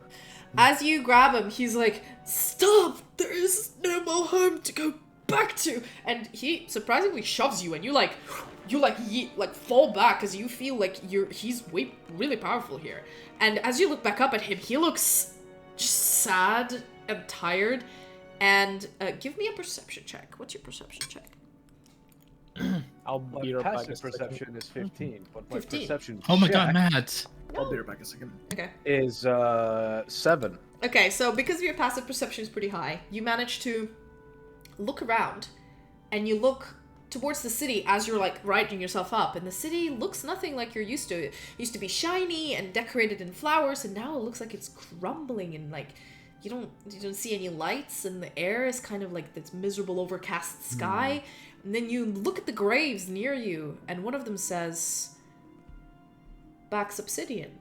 As you grab him, he's like, stop! There is no more home to go back to! And he surprisingly shoves you, and you fall back, because you feel like he's really powerful here. And as you look back up at him, he looks just sad and tired. And give me a perception check. What's your perception check? I'll be My right back. passive perception is 15, but my 15. perception Oh my god, check Matt. I'll be right back a second. Okay. is 7. Okay, so because your passive perception is pretty high, you manage to look around, and you look towards the city as you're like righting yourself up, and the city looks nothing like you're used to. It used to be shiny and decorated in flowers, and now it looks like it's crumbling, and like you don't see any lights, and the air is kind of like this miserable overcast sky. And then you look at the graves near you, and one of them says, Bax Obsidian.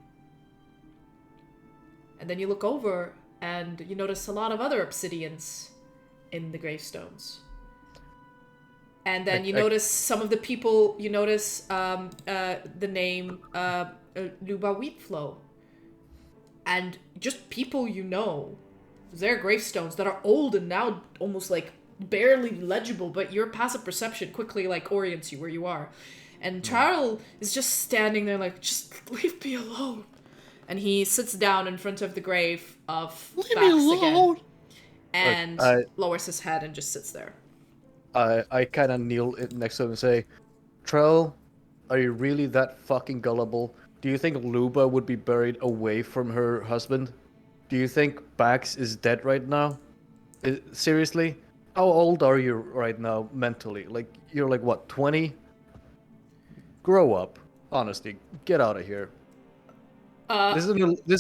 And then you look over, and you notice a lot of other obsidians in the gravestones. And then you notice some of the people, you notice the name Luba Wheatflow. And just people you know, their gravestones that are old and now almost like barely legible, but your passive perception quickly like orients you where you are. And Traril is just standing there like, just leave me alone. And he sits down in front of the grave of Bax again, and lowers his head and just sits there. I kind of kneel next to him and say, Trell, are you really that fucking gullible? Do you think Luba would be buried away from her husband? Do you think Bax is dead right now? Seriously? How old are you right now mentally? Like, you're like, what, 20? Grow up. Honestly, get out of here. This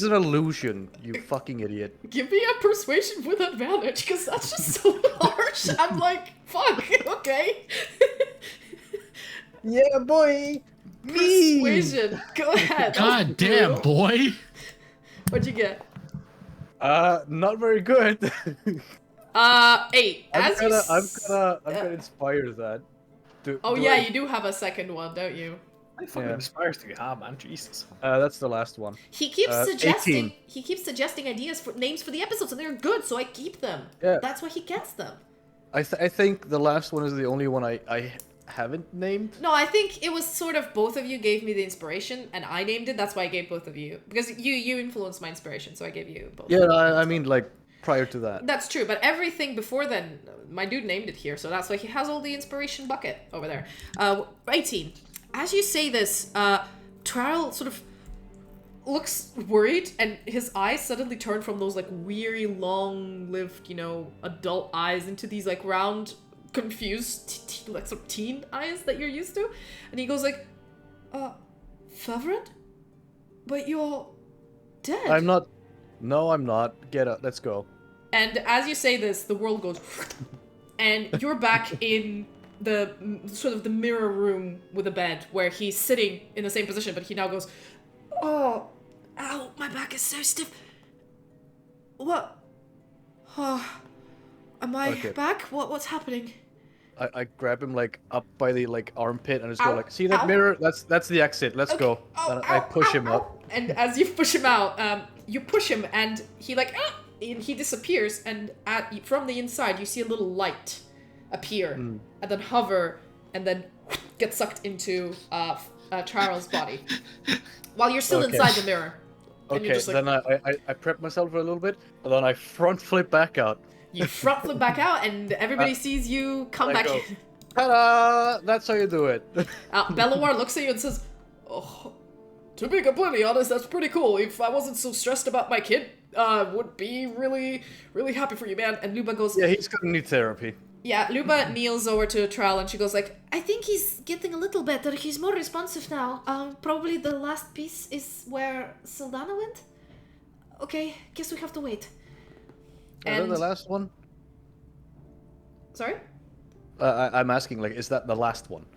is an illusion, you fucking idiot. Give me a persuasion with advantage, because that's just so harsh. I'm like, fuck, okay. Yeah, boy. Persuasion. Go ahead. God damn, boy. What'd you get? Not very good. 8. I'm gonna inspire that. Yeah, you do have a second one, don't you? How fucking inspires do you have, man? Jesus. That's the last one. He keeps suggesting 18. he keeps suggesting ideas for names for the episodes, and they're good, so I keep them. Yeah. That's why he gets them. I think the last one is the only one I haven't named. No, I think it was sort of both of you gave me the inspiration, and I named it. That's why I gave both of you, because you influenced my inspiration, so I gave you both. Yeah, I mean like prior to that. That's true, but everything before then, my dude named it here, so that's why he has all the inspiration bucket over there. 18. As you say this, Traril sort of looks worried, and his eyes suddenly turn from those like weary, long-lived, adult eyes into these like round, confused, like sort of teen eyes that you're used to, and he goes like, Fevrid? But you're dead. I'm not. No, I'm not. Get up. Let's go. And as you say this, the world goes, and you're back in the sort of the mirror room with a bed where he's sitting in the same position, but he now goes, oh, ow, my back is so stiff. What? Oh, am I back? What's happening? I grab him like up by the like armpit and just Ow, go like, see that ow. mirror? That's the exit. Let's go. Ow, And I ow, push ow, him ow. up. And as you push him out, you push him, and he like, and he disappears, and from the inside you see a little light appear, and then hover, and then get sucked into Traril's body. While you're still inside the mirror. And Okay, you're just like, then I prep myself for a little bit, and then I front flip back out. you front flip back out, and everybody sees you come and I back go, in. Ta-da! That's how you do it. Belawar looks at you and says, oh, to be completely honest, that's pretty cool. If I wasn't so stressed about my kid, would be really, really happy for you, man. And Luba goes, Yeah, he's gonna need therapy. yeah, Luba kneels over to Traril and she goes like, I think he's getting a little better. He's more responsive now. Probably the last piece is where Sylfania went? Okay, guess we have to wait. Is that the last one? Sorry? I'm asking, like, is that the last one?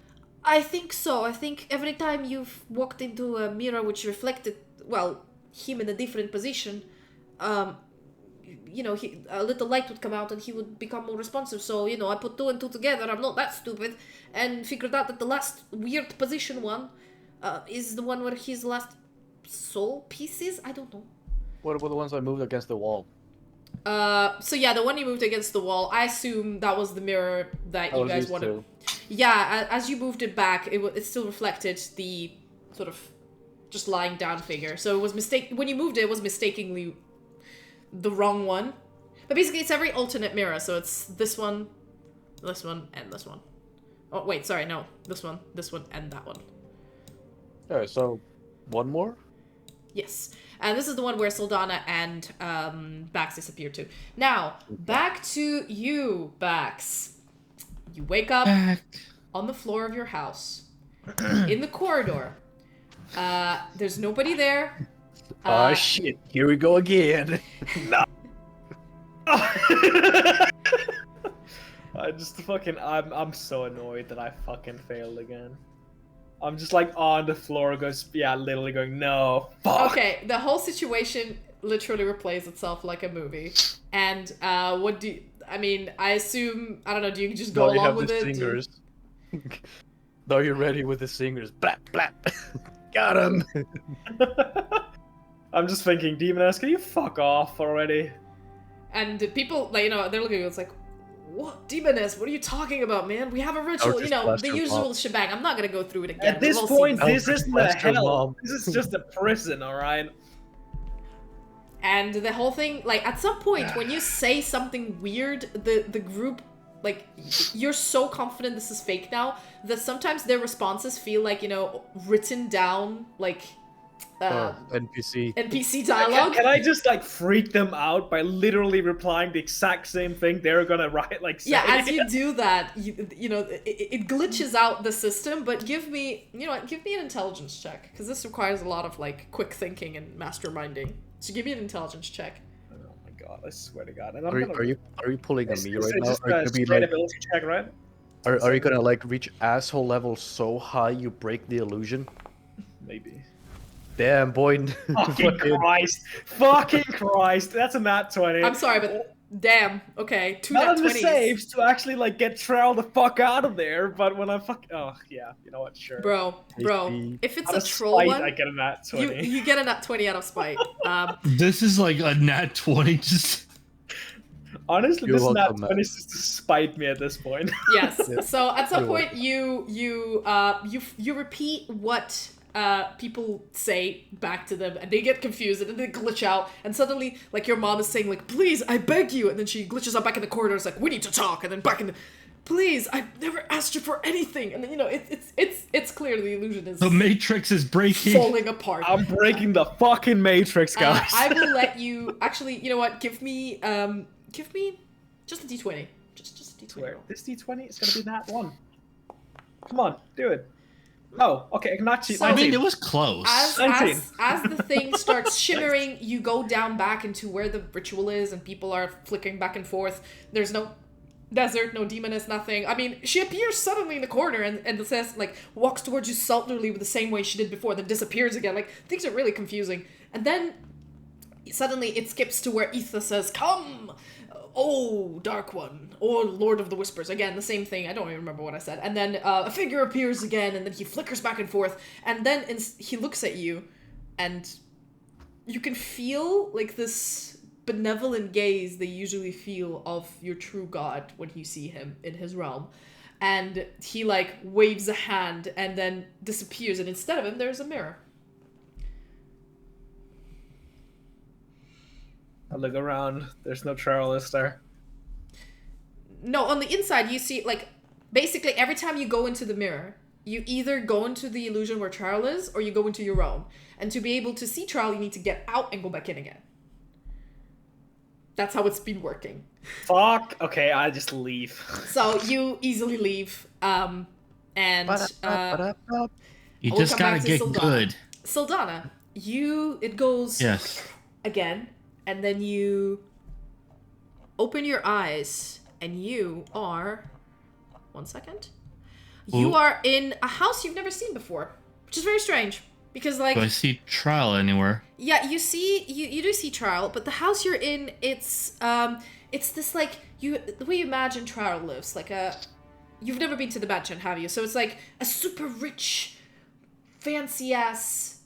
I think so. I think every time you've walked into a mirror which reflected, well, him in a different position, you know, a little light would come out and he would become more responsive. So, you know, I put 2 and 2 together, I'm not that stupid, and figured out that the last weird position one is the one where his last soul piece is? I don't know. What about the ones I moved against the wall? So yeah, the one you moved against the wall, I assume that was the mirror that you guys wanted. Two. Yeah, as you moved it back, it still reflected the sort of just lying down figure. So it was when you moved it, it was mistakenly the wrong one. But basically, it's every alternate mirror. So it's this one, and this one. Oh wait, sorry, no, this one, and that one. Alright, so one more? Yes. And this is the one where Sylfania and Bax disappeared to. Now, back to you, Bax. You wake up on the floor of your house. In the corridor. There's nobody there. Oh shit, here we go again. No. I'm so annoyed that I fucking failed again. I'm just like on the floor, literally going, no, fuck. Okay, the whole situation literally replays itself like a movie. And what do you, I mean, I assume, I don't know, do you just go along with it? Singers. Now you're ready with the singers. Blap, blap. Got him. I'm just thinking, Demoness, can you fuck off already? And people, like, you know, they're looking at you, it's like, what? Demoness, what are you talking about, man? We have a ritual, you know, the usual shebang. I'm not gonna go through it again. At this point, this isn't a hell. This is just a prison, alright? And the whole thing, like, at some point, when you say something weird, the group, like, you're so confident this is fake now, that sometimes their responses feel like, you know, written down, like, NPC dialogue. Can I just, like, freak them out by literally replying the exact same thing they're gonna write, like, say? Yeah, as you do that, you know, it glitches out the system, but give me, you know what, give me an intelligence check, because this requires a lot of, like, quick thinking and masterminding. So give me an intelligence check. Oh my god, I swear to god. And Are you pulling on me right now? Just a straight ability check, right? Are you gonna, like, reach asshole level so high you break the illusion? Maybe. Damn, boy. Fucking Christ. Fucking Christ. That's a nat 20. I'm sorry, but damn. Okay, 2 nat 20s. Not 20s. in the saves to actually, like, get Traril the fuck out of there, but when I oh, yeah, you know what, sure. Bro, if it's out a of troll spite, one, I get a nat 20. you get a nat 20 out of spite. This is like a nat 20, just... Honestly, this nat 20 is just to spite me at this point. Yes, so at some point, you repeat what people say back to them, and they get confused, and then they glitch out, and suddenly, like, your mom is saying, like, please, I beg you, and then she glitches out back in the corridor, it's like, we need to talk, and then back in the, please, I've never asked you for anything, and then, you know, it's clear the illusion is... The Matrix is breaking. Falling apart. I'm breaking the fucking Matrix, guys. I will let you, actually, you know what, give me just a d20. Just a d20 roll. This d20 is gonna be nat 1. Come on, do it. Oh, okay, not cheat. So, I mean, it was close. As the thing starts shimmering, you go down back into where the ritual is, and people are flickering back and forth. There's no desert, no demoness, nothing. I mean, she appears suddenly in the corner, and says, like, walks towards you sultily with the same way she did before, then disappears again. Like, things are really confusing. And then, suddenly, it skips to where Etha says, come! Oh, Dark One, or Lord of the Whispers. Again, the same thing. I don't even remember what I said. And then a figure appears again, and then he flickers back and forth, and then he looks at you, and you can feel, like, this benevolent gaze they usually feel of your true god when you see him in his realm. and he like waves a hand and then disappears, and instead of him there's a mirror. I look around. There's no Traril, is there? No, on the inside you see, like, basically every time you go into the mirror, you either go into the illusion where Traril is, or you go into your own. And to be able to see Traril, you need to get out and go back in again. That's how it's been working. Fuck. Okay, I just leave. So you easily leave, and You we'll just come gotta back to get Sildana. good. Sildana, it goes Yes. again, and then you open your eyes, and you are... 1 second. You Ooh. are in a house you've never seen before, which is very strange, because, like... Do I see Traril anywhere? Yeah, you see, you do see Traril, but the house you're in, it's this, like, the way you imagine Traril lives, like you've never been to the mansion, have you? So it's like a super rich, fancy-ass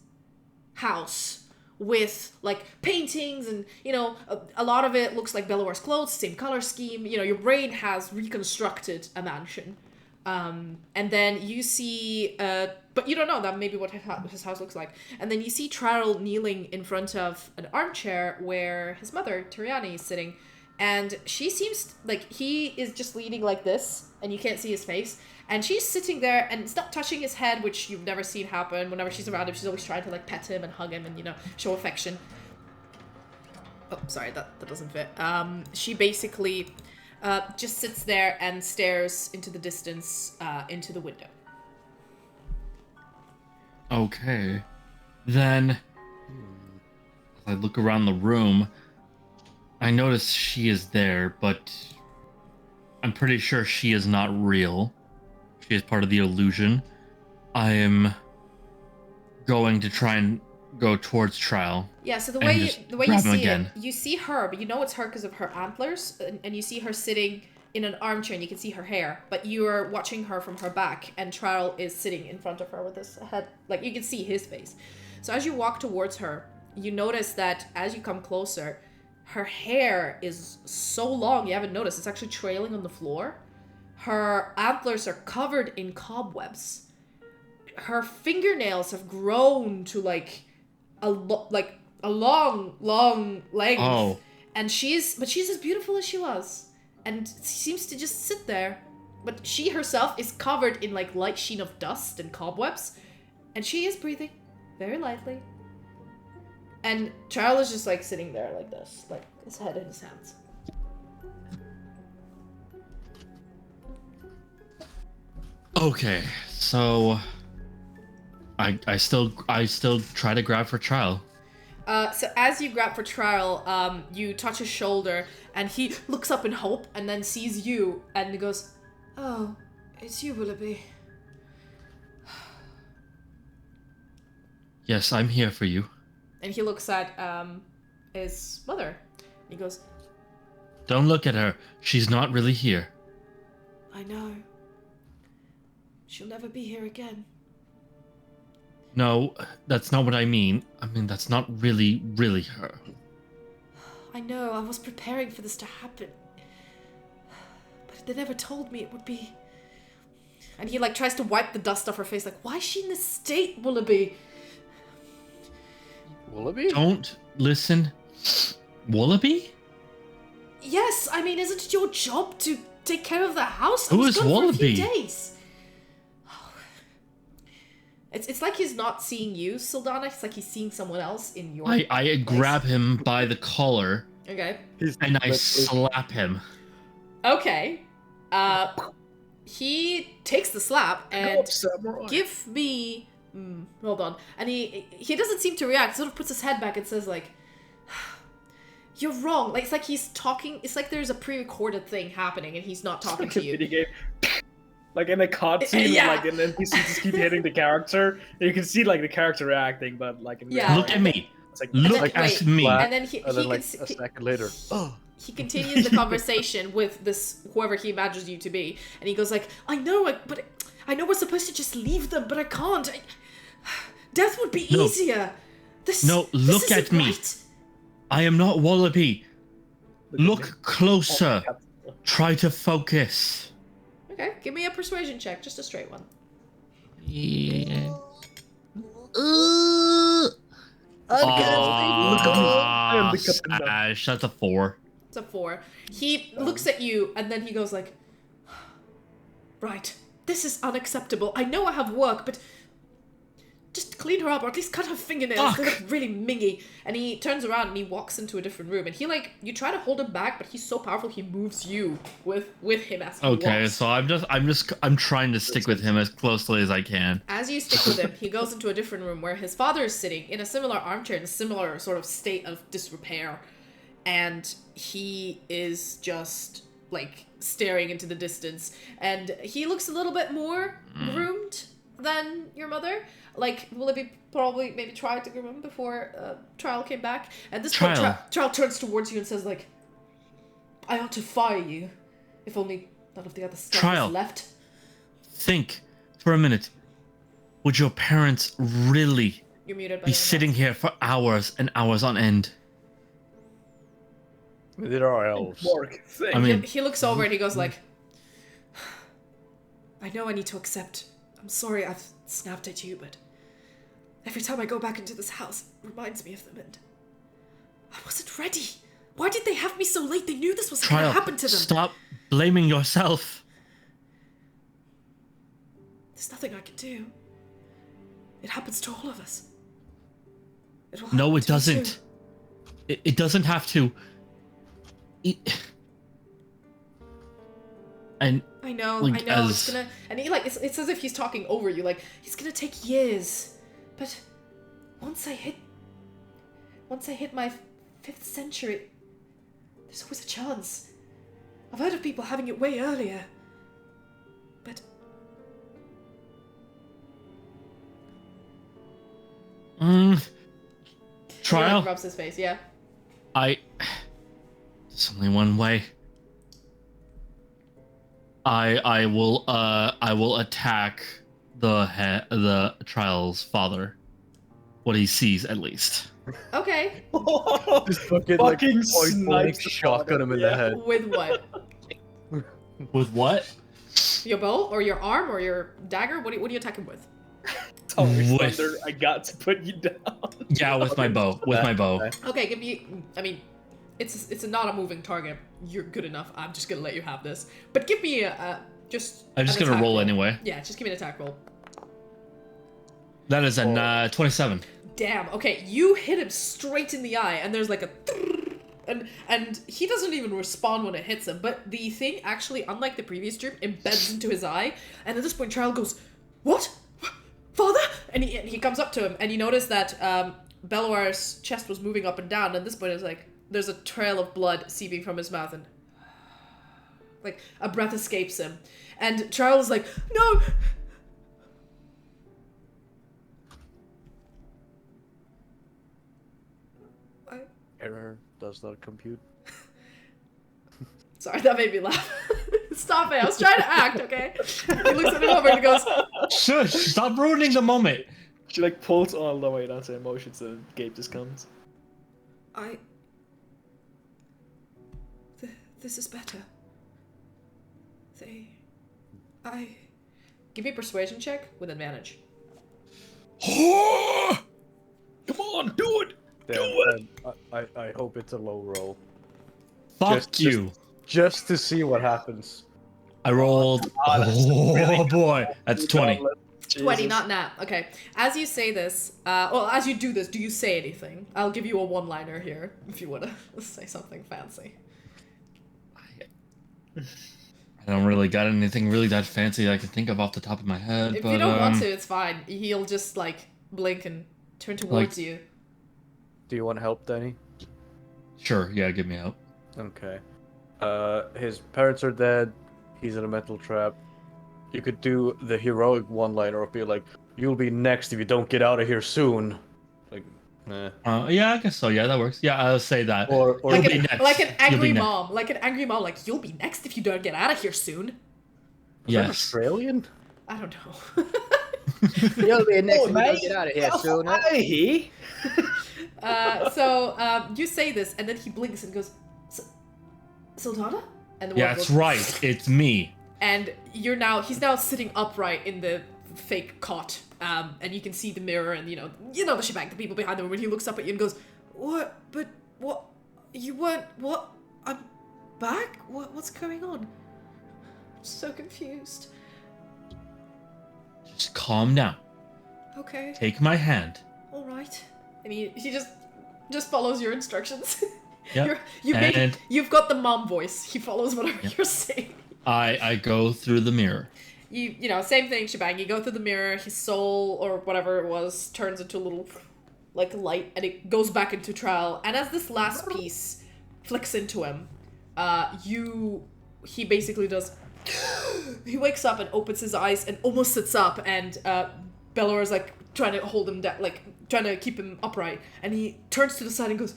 house with, like, paintings and, you know, a lot of it looks like Bellawar's clothes, same color scheme, you know, your brain has reconstructed a mansion. And then you see, but you don't know that maybe what his house looks like. And then you see Traril kneeling in front of an armchair where his mother, Tiriani, is sitting. And she seems like he is just leaning like this, and you can't see his face. And she's sitting there and it's not touching his head, which you've never seen happen. Whenever she's around him, she's always trying to, like, pet him and hug him and, you know, show affection. Oh, sorry, that doesn't fit. She basically... just sits there and stares into the distance, into the window. Okay. Then, as I look around the room, I notice she is there, but I'm pretty sure she is not real. She is part of the illusion. I am going to try and go towards Traril. Yeah, so the way you grab him see again. it, you see her, but you know it's her because of her antlers, and you see her sitting in an armchair, and you can see her hair, but you are watching her from her back, and Traril is sitting in front of her with his head, like, you can see his face. So as you walk towards her, you notice that as you come closer, her hair is so long, you haven't noticed, it's actually trailing on the floor. Her antlers are covered in cobwebs. Her fingernails have grown to, like, a long length. Oh. And she's as beautiful as she was. And she seems to just sit there. But she herself is covered in, like, light sheen of dust and cobwebs. And she is breathing very lightly. And Traril is just, like, sitting there like this, like, his head in his hands. Okay, so I still try to grab for Traril. So as you grab for Traril, you touch his shoulder, and he looks up in hope, and then sees you, and he goes, "Oh, it's you, Willoughby." Yes, I'm here for you. And he looks at his mother. He goes, Don't look at her. She's not really here. "I know. She'll never be here again." No, that's not what I mean. I mean, that's not really her. "I know, I was preparing for this to happen. But they never told me it would be..." And he, like, tries to wipe the dust off her face, like, "Why is she in this state, Willoughby?" Willoughby? Don't listen. Willoughby? "Yes, I mean, isn't it your job to take care of the house? Who I was is gone for a few Willoughby? days." It's like he's not seeing you, Sildana. It's like he's seeing someone else in your I place. grab him by the collar Okay. and I slap him. Okay. He takes the slap and give me... hold on. And he doesn't seem to react. Sort of puts his head back and says, like, "You're wrong." Like, it's like he's talking. It's like there's a pre-recorded thing happening and he's not talking to you. Video game. Like in a cutscene, Yeah. like an NPC just keep hitting the character. And you can see like the character reacting, but like in real Yeah. Look life, at me. it's like Look Wait, at me. And then he And then, like, can a second later. Oh. he continues the conversation with this whoever he imagines you to be, and he goes like, "I know, but I know we're supposed to just leave them, but I can't. Death would be No. easier. This Look isn't at me. right." I am not Willoughby. Look at me. Look closer. Try to focus. Okay. Okay, give me a persuasion check, just a straight one. Yeah. I am the captain now. Ash, that's a 4. It's a 4. He looks at you, and then he goes like, right, this is unacceptable. I know I have work, but just clean her up, or at least cut her fingernails. They look really mingy. And he turns around and he walks into a different room. And he you try to hold him back, but he's so powerful he moves you with him as he walks. So I'm trying to stick with him as closely as I can. As you stick with him, he goes into a different room where his father is sitting in a similar armchair in a similar sort of state of disrepair. And he is just staring into the distance. And he looks a little bit more groomed than your mother. Willoughby probably maybe tried to groom him before Traril came back. At this point, Traril turns towards you and says, I ought to fire you. If only none of the other stuff is left. Think for a minute. Would your parents really You're muted by be sitting here for hours and hours on end? There are elves. I mean, he looks over and he goes I know I need to accept. I'm sorry I've snapped at you, but every time I go back into this house, it reminds me of them, and I wasn't ready. Why did they have me so late? They knew this was going to happen to them. Stop blaming yourself. There's nothing I can do. It happens to all of us. No, it doesn't. It doesn't have to. And I know. It's gonna, and he it's as if he's talking over you. It's gonna take years, but once I hit my 5th century, there's always a chance. I've heard of people having it way earlier, but Traril. He rubs his face. Yeah. There's only one way. I will attack the Traril's father. What he sees, at least. Okay. Just fucking point shotgun him in the head. With what? With what? Your bow or your arm or your dagger? What do you attack him with? Thunder, I got to put you down. Yeah, with my bow. Okay, give me. I mean, it's not a moving target. You're good enough. I'm just gonna let you have this. But give me just. I'm just gonna roll anyway. Yeah, just give me an attack roll. That is a 27. Damn. Okay, you hit him straight in the eye, and there's a. And he doesn't even respond when it hits him. But the thing actually, unlike the previous dream, embeds into his eye. And at this point, Traril goes, "What? Father?" And he comes up to him, and you notice that Beloir's chest was moving up and down. And at this point, it's there's a trail of blood seeping from his mouth, and a breath escapes him. And Traril is "No!" Error does not compute. Sorry, that made me laugh. Stop it, I was trying to act, okay? He looks at him over and he goes, Shush, stop ruining the moment. She pulls all the way down to emotions so the gape just comes. This is better. Give me a persuasion check with advantage. Come on, do it! I hope it's a low roll. Fuck you. Just to see what happens. I rolled. Oh boy, that's 20. 20, not nat. Okay. As you say this, as you do this, do you say anything? I'll give you a one-liner here if you want to say something fancy. I don't really got anything really that fancy that I can think of off the top of my head. If you don't want to, it's fine. He'll just blink and turn towards you. Do you want help, Danny? Sure, yeah, give me help. Okay. His parents are dead. He's in a mental trap. You could do the heroic one-liner of be "You'll be next if you don't get out of here soon." Yeah, I guess so. Yeah, that works. Yeah, I'll say that. Or like an angry mom. "You'll be next if you don't get out of here soon." Yes. Australian? I don't know. You'll be next if you don't get out of here soon. So you say this, and then he blinks and goes, "Sylfania?" And the Yeah, that's right. It's me. and he's now sitting upright in the fake cot, and you can see the mirror and you know the shebang, the people behind him. When he looks up at you and goes, "What? But what? You weren't what? I'm back? What's going on? I'm so confused." Just calm down. Okay. Take my hand. All right. And he just follows your instructions. Yep. You've got the mom voice. He follows whatever you're saying. I go through the mirror. You know, same thing, shebang. You go through the mirror, his soul, or whatever it was, turns into a little, like, light, and it goes back into Traril. And as this last piece flicks into him, he basically does... He wakes up and opens his eyes and almost sits up, and Bellora's, like, trying to hold him down, like, trying to keep him upright. And he turns to the side and goes...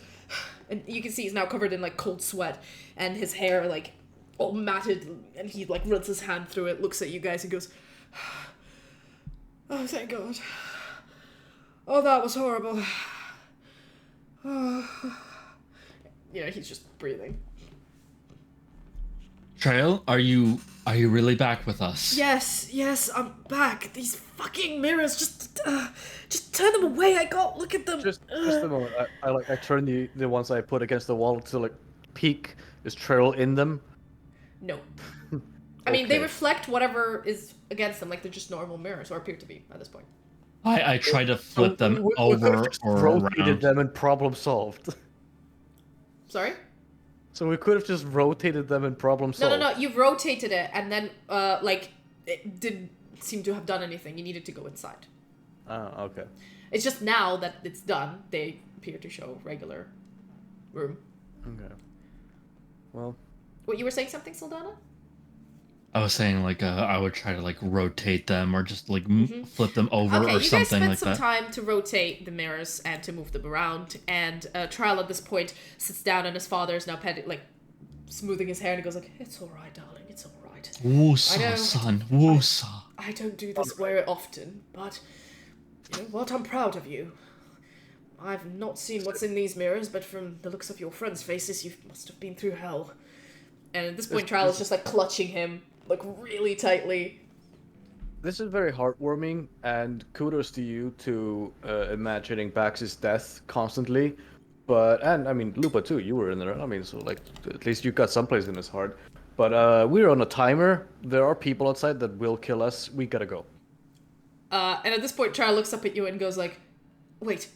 And you can see he's now covered in, like, cold sweat, and his hair, like, all matted, and he, like, runs his hand through it, looks at you guys, and goes, "Oh, thank God. Oh, that was horrible." You know, he's just breathing. Traril, are you really back with us? Yes, I'm back. These fucking mirrors, just turn them away. Look at them. Just a moment. I turn the ones I put against the wall to like peek. Is Traril in them? No. I mean, they Okay. reflect whatever is against them, like they're just normal mirrors, or appear to be at this point. I try to flip them we over just or rotated around. them and problem solved. Sorry? So we could have just rotated them and problem solved. No. You rotated it, and then, like, it didn't seem to have done anything. You needed to go inside. Oh, okay. It's just now that it's done, they appear to show regular room. Okay. Well, What, you were saying something, Sildana? I was saying like I would try to like rotate them or just like flip them over Okay, or you guys something spent like some that. time to rotate the mirrors and to move them around, and Traril at this point sits down, and his father is now smoothing his hair, and he goes like, "It's all right, darling, it's all right. I know. Woosa, son, woosa. I don't do this very often, but you know what? I'm proud of you. I've not seen what's in these mirrors, but from the looks of your friends' faces, you must have been through hell." And at this point, Traril is just like clutching him, like really tightly. this is very heartwarming, and kudos to you to imagining Bax's death constantly. And I mean, Lupa too, you were in there. I mean, so like, at least you got someplace in his heart. But we're on a timer. There are people outside that will kill us. We gotta go. And at this point, Traril looks up at you and goes like, "Wait,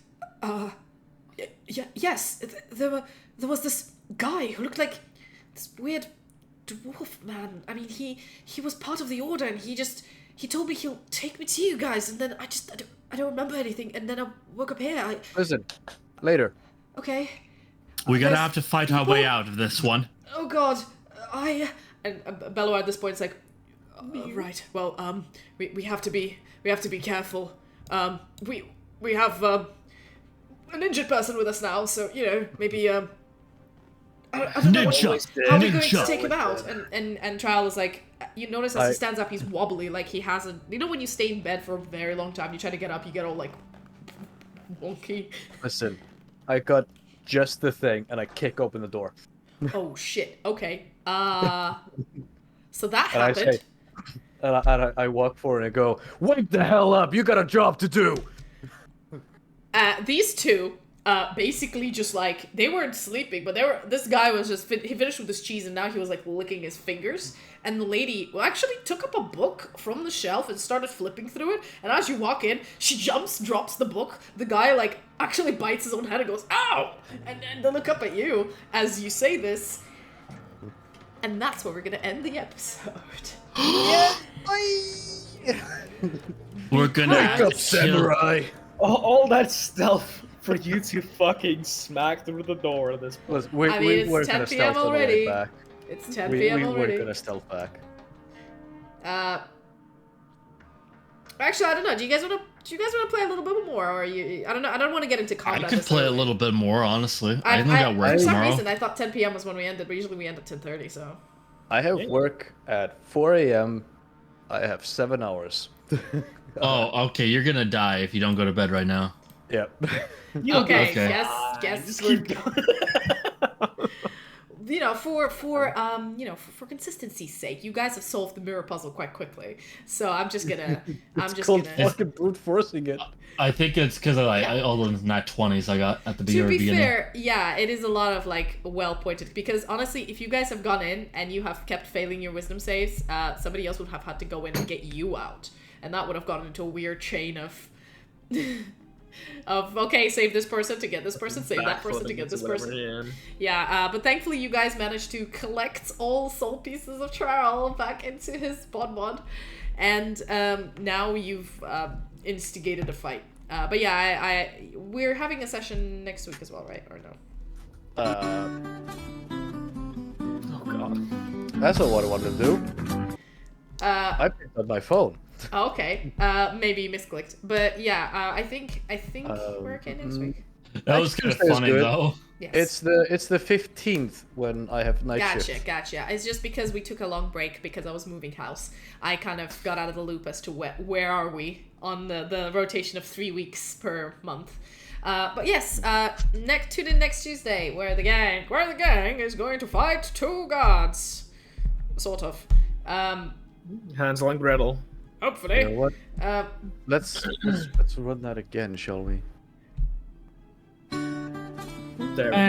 yes, there was this guy who looked like this weird dwarf man. I mean, he was part of the order, and he told me he'll take me to you guys, and then I don't remember anything, and then I woke up here. Listen, later. Okay. We're gonna There's have to fight our way out of this one. Oh God, and Bello at this point is like, right. Well, we have to be careful. We have an injured person with us now, so you know maybe I don't know how are we going to take him out. And Traril is like, you notice as he stands up, he's wobbly, like he hasn't. You know when you stay in bed for a very long time, you try to get up, you get all like wonky. Listen, I got just the thing, and I kick open the door. Oh shit. Okay. So that And happened. I walk forward and I go, "Wake the hell up! You got a job to do." These two, basically just like, they weren't sleeping, but this guy was just, he finished with his cheese and now he was like licking his fingers. And the lady actually took up a book from the shelf and started flipping through it. And as you walk in, she drops the book. The guy like actually bites his own head and goes, "Ow!" And they look up at you as you say this. And that's where we're gonna end the episode. Yeah, We're gonna Wake up, samurai! All that stealth for you to fucking smack through the door at this point. Listen, we I mean, it's weren't 10 gonna p.m. stealth on the way already. back. It's 10 We p.m. weren't already. gonna stealth back. Actually, I don't know. Do you guys want to play a little bit more, or are you? I don't know. I don't want to get into I combat. could play a necessarily. little bit more, honestly. I think I work for some tomorrow. reason, I thought 10 p.m. was when we ended, but usually we end at 10:30. So. I have work at 4 a.m. I have 7 hours. Oh, okay. You're gonna die if you don't go to bed right now. Yep. Okay. Okay. Yes. Just keep going. you know, for consistency's sake, you guys have solved the mirror puzzle quite quickly. So I'm just gonna fucking brute forcing it. I think it's because of all those nat 20s I got at the beginning. To be fair, yeah, it is a lot of like well pointed, because honestly, if you guys have gone in and you have kept failing your wisdom saves, somebody else would have had to go in and get you out, and that would have gotten into a weird chain of okay, save this person to get this person, save that person to get this person. Yeah, but thankfully you guys managed to collect all soul pieces of Traril back into his bod, and now you've instigated a fight. But yeah, we're having a session next week as well, right? Or no? Oh god. That's not what I wanted to do. I picked up my phone. Okay. Maybe misclicked. But yeah, I think we're okay next week. That was kind of Tuesday is funny good. though. Yes. It's the 15th when I have night shift. Gotcha. It's just because we took a long break because I was moving house. I kind of got out of the loop as to where are we on the rotation of 3 weeks per month. But yes, next Tuesday, where the gang is going to fight two gods, sort of. Hansel and Gretel. Hopefully. You know what? Let's run that again, shall we? There we go.